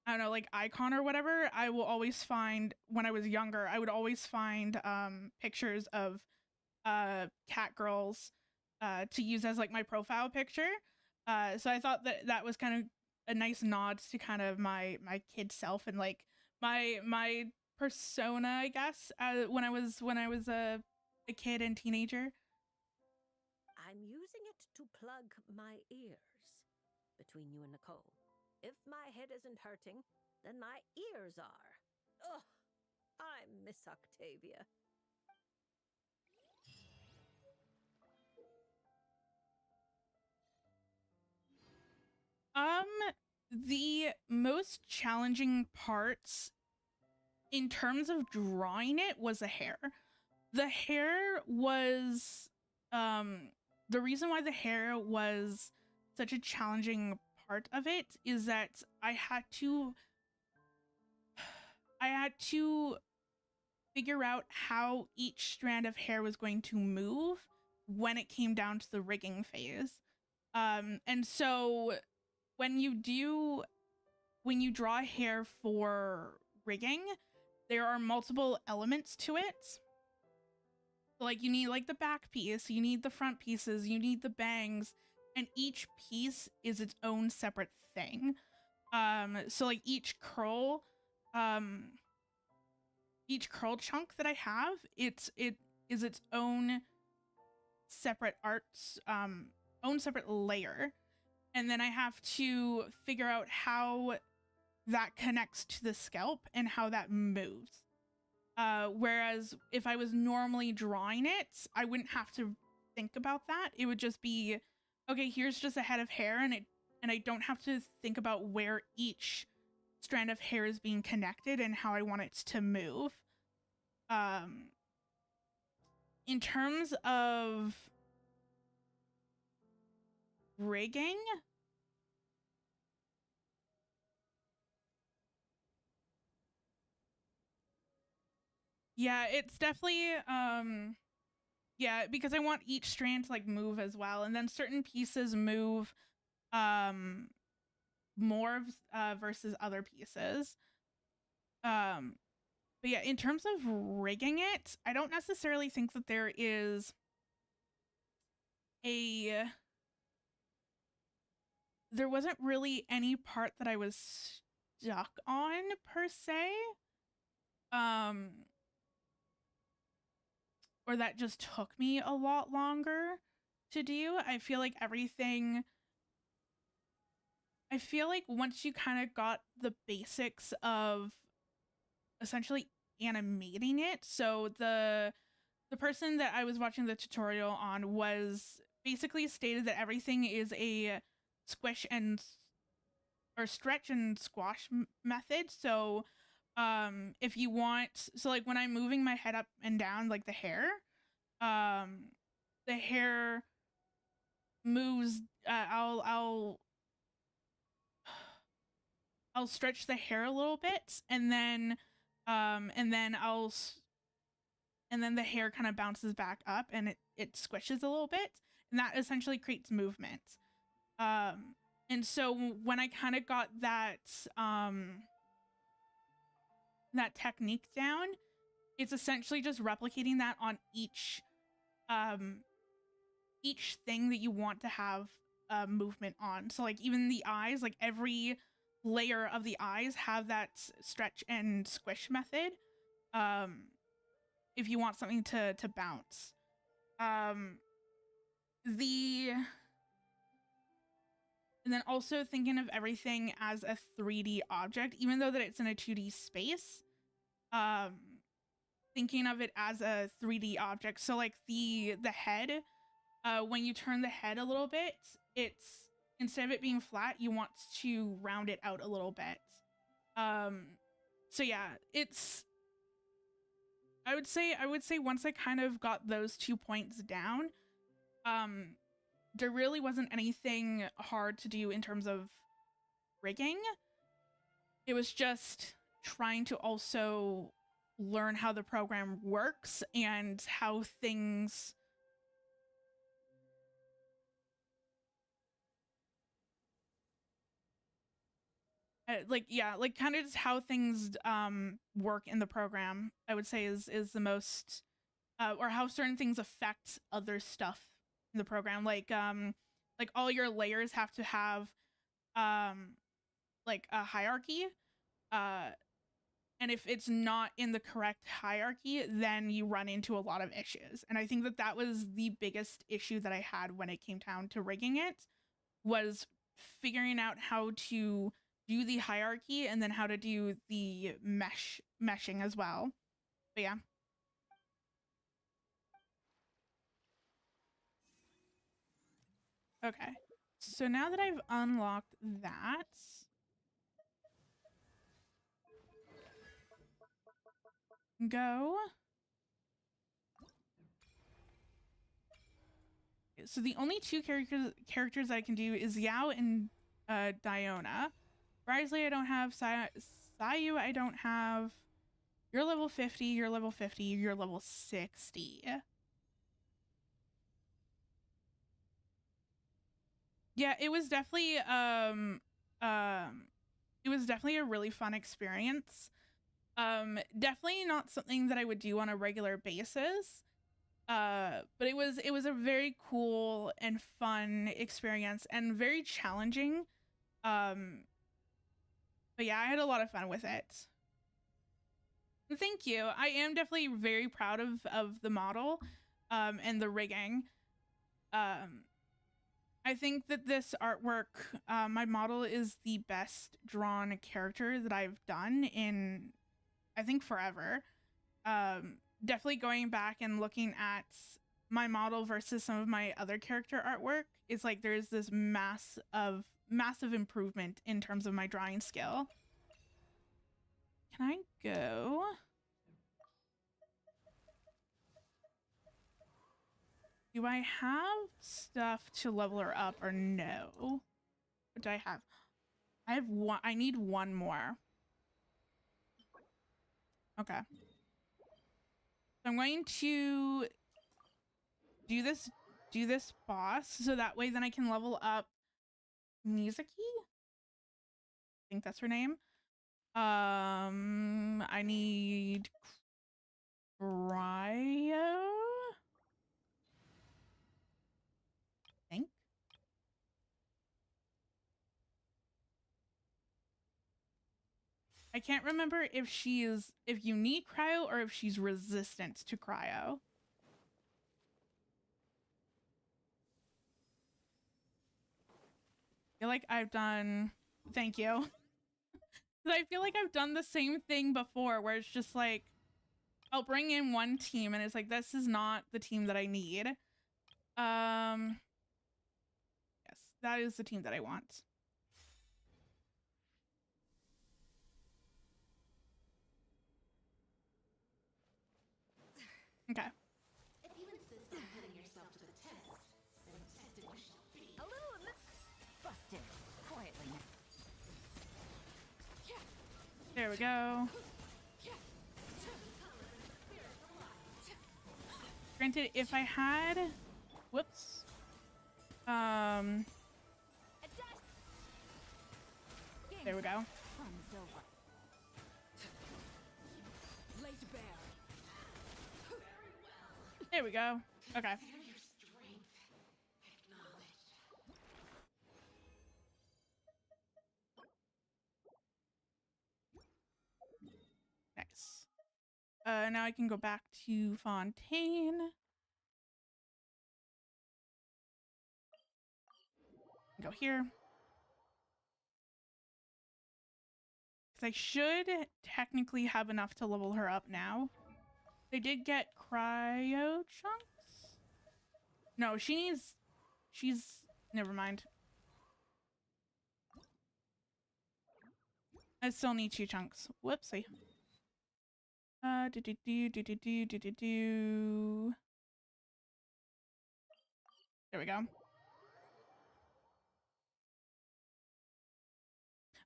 don't know, like icon or whatever, I will always find, when I was younger, I would always find pictures of cat girls to use as like my profile picture. So I thought that that was kind of a nice nod to kind of my kid self and like my persona, I guess, when I was a kid and teenager. I'm using it to plug my ears. Between you and Nicole, if my head isn't hurting, then my ears are. Ugh, I miss Octavia. The most challenging parts in terms of drawing it was the hair. The hair was the reason why the hair was such a challenging part of it is that I had to figure out how each strand of hair was going to move when it came down to the rigging phase. And so when you draw hair for rigging, there are multiple elements to it. So, like, you need like the back piece, you need the front pieces, you need the bangs, and each piece is its own separate thing. So like each curl chunk that I have, it is its own separate own separate layer. And then I have to figure out how that connects to the scalp and how that moves. Whereas if I was normally drawing it, I wouldn't have to think about that. It would just be, okay, here's just a head of hair, and I don't have to think about where each strand of hair is being connected and how I want it to move. In terms of rigging, yeah, it's definitely yeah, because I want each strand to like move as well, and then certain pieces move more versus other pieces. But yeah, in terms of rigging it, I don't necessarily think that there is there wasn't really any part that I was stuck on per se. Or that just took me a lot longer to do. I feel like once you kind of got the basics of essentially animating it, so the person that I was watching the tutorial on was basically stated that everything is a squish and or stretch and squash method. So if you want, so like when I'm moving my head up and down, like the hair moves, I'll stretch the hair a little bit, and then the hair kind of bounces back up and it squishes a little bit, and that essentially creates movement. And so when I kind of got that that technique down, it's essentially just replicating that on each thing that you want to have movement on. So like even the eyes, like every layer of the eyes have that stretch and squish method. If you want something to bounce. And then also thinking of everything as a 3D object, even though that it's in a 2D space, thinking of it as a 3D object. So like the head, when you turn the head a little bit, it's, instead of it being flat, you want to round it out a little bit. So yeah, it's, I would say once I kind of got those 2 points down, there really wasn't anything hard to do in terms of rigging. It was just trying to also learn how the program works and how things like kind of just how things work in the program, I would say is the most or how certain things affect other stuff in the program, like all your layers have to have like a hierarchy, and if it's not in the correct hierarchy, then you run into a lot of issues. And I think that that was the biggest issue that I had when it came down to rigging it, was figuring out how to do the hierarchy and then how to do the meshing as well. But yeah. Okay. So now that I've unlocked that, go. So the only two characters I can do is Yao and Diona. Brizley I don't have. Sayu I don't have. You're level 50, you're level 50, you're level 60. Yeah, it was definitely a really fun experience. Definitely not something that I would do on a regular basis. But it was a very cool and fun experience and very challenging. But yeah, I had a lot of fun with it. Thank you. I am definitely very proud of the model and the rigging. I think that this artwork, my model is the best drawn character that I've done in, I think, forever. Definitely going back and looking at my model versus some of my other character artwork, it's like there's this massive improvement in terms of my drawing skill. Can I go? Do I have stuff to level her up or no? What do I have? I have one. I need one more. Okay. So I'm going to do this boss so that way then I can level up Mizuki? I think that's her name. I need Cryo. I think. I can't remember if you need cryo or if she's resistant to cryo. I feel like I've done, thank you. I feel like I've done the same thing before where it's just like, I'll bring in one team and it's like, this is not the team that I need. Yes, that is the team that I want. Okay. If you insist on putting yourself to the test, then tested you shall be. A little busted. Quietly. There we go. Granted, if I had, whoops. There we go. Fun's over. Laid bare. There we go. Okay. Your strength acknowledged. Nice. Now I can go back to Fontaine. Go here. Because I should technically have enough to level her up now. They did get cryo chunks? No, she's... Never mind. I still need 2 chunks. Whoopsie. Do. There we go.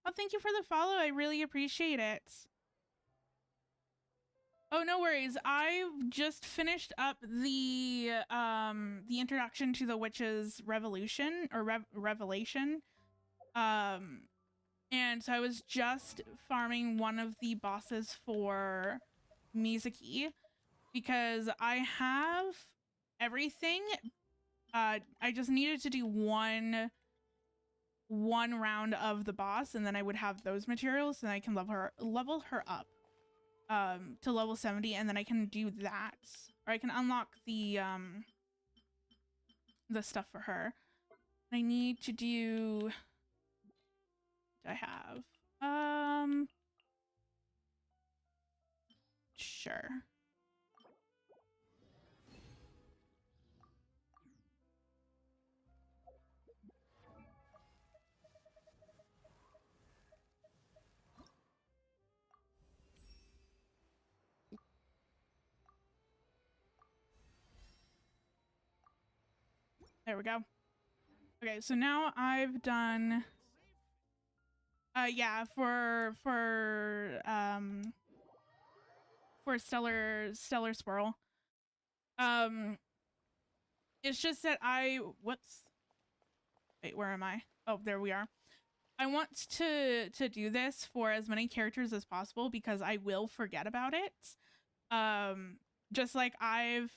Oh, thank you for the follow. I really appreciate it. Oh, no worries. I just finished up the introduction to the Witch's Revolution or Revelation. And so I was just farming one of the bosses for Mizuki because I have everything. I just needed to do one round of the boss, and then I would have those materials, and I can level her up to level 70, and then I can do that, or I can unlock the stuff for her. I need to do. I have sure. There we go. Okay, so now I've done yeah, for Stellar Swirl. It's just that whoops. Wait, where am I? Oh, there we are. I want to do this for as many characters as possible because I will forget about it. Just like I've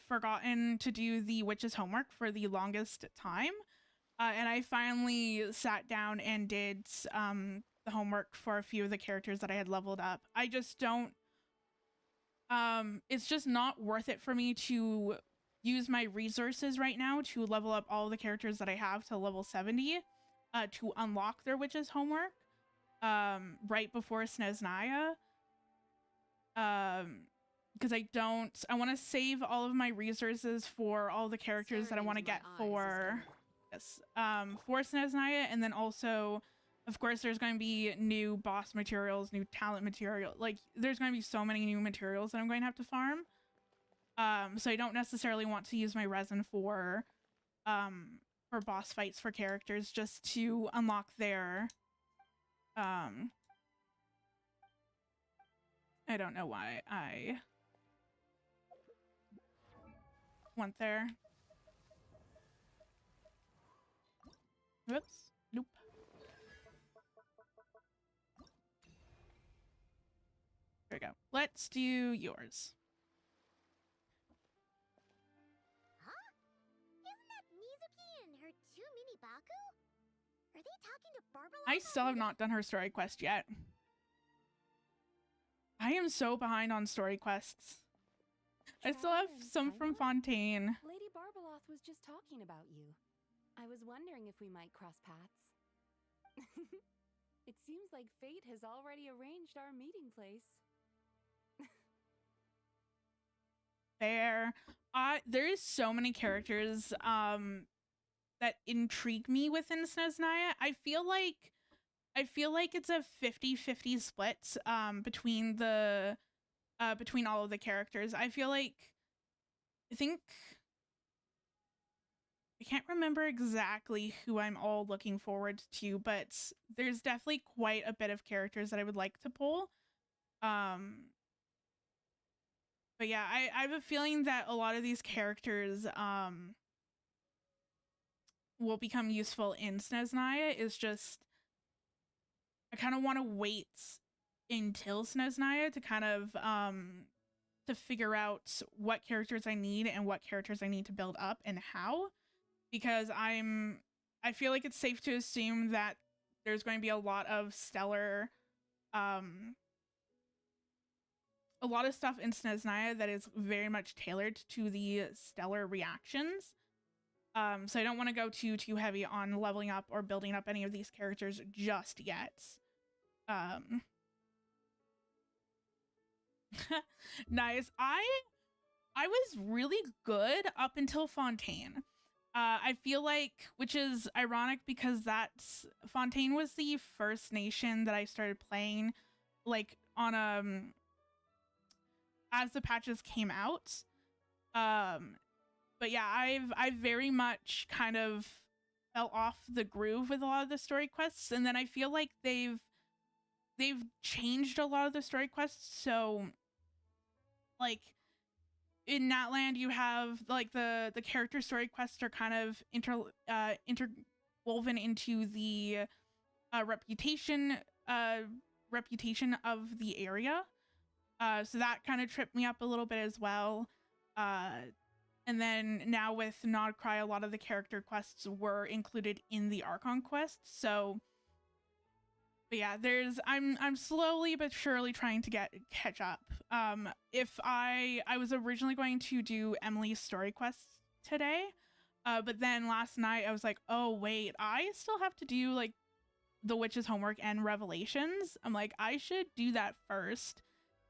forgotten to do the witch's homework for the longest time. And I finally sat down and did the homework for a few of the characters that I had leveled up. I just don't... it's just not worth it for me to use my resources right now to level up all the characters that I have to level 70 to unlock their witch's homework right before Sneznaya. Because I want to save all of my resources for all the characters that I want to get for... Yes, for Sneznaya, and then also, of course, there's going to be new boss materials, new talent material. Like, there's going to be so many new materials that I'm going to have to farm. So I don't necessarily want to use my resin for boss fights for characters, just to unlock their, I don't know why I went there. Oops. Nope. There we go. Let's do yours. Huh? Isn't that Mizuki and her 2 mini Baku? Are they talking to Barbara? I still have not done her story quest yet. I am so behind on story quests. I still have some from Fontaine. Lady Barbaloth was just talking about you. I was wondering if we might cross paths. It seems like fate has already arranged our meeting place. Fair. There is so many characters that intrigue me within Sneznaya. I feel like it's a 50-50 split between all of the characters. I feel like I think I can't remember exactly who I'm all looking forward to, but there's definitely quite a bit of characters that I would like to pull. Um, but yeah, I have a feeling that a lot of these characters will become useful in Snezhnaya. Is just I kind of want to wait until Snezhnaya to kind of to figure out what characters I need and what characters I need to build up and how, because I feel like it's safe to assume that there's going to be a lot of stellar a lot of stuff in Snezhnaya that is very much tailored to the stellar reactions. So I don't want to go too heavy on leveling up or building up any of these characters just yet. Nice. I was really good up until Fontaine. I feel like, which is ironic because Fontaine was the first nation that I started playing, like on as the patches came out. But yeah, I've very much kind of fell off the groove with a lot of the story quests, and then I feel like they've changed a lot of the story quests. So like in Natland, you have like the character story quests are kind of interwoven into the reputation of the area. So that kind of tripped me up a little bit as well. And then now with Nodcry, a lot of the character quests were included in the Archon quest. So, but yeah, I'm slowly but surely trying to catch up. If I was originally going to do Emilie's story quests today, but then last night I was like, oh wait, I still have to do like the Witch's homework and Revelations. I'm like, I should do that first,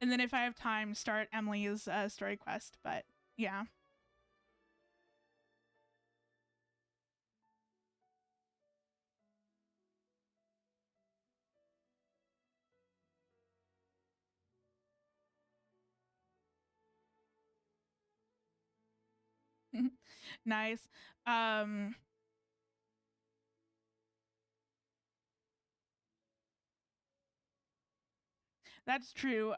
and then if I have time, start Emilie's story quest. But yeah. Nice. That's true.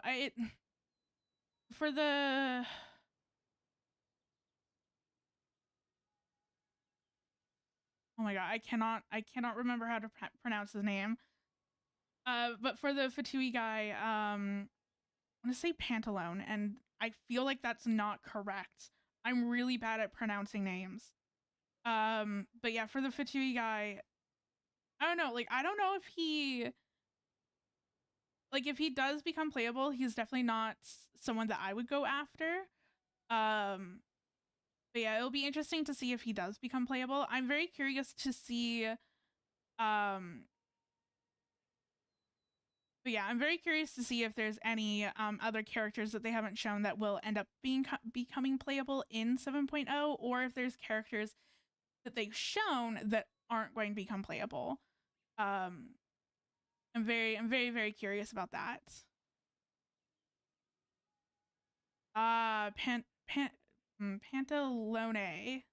For the oh my god, I cannot remember how to pronounce his name. But for the Fatui guy, I'm gonna say Pantalone, and I feel like that's not correct. I'm really bad at pronouncing names. But yeah, for the Fatui guy, I don't know. Like, I don't know if if he does become playable, he's definitely not someone that I would go after. But yeah, it'll be interesting to see if he does become playable. I'm very curious to see. But yeah, I'm very curious to see if there's any other characters that they haven't shown that will end up becoming playable in 7.0, or if there's characters that they've shown that aren't going to become playable. I'm very curious about that. Pantalone.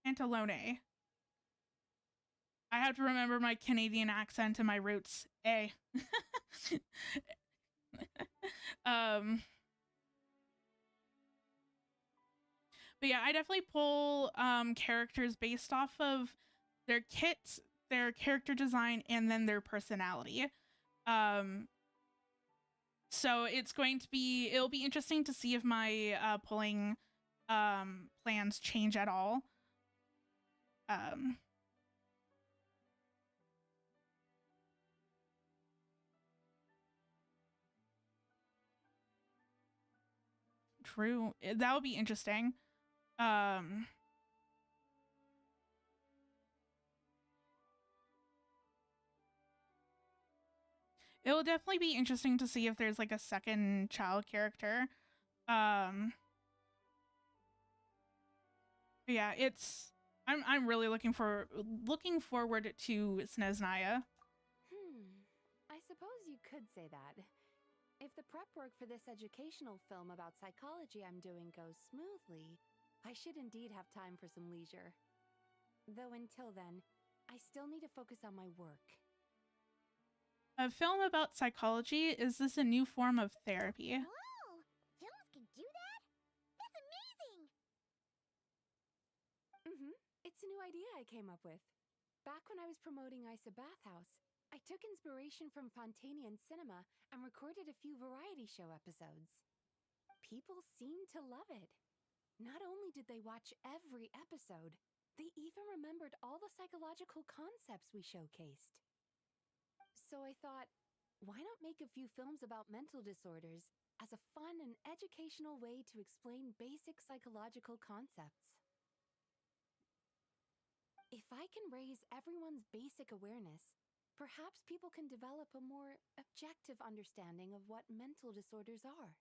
Pantalone. I have to remember my Canadian accent and my roots. A. But yeah, I definitely pull characters based off of their kits, their character design, and then their personality. So it'll be interesting to see if my pulling plans change at all. True. That would be interesting. It will definitely be interesting to see if there's like a second child character. But yeah, I'm really looking forward to Snezhnaya. I suppose you could say that. If the prep work for this educational film about psychology I'm doing goes smoothly, I should indeed have time for some leisure. Though until then, I still need to focus on my work. A film about psychology? Is this a new form of therapy? Whoa! Films can do that? That's amazing! It's a new idea I came up with. Back when I was promoting Isa Bathhouse, I took inspiration from Fontanian cinema and recorded a few variety show episodes. People seemed to love it. Not only did they watch every episode, they even remembered all the psychological concepts we showcased. So I thought, why not make a few films about mental disorders as a fun and educational way to explain basic psychological concepts? If I can raise everyone's basic awareness, perhaps people can develop a more objective understanding of what mental disorders are.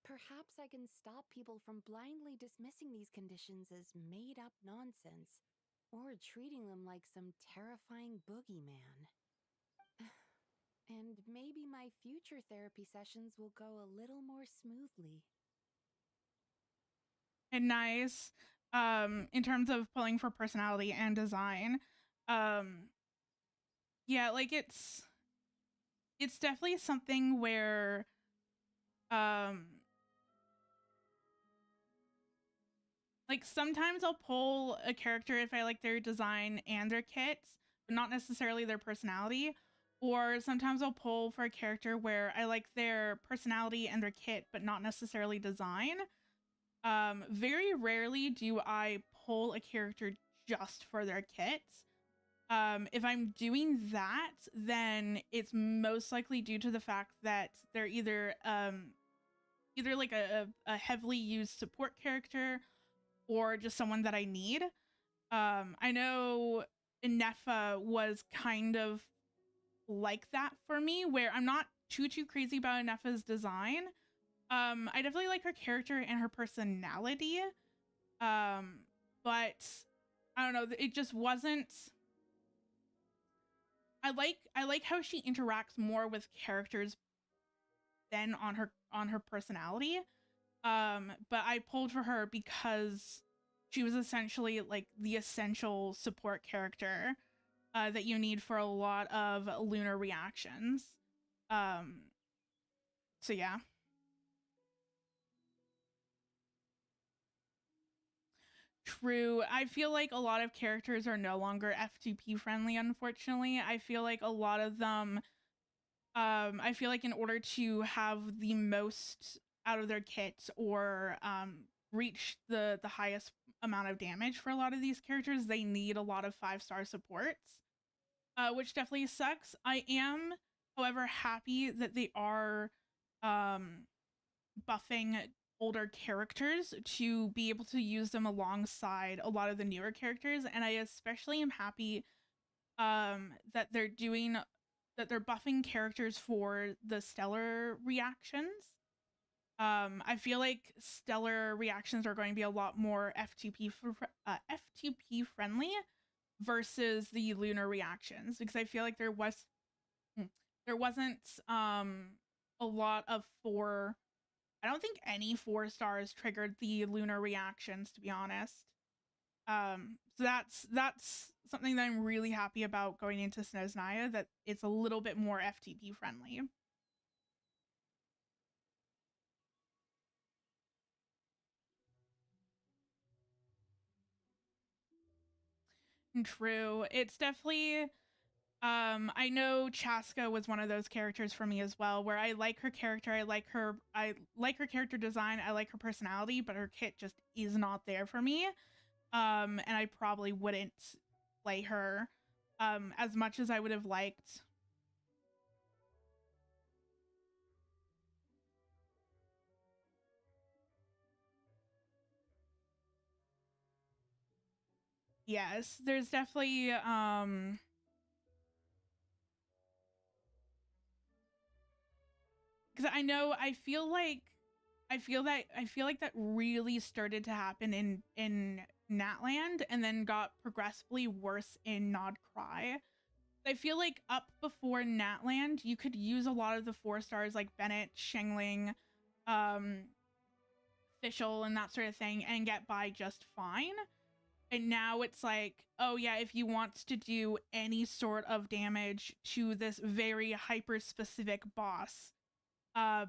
Perhaps I can stop people from blindly dismissing these conditions as made-up nonsense, or treating them like some terrifying boogeyman. And maybe my future therapy sessions will go a little more smoothly. And nice. In terms of pulling for personality and design. Yeah, like it's definitely something where like sometimes I'll pull a character if I like their design and their kits, but not necessarily their personality. Or sometimes I'll pull for a character where I like their personality and their kit, but not necessarily design. Very rarely do I pull a character just for their kits. If I'm doing that, then it's most likely due to the fact that they're either like a heavily used support character or just someone that I need. I know Inefa was kind of like that for me, where I'm not too crazy about Inefa's design. I definitely like her character and her personality. But I don't know, it just wasn't. I like how she interacts more with characters than on her personality. But I pulled for her because she was essentially like the essential support character that you need for a lot of lunar reactions. So yeah. True. I feel like a lot of characters are no longer F2P friendly, unfortunately. I feel like a lot of them I feel like in order to have the most out of their kits or reach the highest amount of damage for a lot of these characters, they need a lot of 5-star supports, which definitely sucks. I am, however, happy that they are buffing older characters to be able to use them alongside a lot of the newer characters, and I especially am happy that they're buffing characters for the stellar reactions. I feel like stellar reactions are going to be a lot more F2P friendly versus the lunar reactions, because I feel like there wasn't a lot of 4. I don't think any 4 stars triggered the lunar reactions, to be honest. So that's something that I'm really happy about going into Snezhnaya, that it's a little bit more FTP friendly. True. It's definitely I know Chaska was one of those characters for me as well, where I like her character, I like her character design, I like her personality, but her kit just is not there for me. And I probably wouldn't play her as much as I would have liked. Yes, there's definitely because I feel like that really started to happen in Natland and then got progressively worse in Nod Cry. I feel like up before Natland, you could use a lot of the 4 stars like Bennett, Shengling, Fischl, and that sort of thing, and get by just fine. And now it's like, oh yeah, if you want to do any sort of damage to this very hyper specific boss,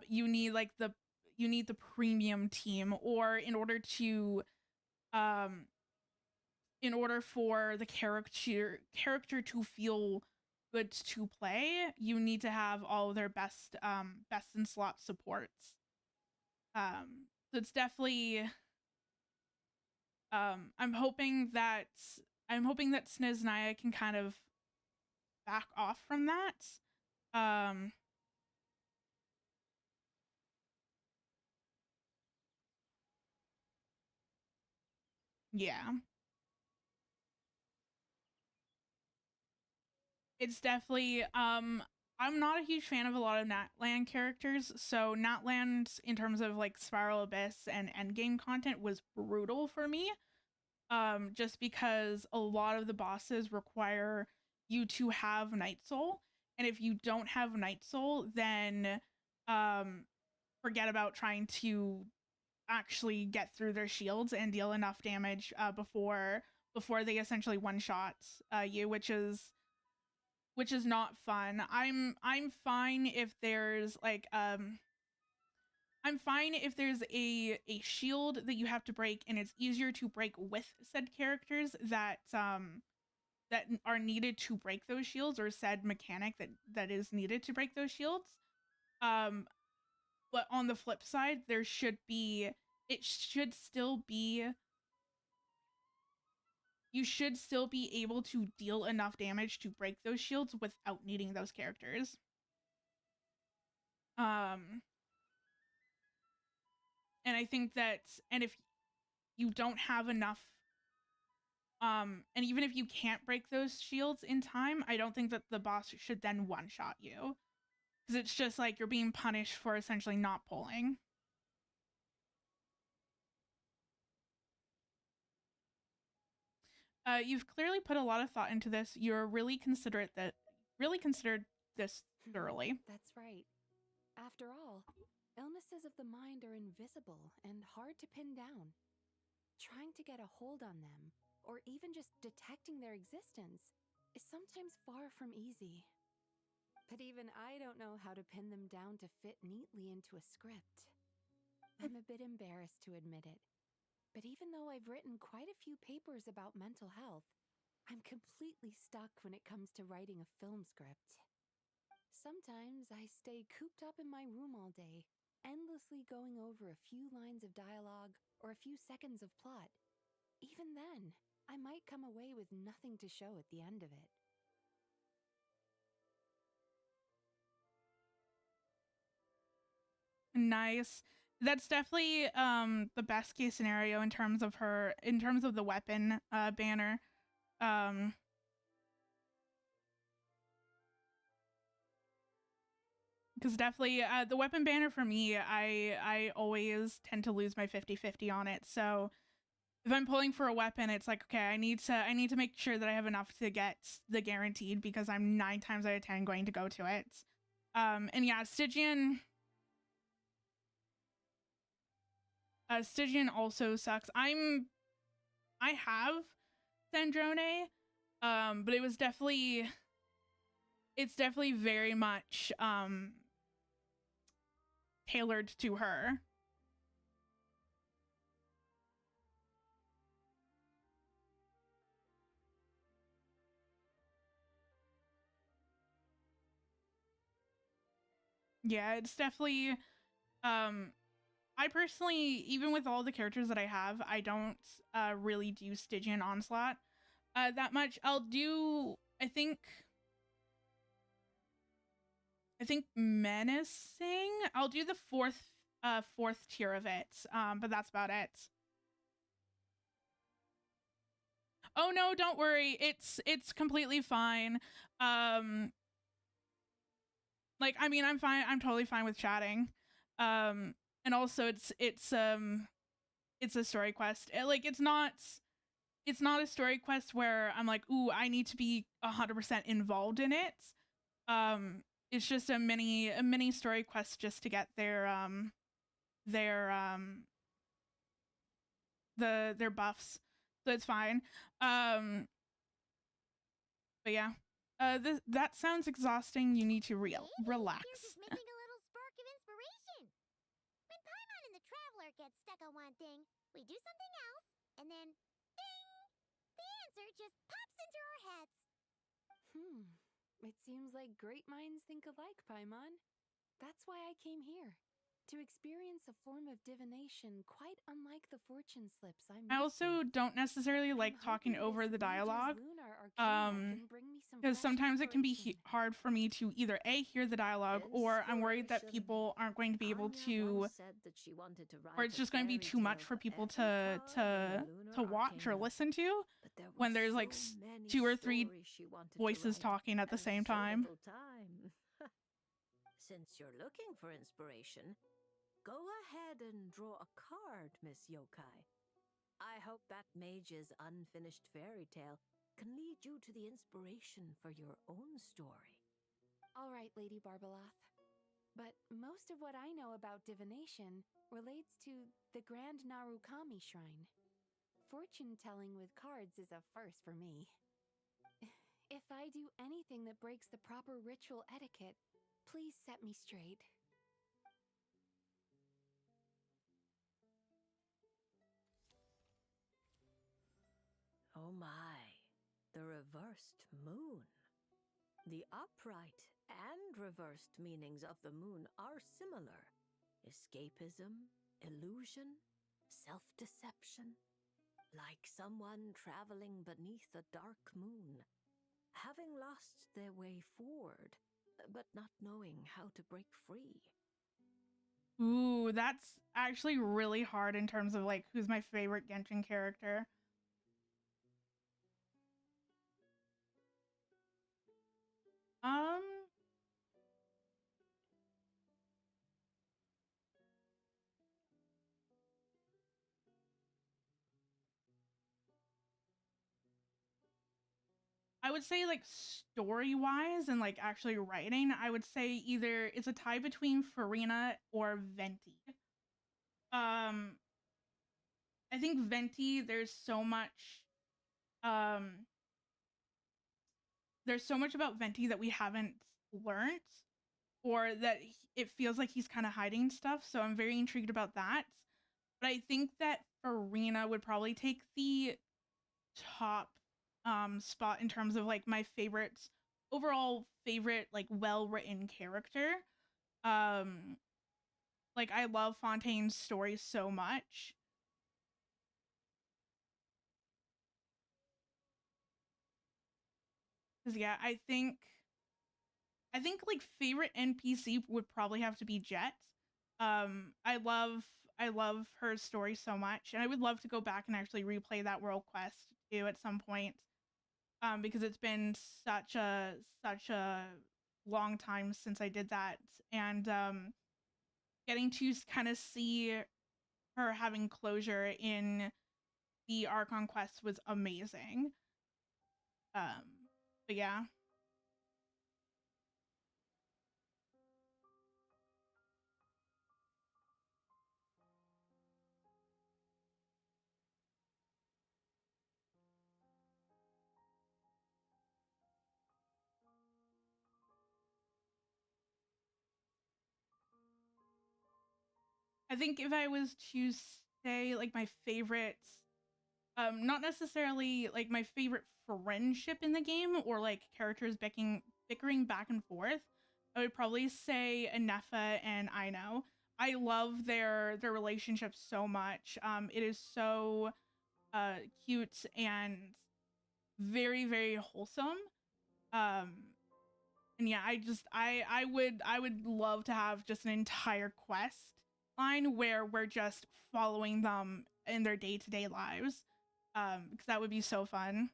you need like the premium team, or in order for the character to feel good to play, you need to have all of their best in slot supports. So it's definitely I'm hoping that Snezhnaya can kind of back off from that. Yeah. It's definitely I'm not a huge fan of a lot of Natland characters, so Natland in terms of like Spiral Abyss and endgame content was brutal for me. Just because a lot of the bosses require you to have Night Soul, and if you don't have Night Soul, then forget about trying to actually get through their shields and deal enough damage before they essentially one shot you, which is not fun. I'm fine if there's like I'm fine if there's a shield that you have to break and it's easier to break with said characters that are needed to break those shields, or said mechanic that is needed to break those shields. But on the flip side, it should still be you should still be able to deal enough damage to break those shields without needing those characters. And I think that, and if you don't have enough, and even if you can't break those shields in time, I don't think that the boss should then one-shot you, because it's just like you're being punished for essentially not pulling. You've clearly put a lot of thought into this. You're really considered this thoroughly. That's right. After all, illnesses of the mind are invisible and hard to pin down. Trying to get a hold on them, or even just detecting their existence, is sometimes far from easy. But even I don't know how to pin them down to fit neatly into a script. I'm a bit embarrassed to admit it, but even though I've written quite a few papers about mental health, I'm completely stuck when it comes to writing a film script. Sometimes I stay cooped up in my room all day, endlessly going over a few lines of dialogue or a few seconds of plot. Even then, I might come away with nothing to show at the end of it. Nice. That's definitely the best case scenario in terms of the weapon banner. Because definitely the weapon banner for me, I always tend to lose my 50-50 on it. So if I'm pulling for a weapon, it's like, okay, I need to make sure that I have enough to get the guaranteed, because I'm 9 times out of 10 going to go to it. And yeah, Stygian also sucks. I have Sandrone, but it's definitely very much tailored to her. Yeah, it's definitely I personally, even with all the characters that I have, I don't really do Stygian Onslaught that much. I'll do, I think Menacing. I'll do the fourth tier of it, but that's about it. Oh no, don't worry. It's completely fine. Like, I mean, I'm fine. I'm totally fine with chatting. And also it's a story quest. Like, it's not it's not a story quest where I'm like, ooh, I need to be 100% involved in it. It's just a mini story quest just to get their their buffs, so it's fine. But yeah, that sounds exhausting. You need to relax. You're just missing a little spark of inspiration. When Paimon and the Traveler get stuck on one thing, we do something else, and then, ding! The answer just pops into our heads. It seems like great minds think alike, Paimon. That's why I came here. To experience a form of divination quite unlike the fortune slips I'm I used to. also don't necessarily like talking over the dialogue, because sometimes it can be hard for me to either A, hear the dialogue, or I'm worried that people aren't going to be able to, or it's just going to be too much for people to watch or listen to when there's like 2 or 3 voices talking at the same time. Since you're looking for inspiration, go ahead and draw a card, Miss Yokai. I hope that mage's unfinished fairy tale can lead you to the inspiration for your own story. All right, Lady Barbaloth. But most of what I know about divination relates to the Grand Narukami Shrine. Fortune-telling with cards is a first for me. If I do anything that breaks the proper ritual etiquette, please set me straight. Oh my, the reversed moon. The upright and reversed meanings of the moon are similar. Escapism, illusion, self-deception. Like someone traveling beneath a dark moon, having lost their way forward, but not knowing how to break free. Ooh, that's actually really hard in terms of like who's my favorite Genshin character. I would say like story-wise and like actually writing, I would say either it's a tie between Farina or Venti. Um, I think Venti, um there's so much about Venti that we haven't learned, or that it feels like he's kind of hiding stuff, so I'm very intrigued about that. But I think that Farina would probably take the top spot in terms of like my overall favorite like well-written character. Um like I love Fontaine's story so much. Cuz yeah, I think like favorite NPC would probably have to be Jet. I love her story so much, and I would love to go back and actually replay that world quest too at some point. Because it's been such a long time since I did that, and getting to kind of see her having closure in the Archon quest was amazing. But yeah. I think if I was to say like my favorites, not necessarily like my favorite friendship in the game or like characters bickering back and forth, I would probably say Anefa and Aino. I love their relationship so much. It is so cute and very very wholesome. Um, and yeah, I would love to have just an entire quest line where we're just following them in their day-to-day lives, because that would be so fun.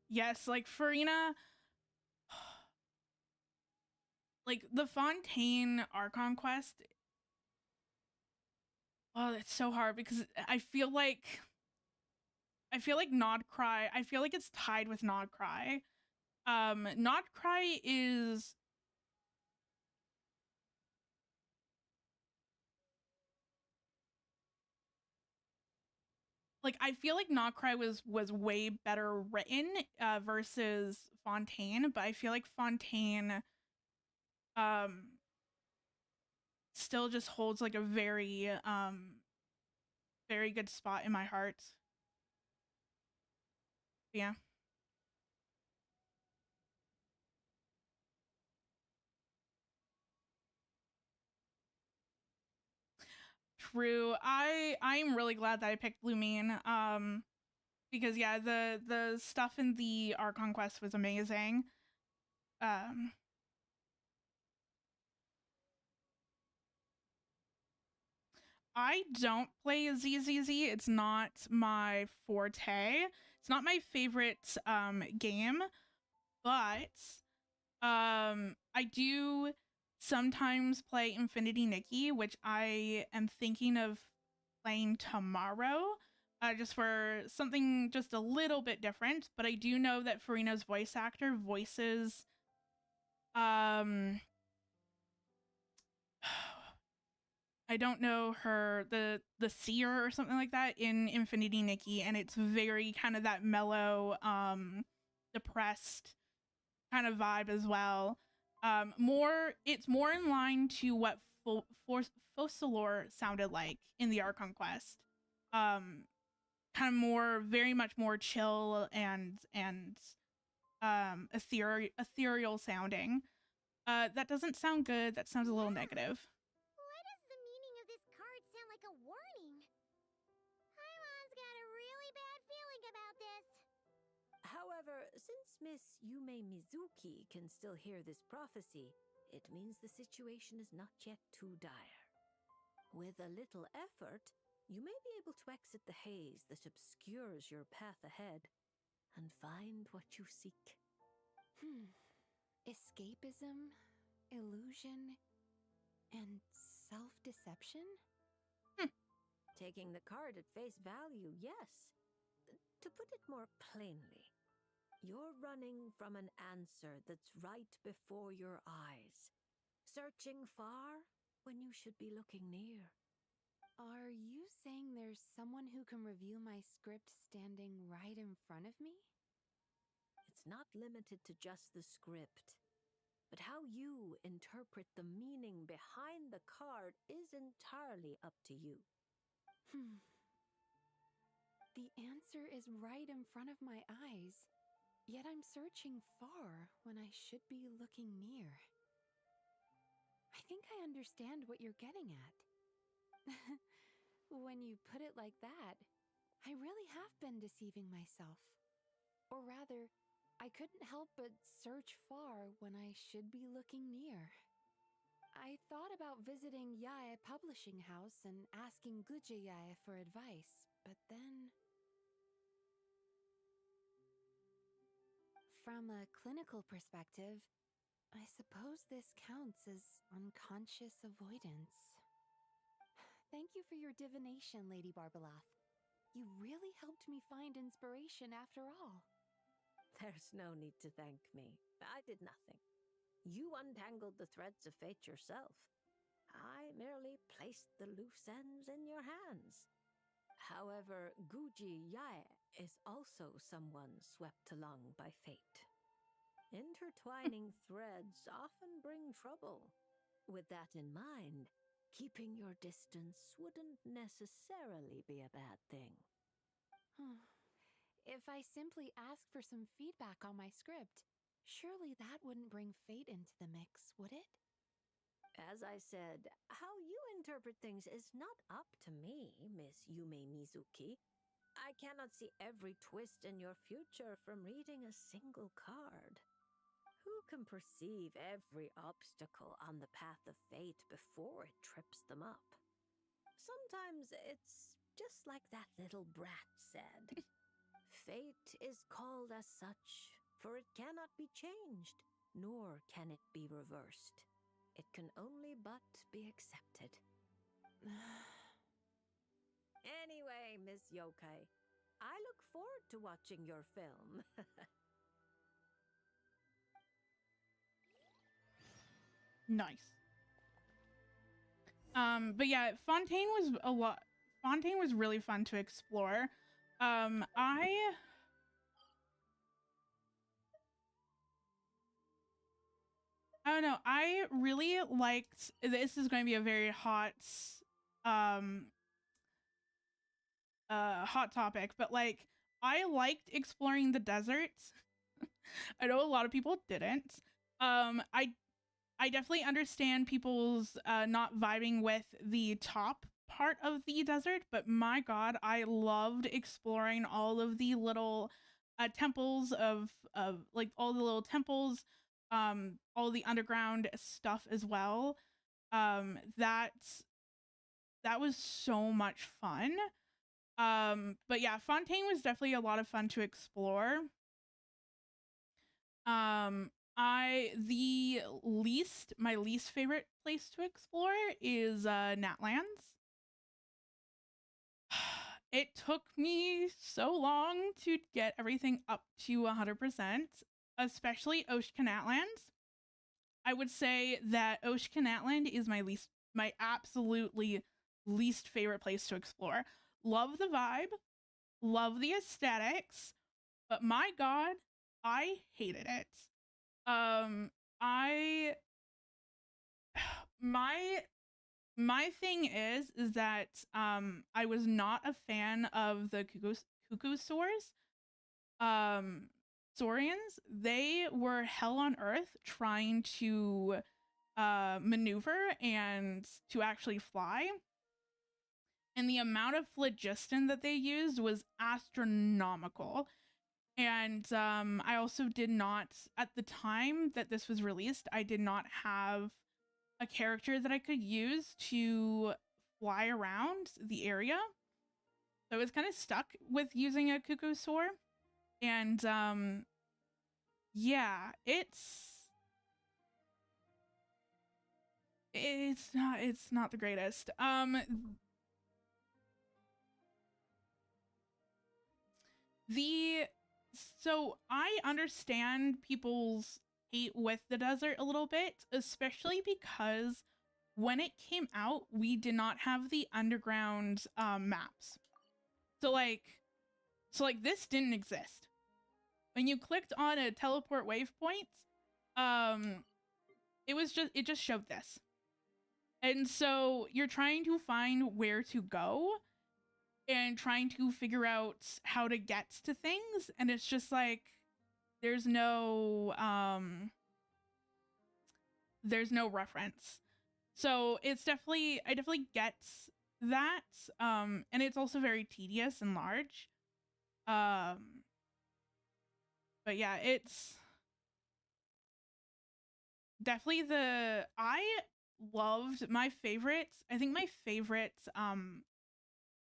Yes, like Farina, like the Fontaine Archon quest. Oh, it's so hard because I feel like Nodcry. I feel like it's tied with Nodcry. Nodcry is like I feel like Nodcry was way better written versus Fontaine, but I feel like Fontaine um still just holds like a very good spot in my heart. Yeah. True. I'm really glad that I picked Lumine. Because yeah, the stuff in the Archon quest was amazing. Um I don't play ZZZ. It's not my forte. It's not my favorite game, but I do sometimes play Infinity Nikki, which I am thinking of playing tomorrow. Just for something just a little bit different, but I do know that Farina's voice actor voices I don't know her the seer or something like that in Infinity Nikki, and it's very kind of that mellow, depressed kind of vibe as well. It's more in line to what Focalor sounded like in the Archon quest. Kind of more, very much more chill and ethereal sounding. That doesn't sound good. That sounds a little negative. Why does the meaning of this card sound like a warning? Paimon's got a really bad feeling about this. However, since Miss Yume Mizuki can still hear this prophecy, it means the situation is not yet too dire. With a little effort, you may be able to exit the haze that obscures your path ahead and find what you seek. Escapism, illusion, and self-deception? Taking the card at face value, yes. To put it more plainly, you're running from an answer that's right before your eyes, searching far when you should be looking near. Are you saying there's someone who can review my script standing right in front of me? It's not limited to just the script, but how you interpret the meaning behind the card is entirely up to you. The answer is right in front of my eyes, yet I'm searching far when I should be looking near. I think I understand what you're getting at. When you put it like that, I really have been deceiving myself. Or rather, I couldn't help but search far when I should be looking near. I thought about visiting Yae Publishing House and asking Guje Yae for advice, but then... From a clinical perspective, I suppose this counts as unconscious avoidance. Thank you for your divination, Lady Barbeloth. You really helped me find inspiration after all. There's no need to thank me. I did nothing. You untangled the threads of fate yourself. I merely placed the loose ends in your hands. However, Guji Yae is also someone swept along by fate. Intertwining threads often bring trouble. With that in mind, keeping your distance wouldn't necessarily be a bad thing. If I simply ask for some feedback on my script, surely that wouldn't bring fate into the mix, would it? As I said, how you interpret things is not up to me, Miss Yume Mizuki. I cannot see every twist in your future from reading a single card. Who can perceive every obstacle on the path of fate before it trips them up? Sometimes it's just like that little brat said. Fate is called as such, for it cannot be changed, nor can it be reversed. it can only but be accepted. Anyway, Miss Yokai, I look forward to watching your film. Nice. But yeah, Fontaine was a lot. Fontaine was really fun to explore. I don't know. I really liked. This is going to be a very um, hot topic, but like I liked exploring the deserts. I know a lot of people didn't. I definitely understand people's not vibing with the top part of the desert, but my god, I loved exploring all of the little temples of like all the little temples, all the underground stuff as well. That was so much fun. But yeah, Fontaine was definitely a lot of fun to explore. My least favorite place to explore is Natlands. It took me so long to get everything up to 100%, especially Oshkanatlands. I would say that Oshkanatland is my absolutely least favorite place to explore. Love the vibe, love the aesthetics, but my god, I hated it. I my my thing is that I was not a fan of the cuckoo soars. Saurians, they were hell on earth trying to maneuver and to actually fly. And the amount of phlogiston that they used was astronomical. And I also did not, at the time that this was released, I did not have a character that I could use to fly around the area. So I was kind of stuck with using a cuckoo soar. And yeah, it's not the greatest. So I understand people's hate with the desert a little bit, especially because when it came out, we did not have the underground maps. So like this didn't exist. When you clicked on a teleport waypoint, it just showed this. And so you're trying to find where to go and trying to figure out how to get to things, and it's just like there's no reference. So it's definitely, I definitely get that. And it's also very tedious and large. But yeah, it's definitely I loved my favorites. I think my favorite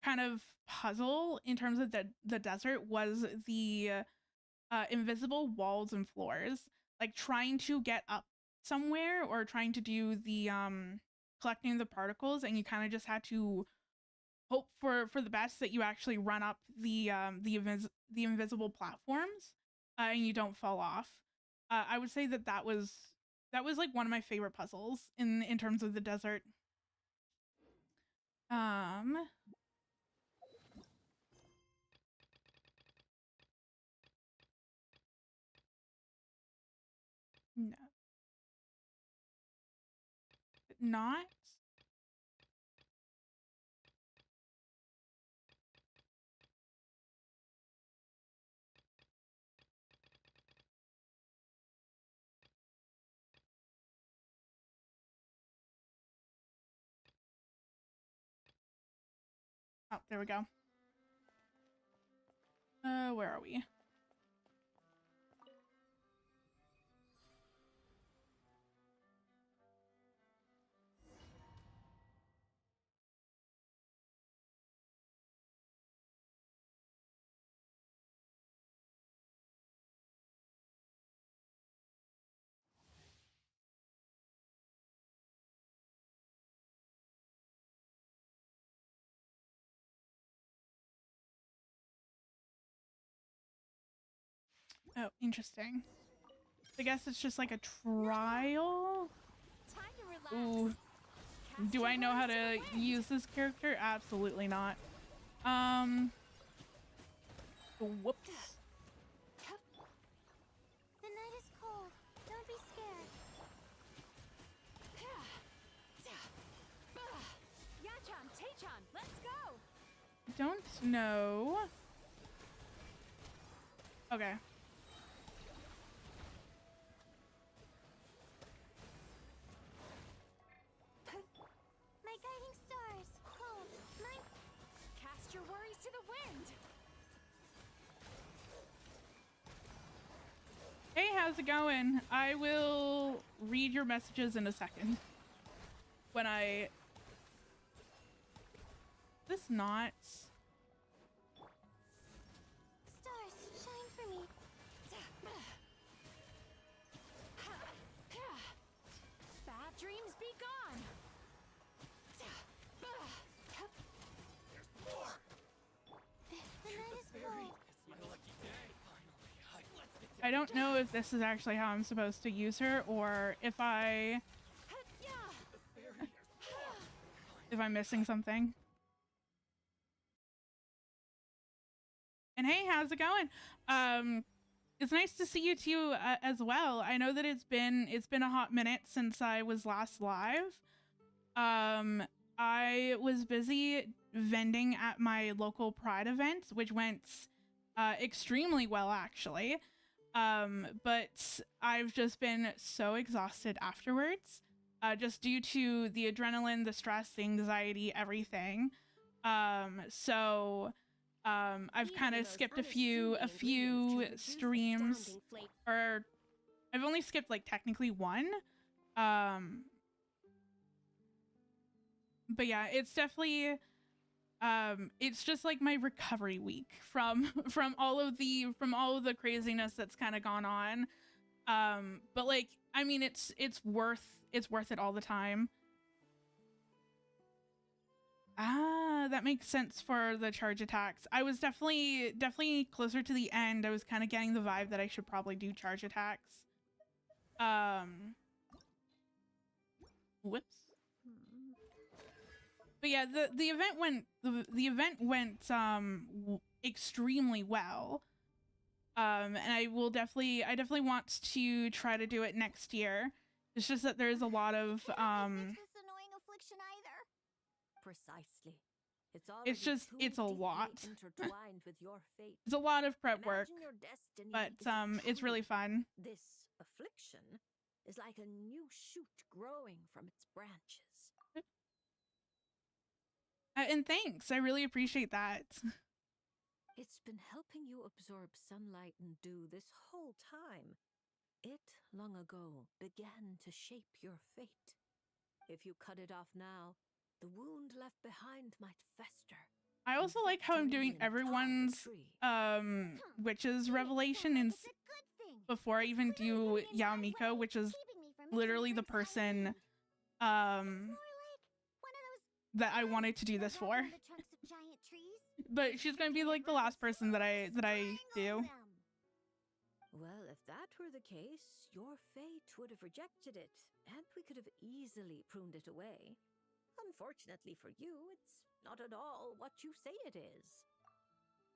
kind of puzzle in terms of the desert was the invisible walls and floors, like trying to get up somewhere or trying to do the collecting the particles, and you kind of just had to hope for the best that you actually run up the invisible platforms and you don't fall off. I would say that was like one of my favorite puzzles in terms of the desert. No, not. Oh, there we go. Where are we? Oh, interesting. I guess it's just like a trial. Time to relax. Ooh. Cast Do your I know how words to the wind. use this character? Absolutely not. Whoops. The night is cold. Don't be scared. Yachan, Taechan, let's go! Don't know. Okay. My guiding stars. Cold. My... Cast your worries to the wind! Hey, how's it going? I will read your messages in a second. When I... This not... Stars, shine for me. Bad dreams be gone! The night is cold. I don't know if this is actually how I'm supposed to use her, or if I'm missing something. And hey, how's it going? It's nice to see you too as well. I know that it's been a hot minute since I was last live. I was busy vending at my local Pride event, which went extremely well actually. But I've just been so exhausted afterwards, just due to the adrenaline, the stress, the anxiety, everything. So I've kind of skipped a few streams, or I've only skipped like technically one. But yeah, it's definitely it's just like my recovery week from all of the craziness that's kind of gone on. But like, I mean, it's worth it all the time. Ah, that makes sense for the charge attacks. I was definitely closer to the end. I was kind of getting the vibe that I should probably do charge attacks. Whoops. But yeah, the event went extremely well. And I definitely want to try to do it next year. It's just that there's a lot of Fix this annoying affliction either. Precisely. it's a lot. Intertwined with your fate. It's a lot of prep work, Imagine your destiny but is it's really fun. This affliction is like a new shoot growing from its branches. And thanks, I really appreciate that. It's been helping you absorb sunlight and dew this whole time. It, long ago, began to shape your fate. If you cut it off now, the wound left behind might fester. I also like how I'm doing everyone's witches revelation in before I even do Yaomiko, which is literally the person that I wanted to do this for. But she's gonna be like the last person that I do. Well, if that were the case, your fate would have rejected it, and we could have easily pruned it away. Unfortunately for you, it's not at all what you say it is.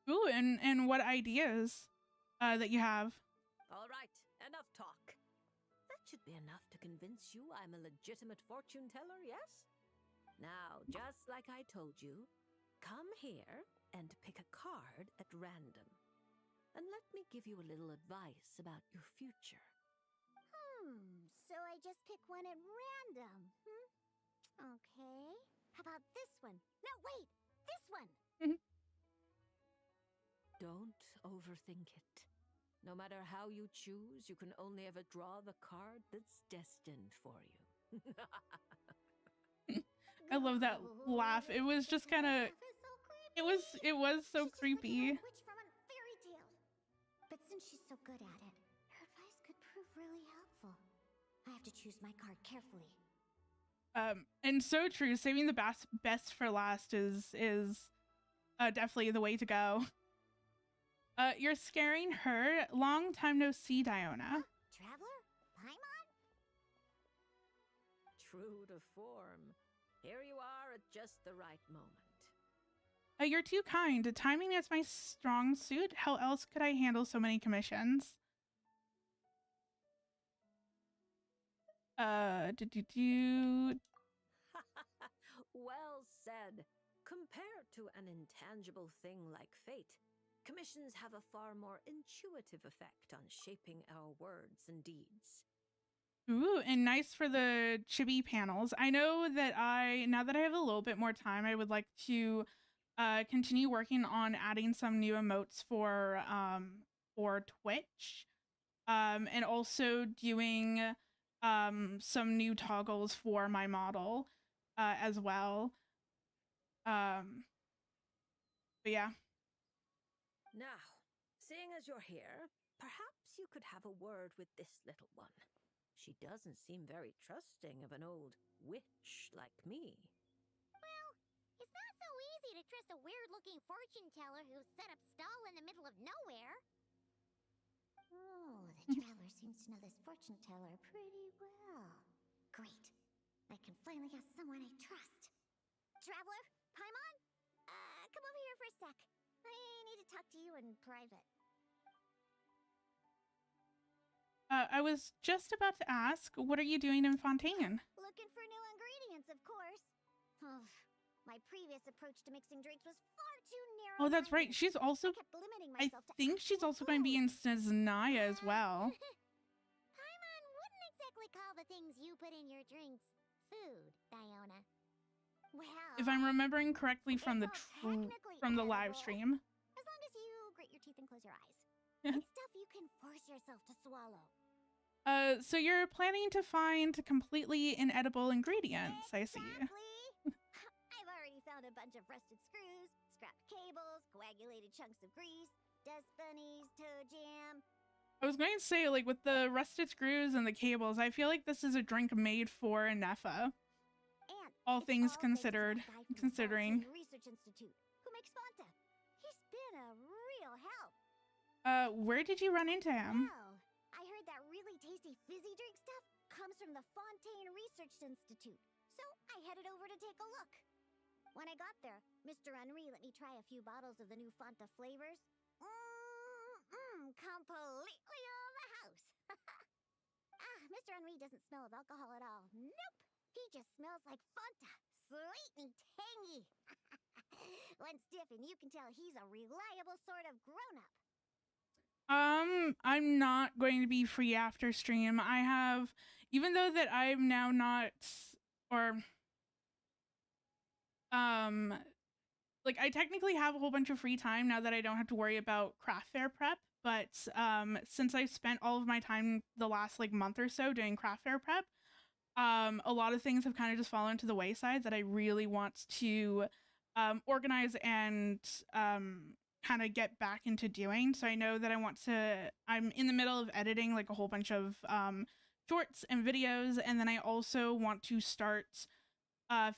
Ooh, and what ideas that you have? All right, enough talk. That should be enough to convince you I'm a legitimate fortune teller, yes? Now, just like I told you, come here and pick a card at random. And let me give you a little advice about your future. So I just pick one at random, Okay. How about this one? No, wait! This one! Don't overthink it. No matter how you choose, you can only ever draw the card that's destined for you. I love that laugh. It was just kind of it was so creepy. Witch from a fairy tale. But since she's so good at it, her advice could prove really helpful. I have to choose my card carefully. And so true. Saving the best for last is definitely the way to go. You're scaring her. Long time no see, Diona. Traveler? Paimon? True to form. Here you are at just the right moment. You're too kind. Timing is my strong suit. How else could I handle so many commissions? Do. Well said. Compared to an intangible thing like fate, commissions have a far more intuitive effect on shaping our words and deeds. Ooh, and nice for the chibi panels. I know that now that I have a little bit more time, I would like to continue working on adding some new emotes for Twitch, and also doing some new toggles for my model as well. But yeah. Now, seeing as you're here, perhaps you could have a word with this little one. She doesn't seem very trusting of an old witch like me. Well, it's not so easy to trust a weird-looking fortune teller who set up stall in the middle of nowhere. Oh, the traveler seems to know this fortune teller pretty well. Great. I can finally have someone I trust. Traveler? Paimon? Come over here for a sec. I need to talk to you in private. I was just about to ask, what are you doing in Fontaine? Looking for new ingredients, of course. Oh, my previous approach to mixing drinks was far too narrow. Oh, that's right. She's also, I think she's also going to be in Snaznaya as well. Paimon wouldn't exactly call the things you put in your drinks food, Diona. Well, If I'm remembering correctly from the live stream. As long as you grit your teeth and close your eyes. It's stuff you can force yourself to swallow. So you're planning to find completely inedible ingredients, I see. I've already found a bunch of rusted screws, scrapped cables, coagulated chunks of grease, dust bunnies, toe jam. I was going to say, like, with the rusted screws and the cables, I feel like this is a drink made for Nefa. All things considered, considering. Research Institute, who makes Fanta. He's been a real help. Where did you run into him? Well, I heard that really tasty fizzy drink stuff comes from the Fontaine Research Institute, so I headed over to take a look. When I got there, Mr. Henri let me try a few bottles of the new Fanta flavors. Completely on the house. Mr. Henri doesn't smell of alcohol at all. Nope. He just smells like Fanta. Sweet and tangy. When stiff, and you can tell he's a reliable sort of grown-up. I'm not going to be free after stream. I have, even though that I'm now not, or, like, I technically have a whole bunch of free time now that I don't have to worry about craft fair prep, but, since I've spent all of my time the last, like, month or so doing craft fair prep, a lot of things have kind of just fallen to the wayside that I really want to, organize and, kind of get back into doing. So I know that I'm in the middle of editing like a whole bunch of shorts and videos, and then I also want to start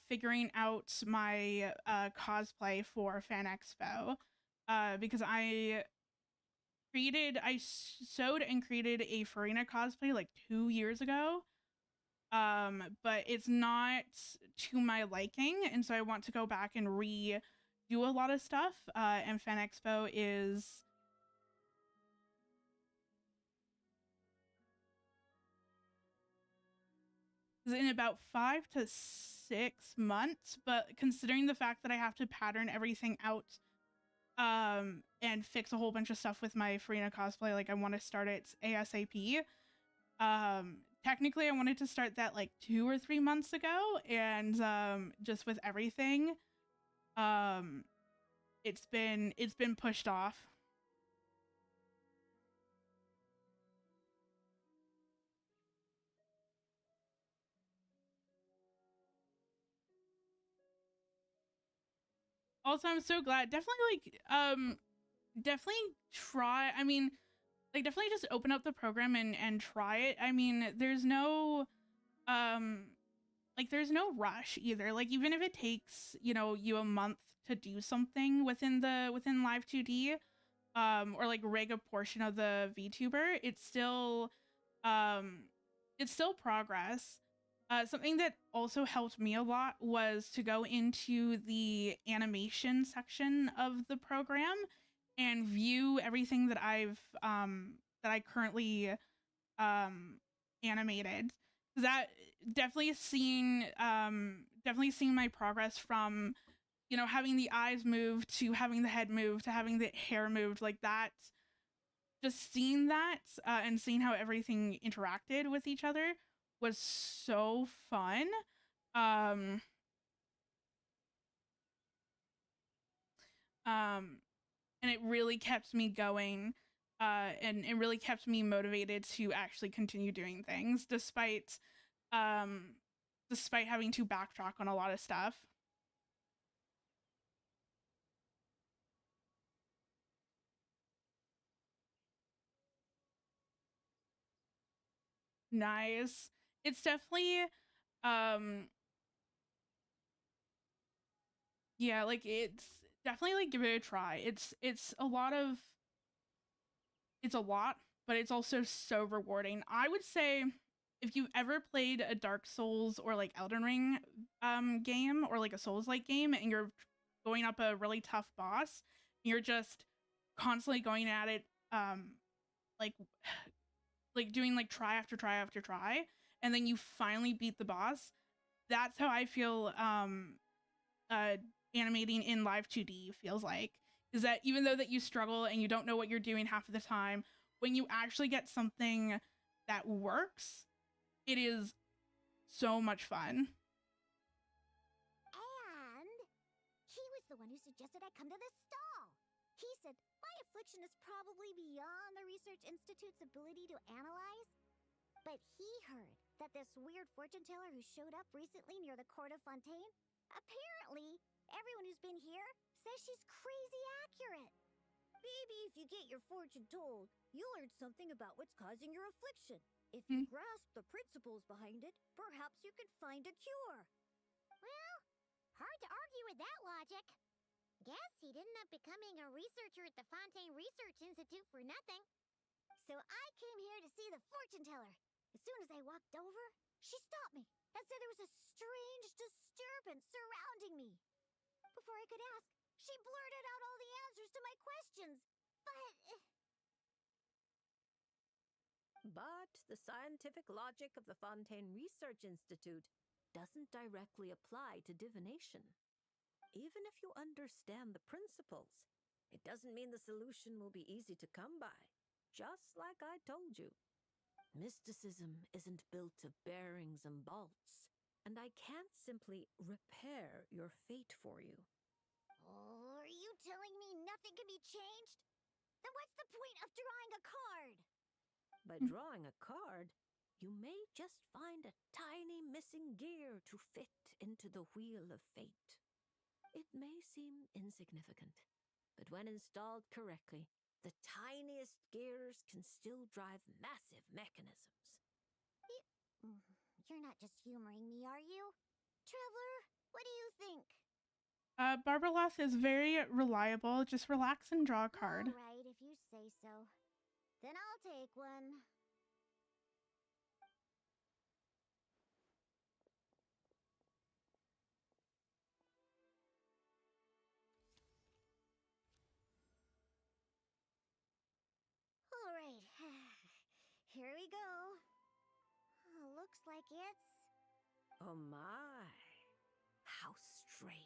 figuring out my cosplay for Fan Expo, because I sewed and created a Farina cosplay like 2 years ago, but it's not to my liking, and so I want to go back and redo a lot of stuff, and Fan Expo is in about 5 to 6 months, but considering the fact that I have to pattern everything out and fix a whole bunch of stuff with my Farina cosplay, like I want to start it ASAP. Technically I wanted to start that like 2 or 3 months ago, and just with everything, it's been pushed off. Also, I'm so glad. Definitely try. I mean, like, definitely just open up the program and try it. I mean, there's no rush either. Like, even if it takes, you a month to do something within Live 2D, or like rig a portion of the VTuber, it's still progress. Something that also helped me a lot was to go into the animation section of the program and view everything that I currently animated. That definitely seeing my progress from, you know, having the eyes move to having the head move to having the hair moved, like that. Just seeing that and seeing how everything interacted with each other was so fun. Um, um, and it really kept me going, and it really kept me motivated to actually continue doing things um, despite having to backtrack on a lot of stuff. Nice. It's definitely um yeah, like it's definitely like give it a try. It's a lot, but it's also so rewarding. I would say if you've ever played a Dark Souls or like Elden Ring game or like a Souls like game and you're going up a really tough boss, you're just constantly going at it like doing like try after try after try, and then you finally beat the boss. That's how I feel uh animating in live 2D feels like. Is that even though that you struggle and you don't know what you're doing half of the time, when you actually get something that works, it is so much fun. And he was the one who suggested I come to this stall. He said my affliction is probably beyond the Research Institute's ability to analyze. But he heard that this weird fortune teller who showed up recently near the court of Fontaine, apparently, everyone who's been here says she's crazy accurate. Maybe if you get your fortune told, you'll learn something about what's causing your affliction. If you grasp the principles behind it, perhaps you can find a cure. Well, hard to argue with that logic. Guess he didn't end up becoming a researcher at the Fontaine Research Institute for nothing. So I came here to see the fortune teller. As soon as I walked over, she stopped me and said there was a strange disturbance surrounding me. Before I could ask, she blurted out all the answers to my questions. But the scientific logic of the Fontaine Research Institute doesn't directly apply to divination. Even if you understand the principles, it doesn't mean the solution will be easy to come by, just like I told you. Mysticism isn't built of bearings and bolts, and I can't simply repair your fate for you. Oh, are you telling me nothing can be changed? Then what's the point of drawing a card? By drawing a card, you may just find a tiny missing gear to fit into the wheel of fate. It may seem insignificant, but when installed correctly, the tiniest gears can still drive massive mechanisms. You're not just humoring me, are you? Traveler, what do you think? Barbarloth is very reliable. Just relax and draw a card. All right, if you say so. Then I'll take one. All right. Here we go. Looks like it's... Oh my, how strange.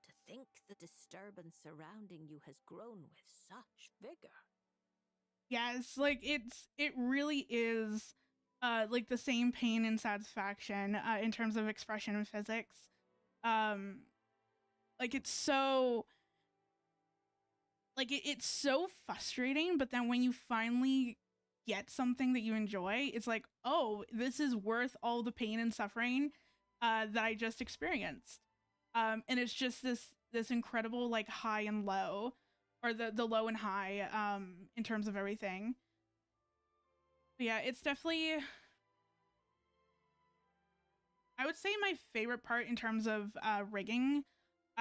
To think the disturbance surrounding you has grown with such vigor. Yes, like it really is like the same pain and satisfaction in terms of expression and physics. Like it's so it's so frustrating, but then when you finally get something that you enjoy, it's like, oh, this is worth all the pain and suffering that I just experienced. And it's just this incredible like high and low, or the low and high in terms of everything. But yeah, it's definitely, I would say, my favorite part in terms of rigging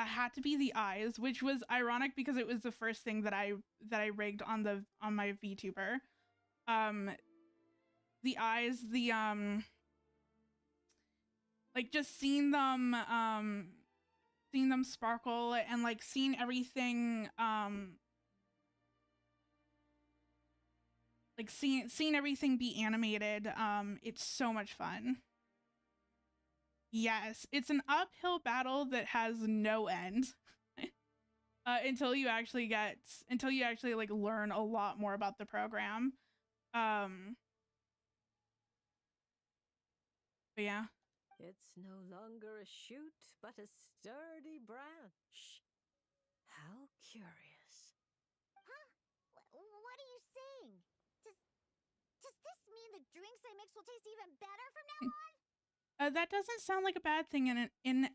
had to be the eyes, which was ironic because it was the first thing that I rigged on my VTuber. The eyes, like just seeing them sparkle and like seeing everything like seeing everything be animated. It's so much fun. Yes, it's an uphill battle that has no end. Until you actually like learn a lot more about the program. But yeah. It's no longer a shoot, but a sturdy branch. How curious. Huh? What are you saying? Does this mean the drinks I mix will taste even better from now on? That doesn't sound like a bad thing in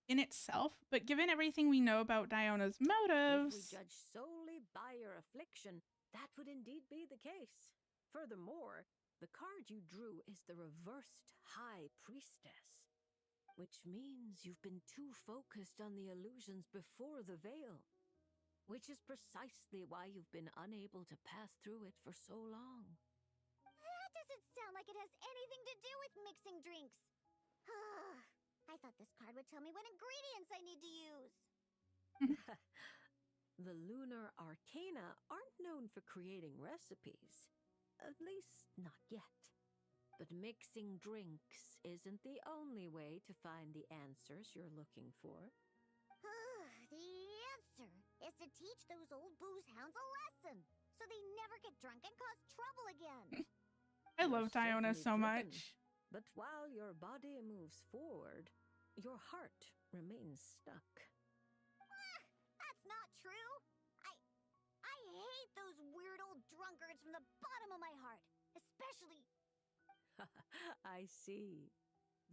itself, but given everything we know about Diona's motives... If we judge solely by your affliction, that would indeed be the case. Furthermore, the card you drew is the reversed High Priestess, which means you've been too focused on the illusions before the veil, which is precisely why you've been unable to pass through it for so long. That doesn't sound like it has anything to do with mixing drinks. I thought this card would tell me what ingredients I need to use. The lunar arcana aren't known for creating recipes. At least, not yet. But mixing drinks isn't the only way to find the answers you're looking for. The answer is to teach those old booze hounds a lesson, so they never get drunk and cause trouble again. I love Diona so much. But while your body moves forward, your heart remains stuck. That's not true. I hate those weird old drunkards from the bottom of my heart, especially... I see.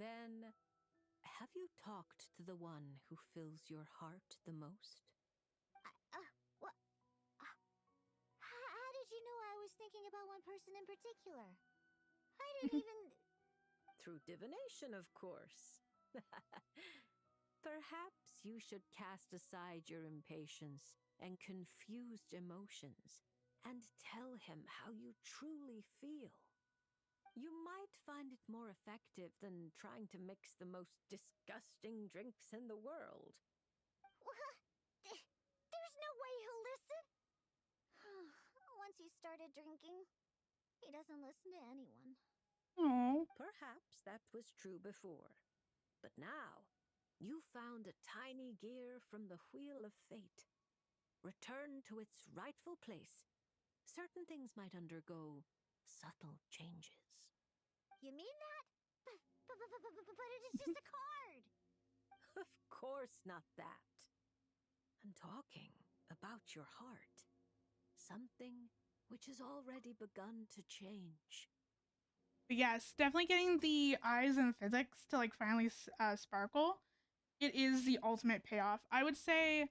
Then, have you talked to the one who fills your heart the most? What? How did you know I was thinking about one person in particular? I didn't even... Through divination, of course. Perhaps you should cast aside your impatience and confused emotions and tell him how you truly feel. You might find it more effective than trying to mix the most disgusting drinks in the world. There's no way he'll listen. Once he started drinking, he doesn't listen to anyone. Oh. Perhaps that was true before. But now, you found a tiny gear from the Wheel of Fate. Return to its rightful place. Certain things might undergo subtle changes. You mean that? But it is just a card! Of course not that. I'm talking about your heart. Something which has already begun to change. But yes, definitely getting the eyes and physics to like finally sparkle. It is the ultimate payoff. I would say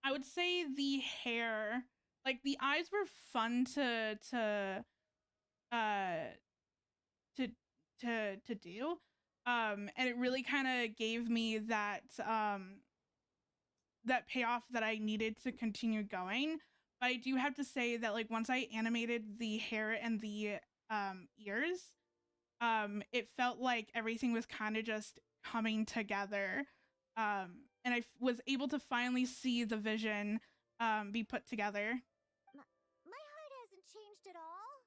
the hair, like the eyes were fun to do. And it really kind of gave me that that payoff that I needed to continue going. But I do have to say that like once I animated the hair and the ears, it felt like everything was kind of just coming together. And I was able to finally see the vision be put together. My heart hasn't changed at all.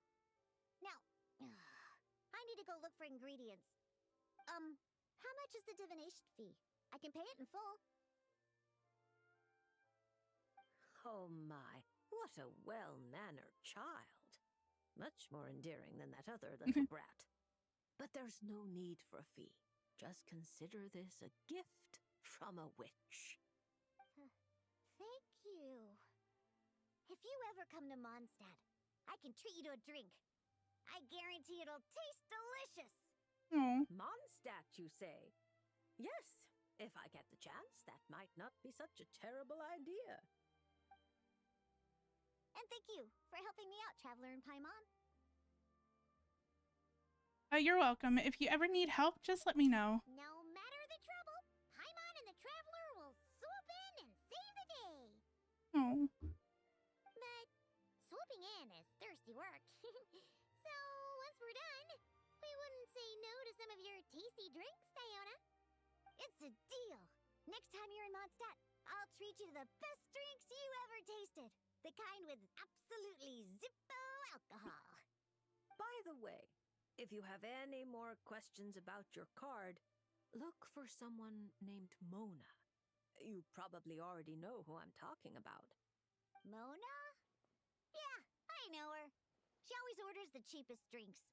Now, I need to go look for ingredients. How much is the divination fee? I can pay it in full. Oh my, what a well-mannered child. Much more endearing than that other little brat. But there's no need for a fee. Just consider this a gift from a witch. Thank you. If you ever come to Mondstadt, I can treat you to a drink. I guarantee it'll taste delicious. Oh. Mondstadt, you say? Yes, if I get the chance, that might not be such a terrible idea. And thank you for helping me out, Traveler in Paimon. You're welcome. If you ever need help, just let me know. No matter the trouble, Paimon and the man is thirsty work. So, once we're done, we wouldn't say no to some of your tasty drinks, Diona. It's a deal. Next time you're in Mondstadt, I'll treat you to the best drinks you ever tasted. The kind with absolutely zippo alcohol. By the way, if you have any more questions about your card, look for someone named Mona. You probably already know who I'm talking about. Mona? Yeah, I know her. She always orders the cheapest drinks.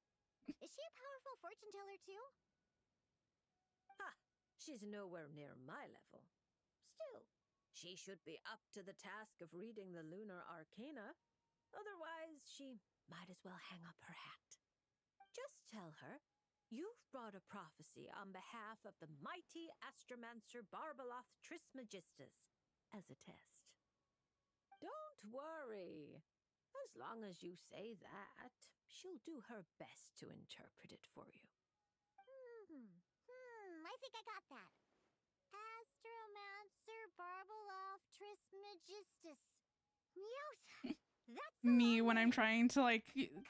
Is she a powerful fortune teller too? Ha! She's nowhere near my level. Still, she should be up to the task of reading the lunar arcana. Otherwise, she might as well hang up her hat. Just tell her you've brought a prophecy on behalf of the mighty astromancer Barbaloth Trismegistus as a test. Don't worry. As long as you say that, she'll do her best to interpret it for you. I think I got that. Astromancer Barbaloth Trismegistus. Yos! That's a Me long when I'm name. trying to like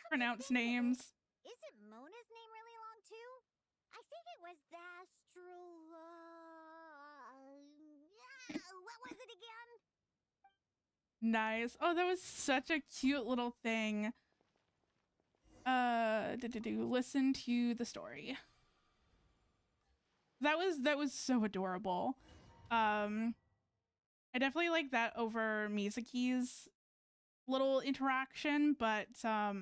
pronounce think of it, names. Isn't Mona's name really long too? I think it was the what was it again? Nice. Oh, that was such a cute little thing. Listen to the story. That was so adorable. I definitely like that over Mizuki's little interaction, but I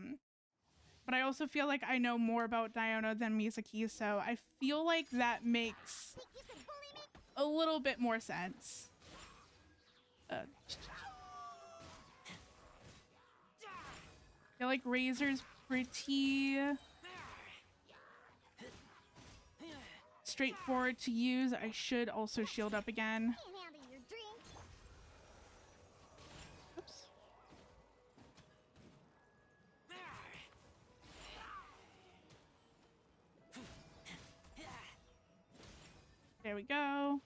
also feel like I know more about Diona than Mizuki, so I feel like that makes Think you could bully me? a little bit more sense. I feel like Razor's pretty straightforward to use. I should also shield up again. Can't handle your drink. Oops. There we go.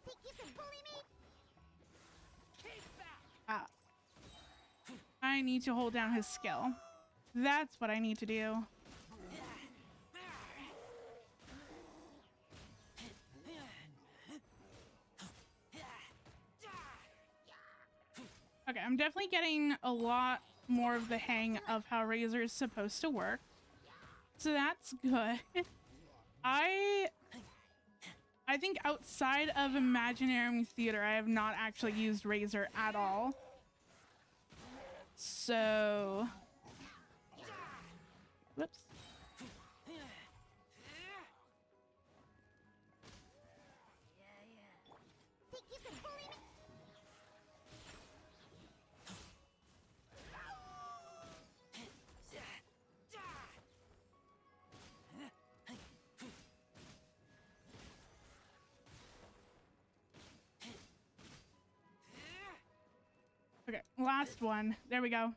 Think you could bully me? Ah. I need to hold down his skill. That's what I need to do. Okay, I'm definitely getting a lot more of the hang of how Razor is supposed to work. So that's good. I think outside of Imaginary Theater, I have not actually used Razor at all. So, whoops. Think you could bully me? Okay, last one. There we go.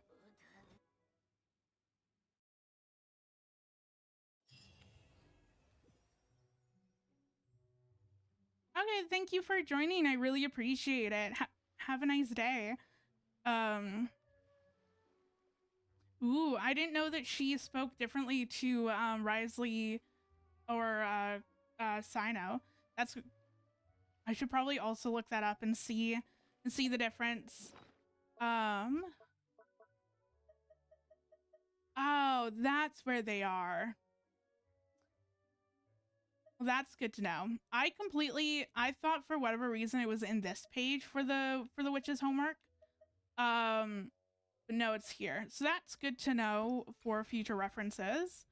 Okay, thank you for joining. I really appreciate it. Have a nice day. Ooh, I didn't know that she spoke differently to Risley or Sino. I should probably also look that up and see the difference. Oh, that's where they are. Well, that's good to know. I thought for whatever reason it was in this page for the witch's homework. But no, it's here. So that's good to know for future references.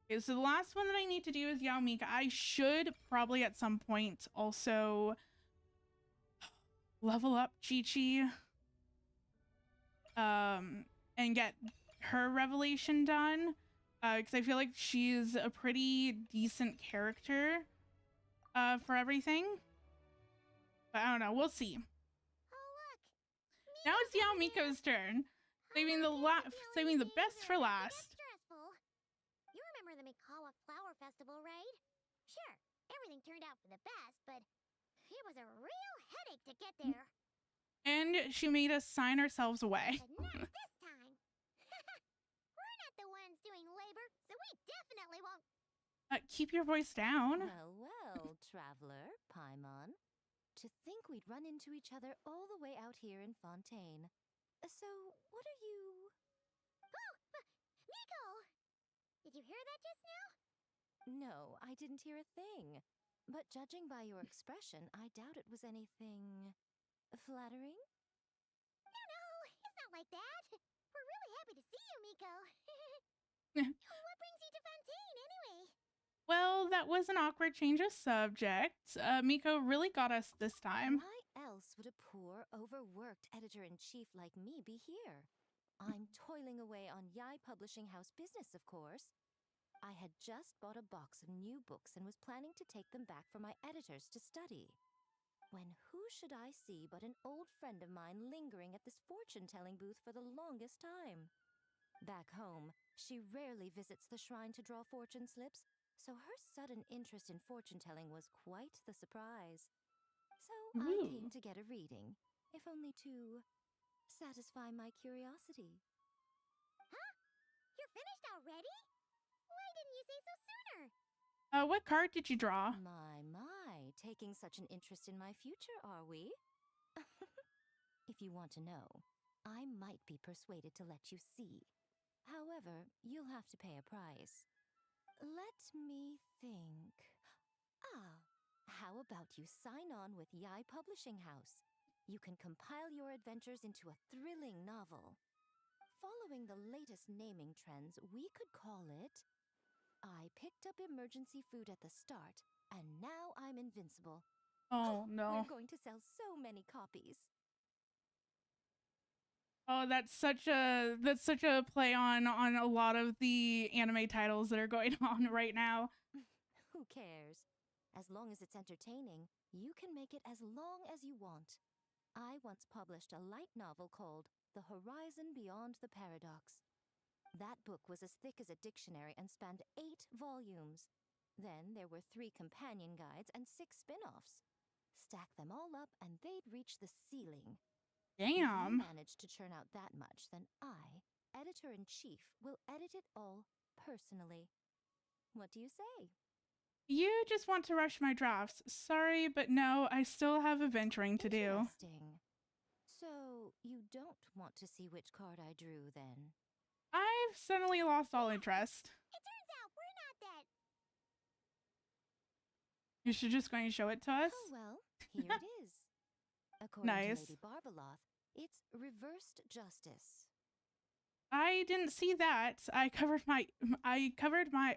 Okay, so the last one that I need to do is Yao Mika. I should probably at some point also level up Chi-Chi. And get her revelation done. Because I feel like she's a pretty decent character for everything. But I don't know, we'll see. Oh look! Now it's Yao Miko's turn. Saving the best for last. Stressful. You remember the Mikawa Flower Festival, right? Sure. It everything turned out for the best, but it was a real headache to get there. And she made us sign ourselves away. But not this time. We're not the ones doing labor, so we definitely won't. Keep your voice down. Well, well, traveler, Paimon. To think we'd run into each other all the way out here in Fontaine. So, what are you... Oh, Miko! Did you hear that just now? No, I didn't hear a thing. But judging by your expression, I doubt it was anything... flattering? No, it's not like that. We're really happy to see you, Miko. What brings you to Fontaine, anyway? Well, that was an awkward change of subject. Miko really got us this time. Why else would a poor, overworked editor-in-chief like me be here? I'm toiling away on Yai Publishing House business, of course. I had just bought a box of new books and was planning to take them back for my editors to study. When who should I see but an old friend of mine lingering at this fortune-telling booth for the longest time? Back home, she rarely visits the shrine to draw fortune slips, so her sudden interest in fortune-telling was quite the surprise. So I came to get a reading, if only to satisfy my curiosity. Huh? You're finished already? Why didn't you say so sooner? What card did you draw? My, taking such an interest in my future, are we? If you want to know, I might be persuaded to let you see. However, you'll have to pay a price. Let me think. How about you sign on with Yai Publishing House? You can compile your adventures into a thrilling novel. Following the latest naming trends, we could call it... I picked up emergency food at the start, and now I'm invincible. Oh, no. We're going to sell so many copies. Oh, that's such a play on a lot of the anime titles that are going on right now. Who cares? As long as it's entertaining, you can make it as long as you want. I once published a light novel called The Horizon Beyond the Paradox. That book was as thick as a dictionary and spanned 8 volumes. Then there were 3 companion guides and 6 spin-offs. Stack them all up and they'd reach the ceiling. If you Damn. manage to churn out that much, then I, editor-in-chief, will edit it all personally. What do you say? You just want to rush my drafts. Sorry, but no, I still have adventuring to do. Interesting. So, you don't want to see which card I drew, then? I've suddenly lost all interest. It turns out we're not that. You should just go and show it to us. Oh, well, here it is. According Nice. to Lady Barbaloth, it's reversed justice. I didn't see that. I covered my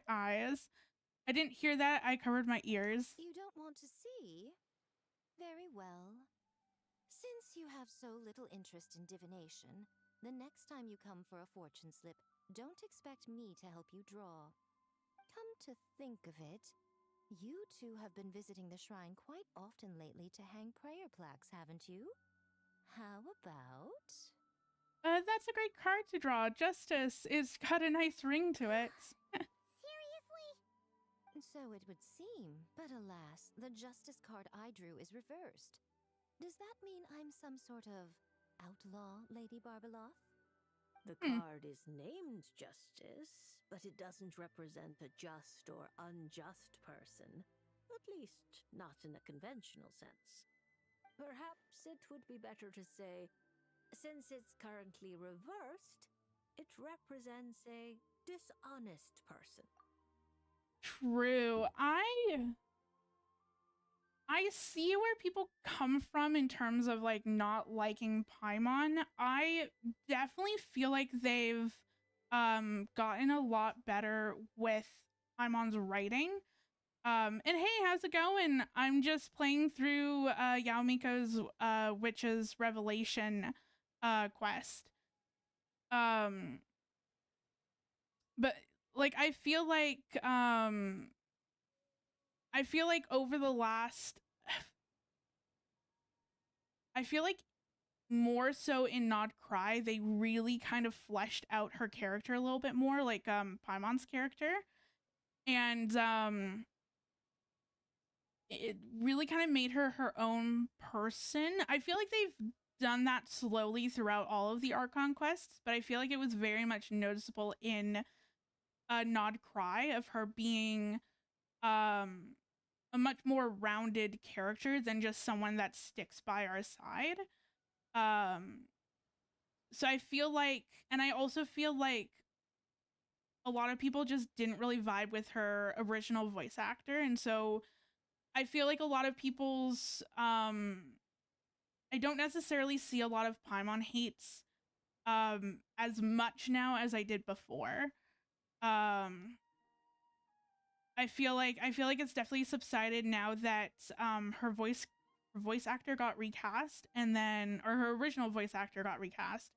eyes. I didn't hear that. I covered my ears. You don't want to see? Very well. Since you have so little interest in divination, the next time you come for a fortune slip, don't expect me to help you draw. Come to think of it, you two have been visiting the shrine quite often lately to hang prayer plaques, haven't you? How about... That's a great card to draw. Justice. It's got a nice ring to it. Seriously? So it would seem, but alas, the justice card I drew is reversed. Does that mean I'm some sort of outlaw, Lady Barbaloth? The card is named Justice, but it doesn't represent a just or unjust person. At least, not in a conventional sense. Perhaps it would be better to say, since it's currently reversed, it represents a dishonest person. True. I see where people come from in terms of like not liking Paimon. I definitely feel like they've gotten a lot better with Paimon's writing. And hey, how's it going? I'm just playing through Yao Miko's Witch's Revelation quest. But like I feel like over the last I feel like more so in Not Cry, they really kind of fleshed out her character a little bit more, like Paimon's character. And it really kind of made her her own person. I feel like they've done that slowly throughout all of the Archon quests, but I feel like it was very much noticeable in Nod Cry of her being um a much more rounded character than just someone that sticks by our side. Um so I feel like, and I also feel like a lot of people just didn't really vibe with her original voice actor, and so I feel like a lot of people's I don't necessarily see a lot of Paimon hates as much now as I did before. Um I feel like it's definitely subsided now that her voice actor got recast, and then, or her original voice actor got recast.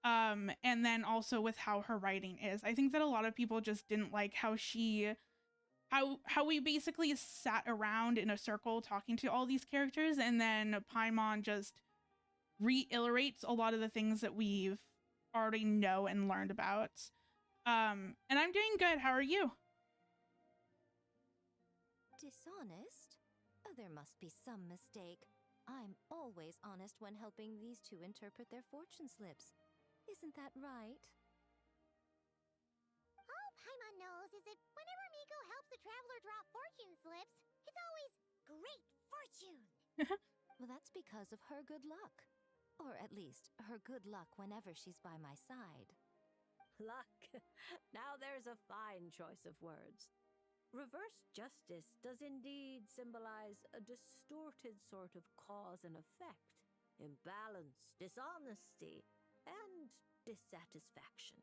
And then also with how her writing is. I think that a lot of people just didn't like how how we basically sat around in a circle talking to all these characters, and then Paimon just reiterates a lot of the things that we've already know and learned about. And I'm doing good. How are you? Dishonest? Oh, there must be some mistake. I'm always honest when helping these two interpret their fortune slips. Isn't that right? All Paimon knows is that whenever Miko helps the traveler draw fortune slips, it's always great fortune. Well, that's because of her good luck. Or at least, her good luck whenever she's by my side. Luck. Now there's a fine choice of words. Reverse justice does indeed symbolize a distorted sort of cause and effect, imbalance, dishonesty, and dissatisfaction.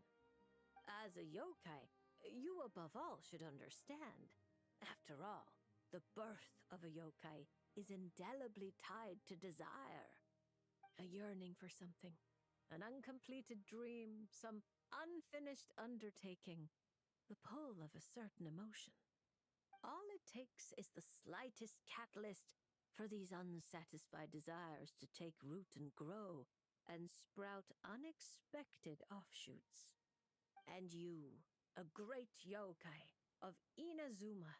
As a yokai, you above all should understand. After all, the birth of a yokai is indelibly tied to desire. A yearning for something, an uncompleted dream, some unfinished undertaking, the pull of a certain emotion. All it takes is the slightest catalyst for these unsatisfied desires to take root and grow and sprout unexpected offshoots. And you, a great yokai of Inazuma,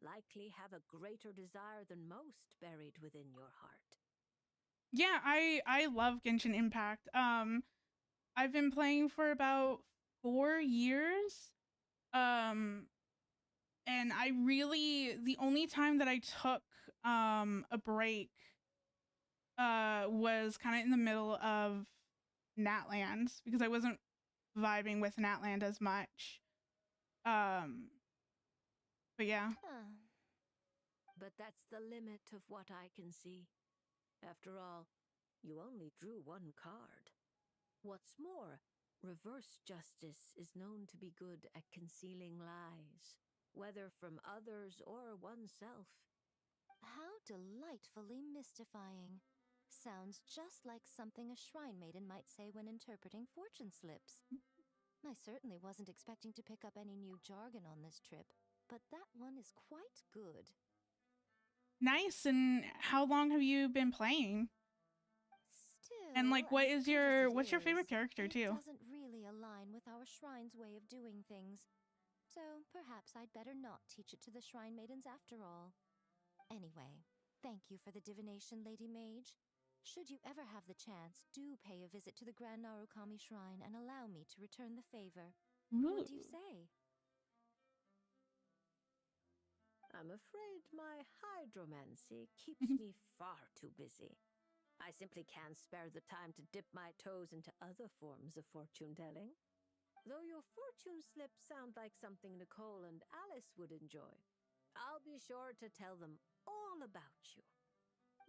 likely have a greater desire than most buried within your heart. Yeah, I love Genshin Impact. I've been playing for about 4 years. Um and I really, the only time that I took a break was kind of in the middle of Natland because I wasn't vibing with Natland as much. Um but yeah. But that's the limit of what I can see. After all, you only drew one card. What's more, reverse justice is known to be good at concealing lies, whether from others or oneself. How delightfully mystifying. Sounds just like something a shrine maiden might say when interpreting fortune slips. I certainly wasn't expecting to pick up any new jargon on this trip, but that one is quite good. Nice. And how long have you been playing? Still, And like, what as is good as your it what's your favorite is, character it too? doesn't really align with our shrine's way of doing things. So perhaps I'd better not teach it to the shrine maidens after all. Anyway, thank you for the divination, Lady Mage. Should you ever have the chance, do pay a visit to the Grand Narukami Shrine and allow me to return the favor. What do you say? I'm afraid my hydromancy keeps me far too busy. I simply can't spare the time to dip my toes into other forms of fortune telling. Though your fortune slips sound like something Nicole and Alice would enjoy, I'll be sure to tell them all about you.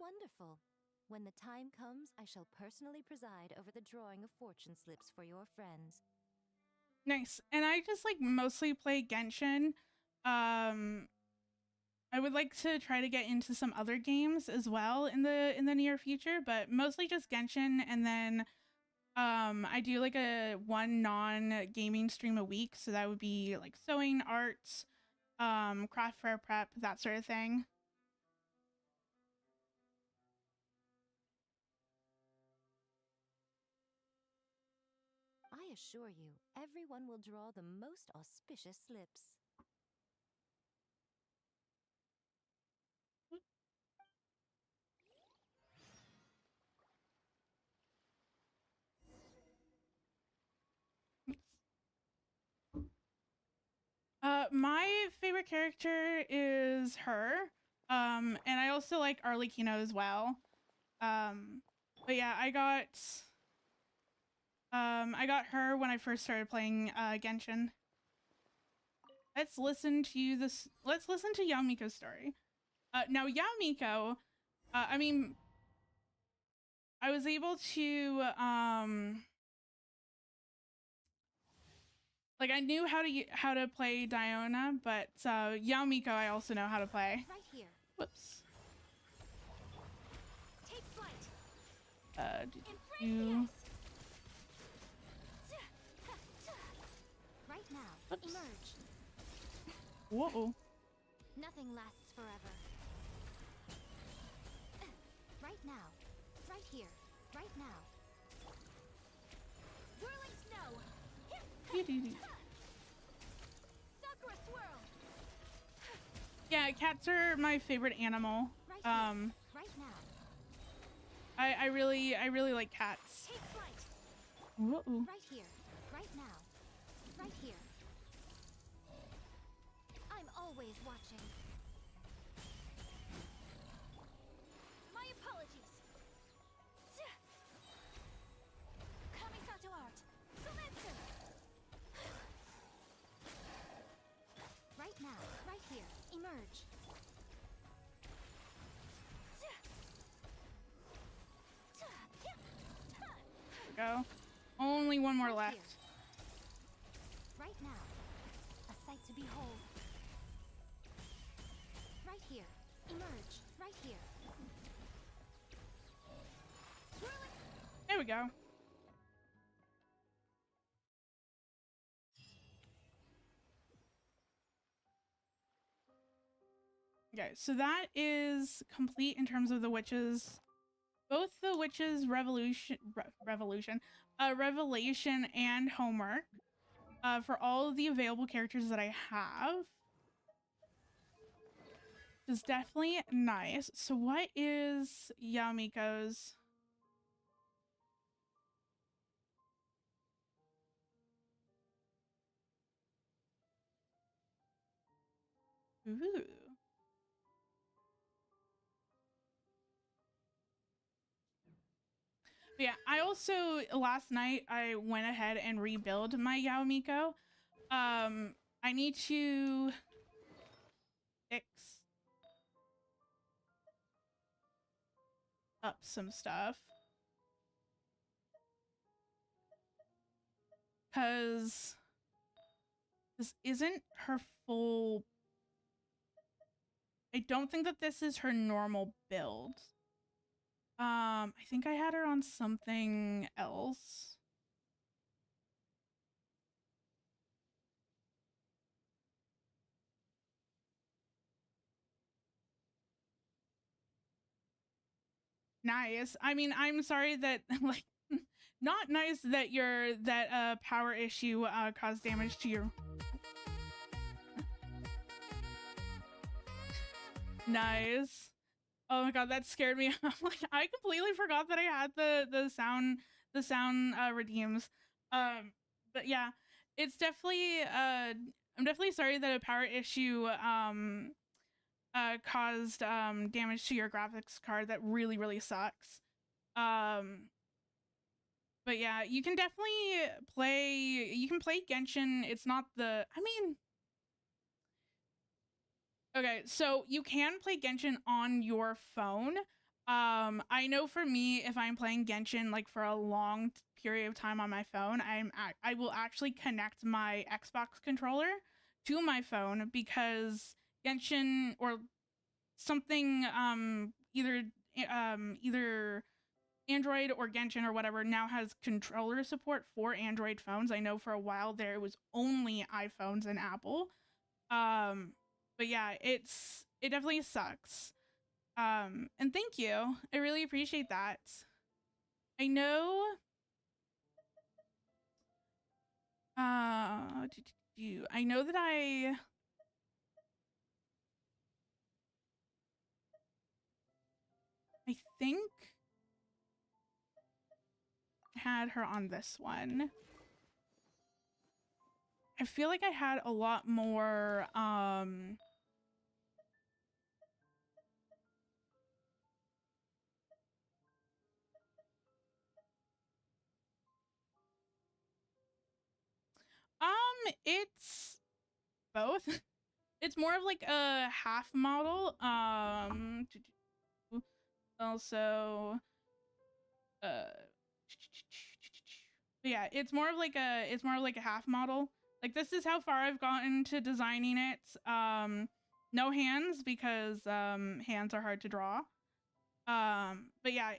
Wonderful. When the time comes, I shall personally preside over the drawing of fortune slips for your friends. Nice. And I just like mostly play Genshin. I would like to try to get into some other games as well in the near future, but mostly just Genshin. And then I do like a one non-gaming stream a week, so that would be like sewing, arts, craft fair prep, that sort of thing. I assure you, everyone will draw the most auspicious slips. my favorite character is her. And I also like Arlecchino as well. But yeah, I got her when I first started playing Genshin. Let's listen to Yaomiko's story. Now Yaomiko, I mean, I was able to like I knew how to play Diona, but Yaomiko I also know how to play. Right here. Whoops. Take flight. Right now. Oops. Emerge. Whoa. Nothing lasts forever. Right now. Right here. Right now. Whirling snow. Sakura swirl. Yeah, cats are my favorite animal. Right here. Right now. I really like cats. Take flight. Whoa. Right here. Right now. Right here. I'm always watching. My apologies. Kamisato art. Sumetsu. Right now. Right here. Emerge. Go. Only one more Right left. here. Right now. A sight to behold. Right here. Emerge. Right here. Whirling. There we go. Okay, so that is complete in terms of the witches. Both the witches revelation and homework for all of the available characters that I have. Which is definitely nice. So what is Yaomiko's? Ooh. Yeah, I also last night I went ahead and rebuilt my Yaomiko. I need to fix up some stuff because this isn't her full. I don't think that this is her normal build. I think I had her on something else. Nice. I mean, I'm sorry that like not nice that that power issue caused damage to your. Nice. Oh my god, that scared me. I'm like, I completely forgot that I had the sound redeems. But yeah, it's definitely I'm definitely sorry that a power issue caused damage to your graphics card. That really sucks. But yeah, you can definitely play Genshin. It's not the I mean okay, so you can play Genshin on your phone. I know for me, if I'm playing Genshin like for a long period of time on my phone, I will actually connect my Xbox controller to my phone because Genshin or something either Android or Genshin or whatever now has controller support for Android phones. I know for a while there it was only iPhones and Apple. But yeah, it definitely sucks. And thank you. I really appreciate that. I know I know that I think I had her on this one. I feel like I had a lot more it's both. It's more of like a half model. Also yeah, it's more of like a half model. Like this is how far I've gotten to designing it. No hands because hands are hard to draw. But yeah,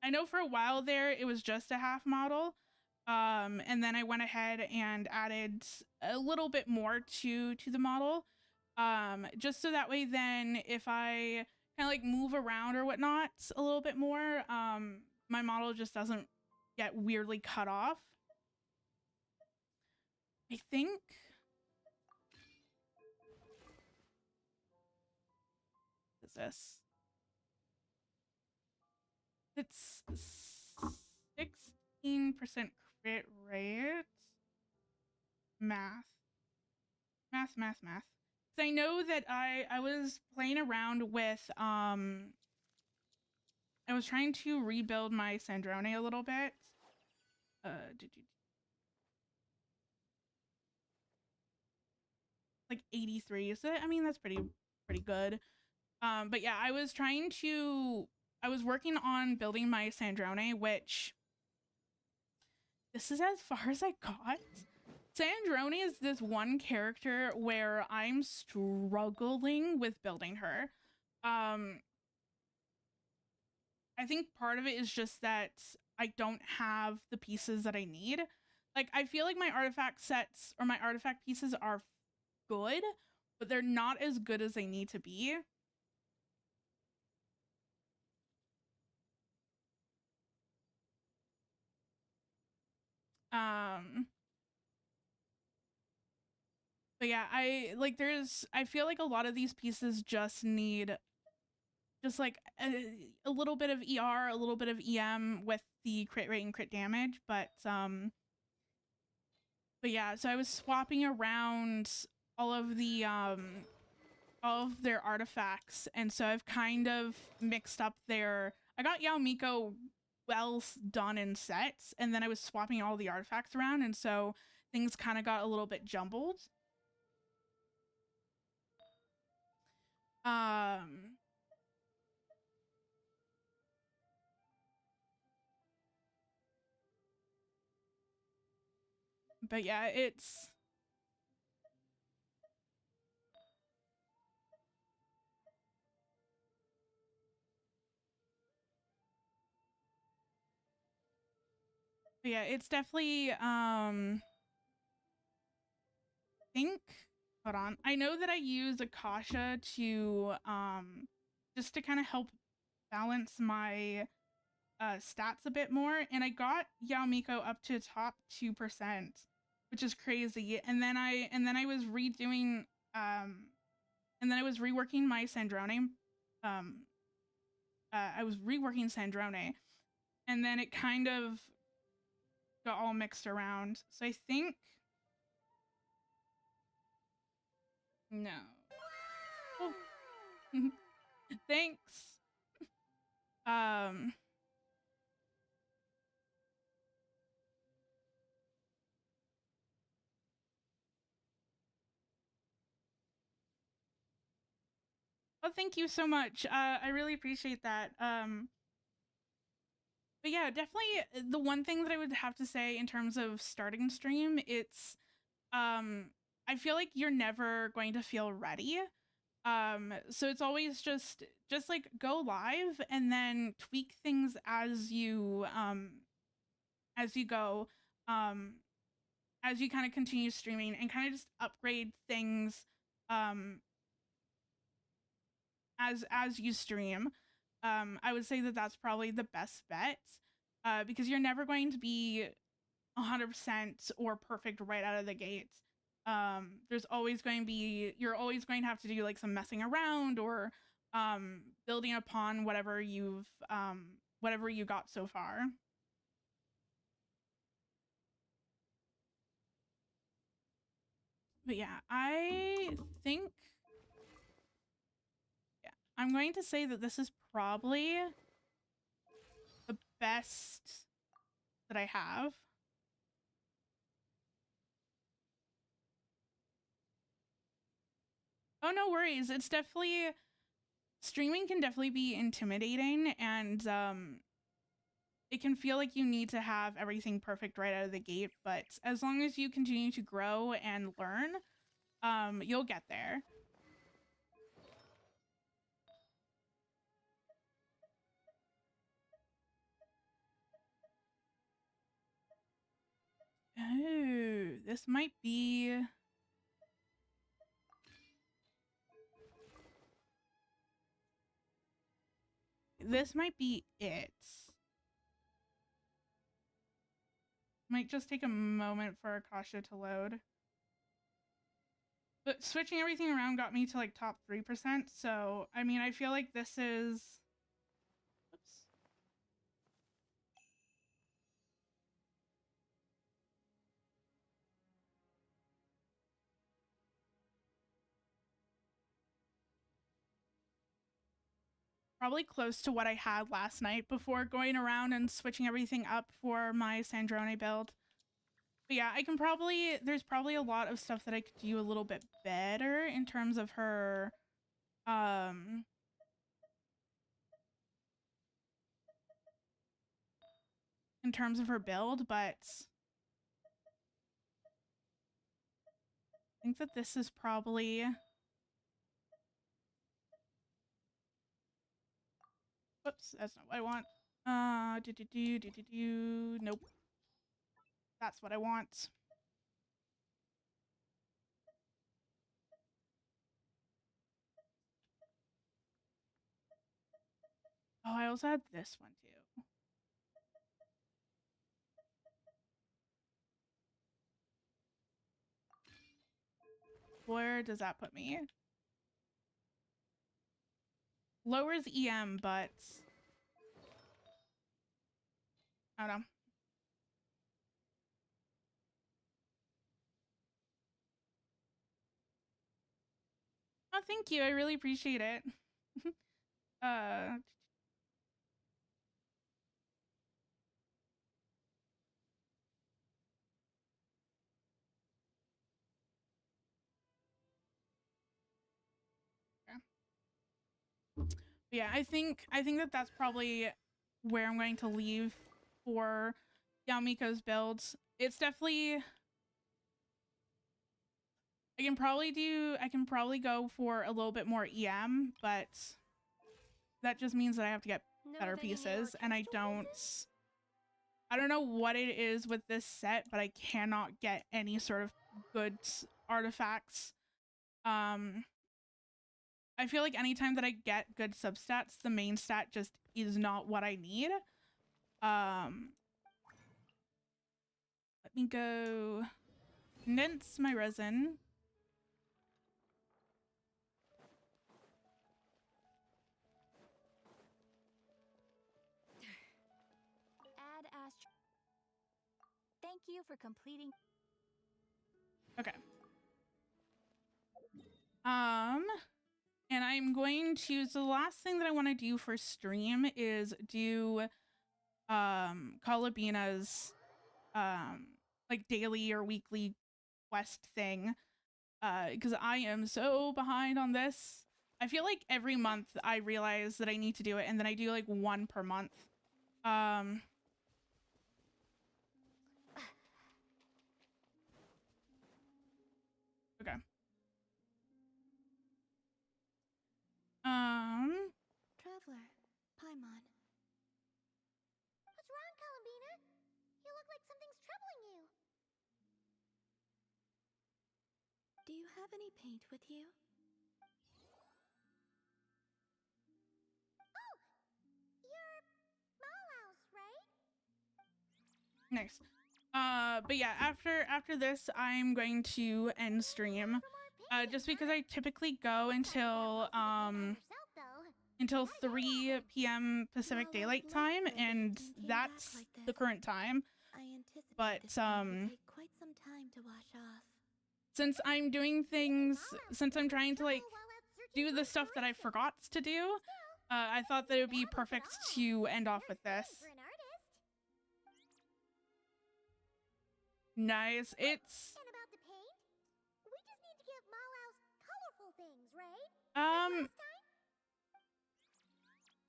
I know for a while there it was just a half model. And then I went ahead and added a little bit more to the model. Just so that way then if I kind of like move around or whatnot a little bit more, my model just doesn't get weirdly cut off. I think what is this? It's 16% crit rate. Math. Because I know that I was playing around with I was trying to rebuild my Sandrone a little bit. Like 83. So I mean that's pretty good. But yeah, I was working on building my Sandrone, which this is as far as I got. Sandrone is this one character where I'm struggling with building her. I think part of it is just that I don't have the pieces that I need. Like, I feel like my artifact sets or my artifact pieces are good, but they're not as good as they need to be. But yeah, I feel like a lot of these pieces just need just like a little bit of ER, a little bit of EM with the crit rate and crit damage, but yeah, so I was swapping around all of their artifacts, and so I've kind of mixed up I got Yao Miko well done in sets, and then I was swapping all the artifacts around, and so things kind of got a little bit jumbled. But yeah, it's definitely think hold on. I know that I use Akasha to just to kind of help balance my stats a bit more, and I got Yao Miko up to top 2%, which is crazy. And then I was redoing and then I was reworking my Sandrone. I was reworking Sandrone, and then it kind of got all mixed around. So I think no. Oh. Thanks. Well, thank you so much. I really appreciate that. But yeah, definitely the one thing that I would have to say in terms of starting stream, it's I feel like you're never going to feel ready. So it's always just like go live and then tweak things as you go, as you kind of continue streaming, and kind of just upgrade things as you stream. I would say that that's probably the best bet, because you're never going to be 100% or perfect right out of the gate. You're always going to have to do like some messing around or building upon whatever you got so far. But yeah, I think, yeah, I'm going to say that this is probably the best that I have. Oh, no worries. It's definitely, streaming can definitely be intimidating, and it can feel like you need to have everything perfect right out of the gate, but as long as you continue to grow and learn, you'll get there. Oh, this might be... This might be it. Might just take a moment for Akasha to load. But switching everything around got me to like top 3%, so I mean, I feel like this is... Oops. Probably close to what I had last night before going around and switching everything up for my Sandrone build. But yeah, I can probably, there's probably a lot of stuff that I could do a little bit better in terms of her, build, but I think that this is probably... Whoops, that's not what I want. Nope. That's what I want. Oh, I also had this one too. Where does that put me? Lowers EM, but I don't know. Oh, thank you. I really appreciate it. uh, yeah, I think that that's probably where I'm going to leave for Yamiko's builds. It's definitely... I can probably go for a little bit more EM, but that just means that I have to get better pieces, and I don't know what it is with this set, but I cannot get any sort of good artifacts. I feel like anytime that I get good substats, the main stat just is not what I need. Let me go condense my resin. Add astro. Thank you for completing. Okay. And I'm going to, so the last thing that I want to do for stream is do Kalabina's like daily or weekly quest thing, because I am so behind on this. I feel like every month I realize that I need to do it, and then I do like one per month. Okay. Traveler, Paimon. What's wrong, Kalambina? You look like something's troubling you. Do you have any paint with you? Oh, you're Malaus, right? Nice. But yeah, after this, I'm going to end stream. Just because I typically go until 3 p.m. Pacific Daylight Time, and that's the current time. I anticipated But it would take quite some time to wash off. since I'm doing things, since I'm trying to like do the stuff that I forgot to do, I thought that it would be perfect to end off with this. Nice. It's And about the paint, we just need to give Malau's colorful things, right?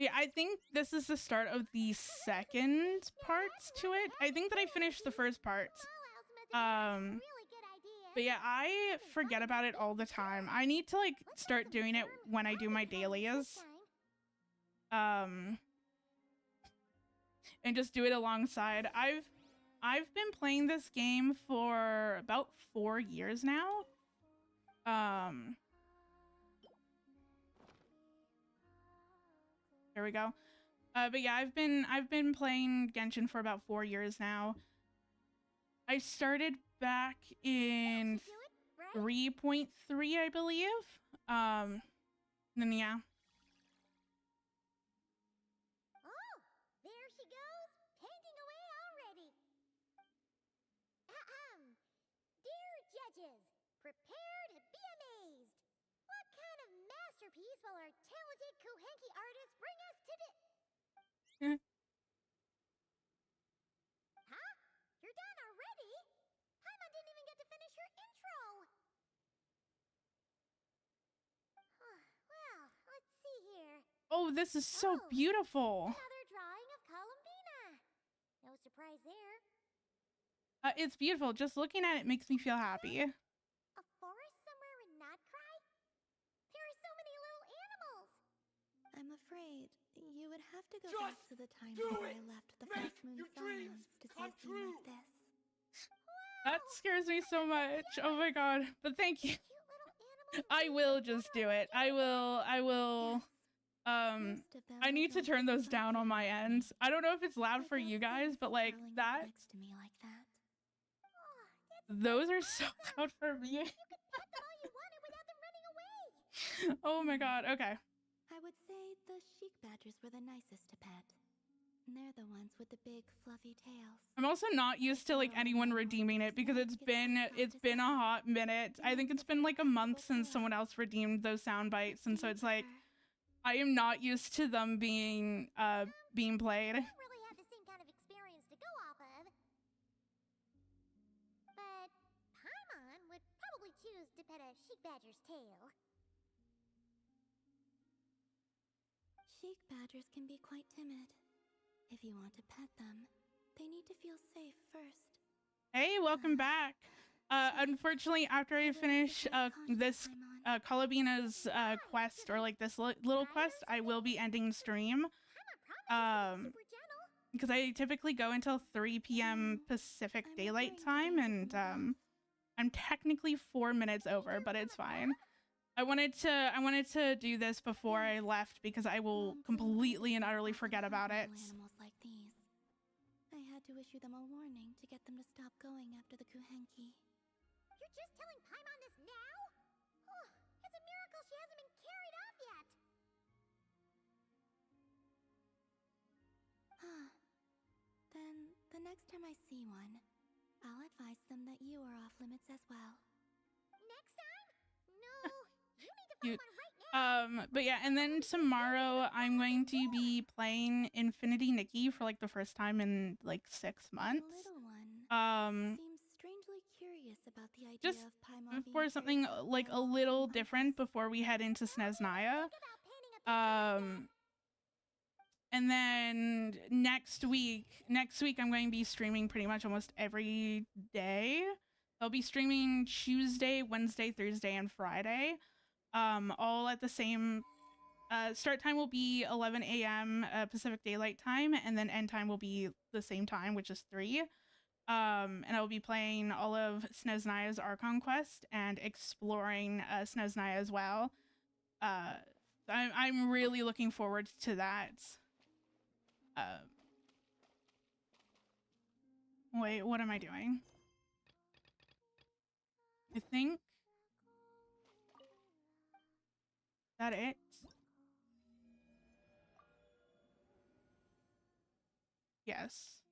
yeah, I think this is the start of the second parts to it. I think that I finished the first parts. But yeah, I forget about it all the time. I need to like start doing it when I do my dailies. And just do it alongside. I've been playing this game for about 4 years now. There we go. But yeah, I've been playing Genshin for about 4 years now. I started back in 3.3, I believe. Then yeah. Oh, there she goes, painting away already. Ahem. Dear judges, prepare to be amazed. What kind of masterpiece will our talented Kuhenki artist bring us today? Huh? You're done already? Paimon didn't even get to finish her intro. Well, let's see here. Oh, this is so beautiful. Another drawing of Columbina. No surprise there. It's beautiful. Just looking at it makes me feel happy. A forest somewhere in Notcry? There are so many little animals. I'm afraid you would have to go back to the time before I left the First Moon Silence to see a scene like this. That scares me so much. Oh my god. But thank you. I will just do it. I will. I need to turn those down on my end. I don't know if it's loud for you guys, but like that. Next to me like that. Those are so loud for me. You could pet them all you wanted without them running away. Oh my god. Okay. I would say the sheik badgers were the nicest to pet. They're the ones with the big fluffy tails. I'm also not used to like anyone redeeming it because it's been a hot minute. I think it's been like a month since someone else redeemed those sound bites, and so it's like I am not used to them being played. I don't really have the same kind of experience to go off of. But Paimon would probably choose to pet a sheik badger's tail. Sheik badgers can be quite timid. If you want to pet them, they need to feel safe first. Hey, welcome back. Unfortunately, after I finish this Kalabina's quest, or like this little quest, I will be ending stream. Because I typically go until 3 p.m. Pacific Daylight Time, and I'm technically 4 minutes over, but it's fine. I wanted to do this before I left because I will completely and utterly forget about it. Animals like these. I had to issue them a warning to get them to stop going after the Kuhenki. You're just telling Paimon this now? Oh, it's a miracle she hasn't been carried off yet. Then, the next time I see one, I'll advise them that you are off limits as well. Next time? No, you need to find one right now. But yeah, and then tomorrow I'm going to be playing Infinity Nikki for like the first time in like 6 months. The little one seems strangely curious about the idea Just of Paimon for being something carried like a by little months. different before we head into Sneznaya. Think about painting a picture like that. And then next week I'm going to be streaming pretty much almost every day. I'll be streaming Tuesday, Wednesday, Thursday, and Friday. All at the same start time will be 11 a.m. Pacific Daylight Time, and then end time will be the same time, which is 3. And I will be playing all of Sneznaya's Archon Quest and exploring Sneznaya as well. I'm really looking forward to that. Wait, what am I doing? I think that it. Yes.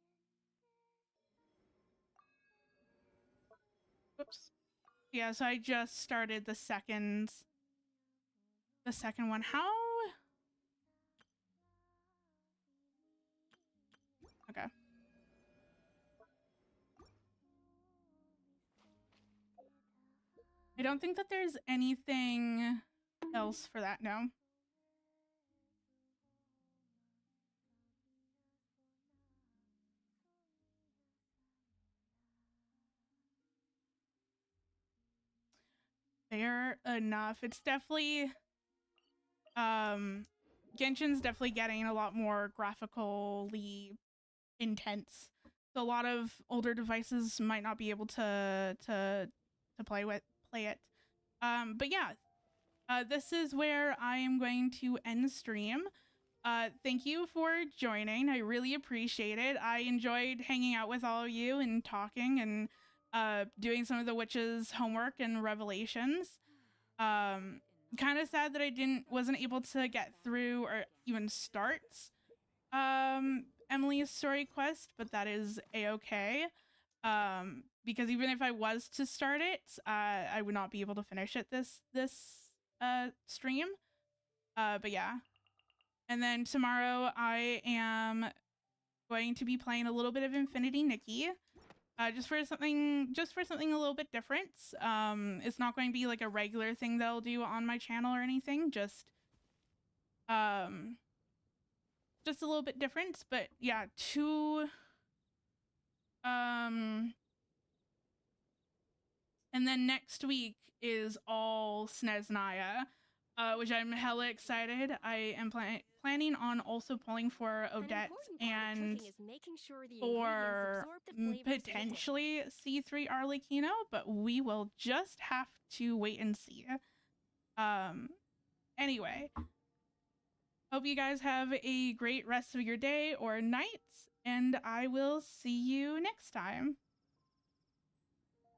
Whoops. Yeah, so I just started the second one. How? Okay. I don't think that there's anything else for that, no. Fair enough. It's definitely Genshin's definitely getting a lot more graphically intense. So a lot of older devices might not be able to play it. But yeah, this is where I am going to end the stream. Thank you for joining. I really appreciate it. I enjoyed hanging out with all of you and talking and doing some of the witches' homework and revelations. Kind of sad that I wasn't able to get through or even start Emilie's story quest, but that is a-okay. Because even if I was to start it, I would not be able to finish it this stream. But yeah. And then tomorrow I am going to be playing a little bit of Infinity Nikki. Just for something a little bit different. It's not going to be like a regular thing that I'll do on my channel or anything. Just a little bit different. But yeah, and then next week is all Sneznaya, which I'm hella excited. I am planning on also pulling for Odette and for potentially C3 Arlecchino, but we will just have to wait and see. Anyway, hope you guys have a great rest of your day or night, and I will see you next time.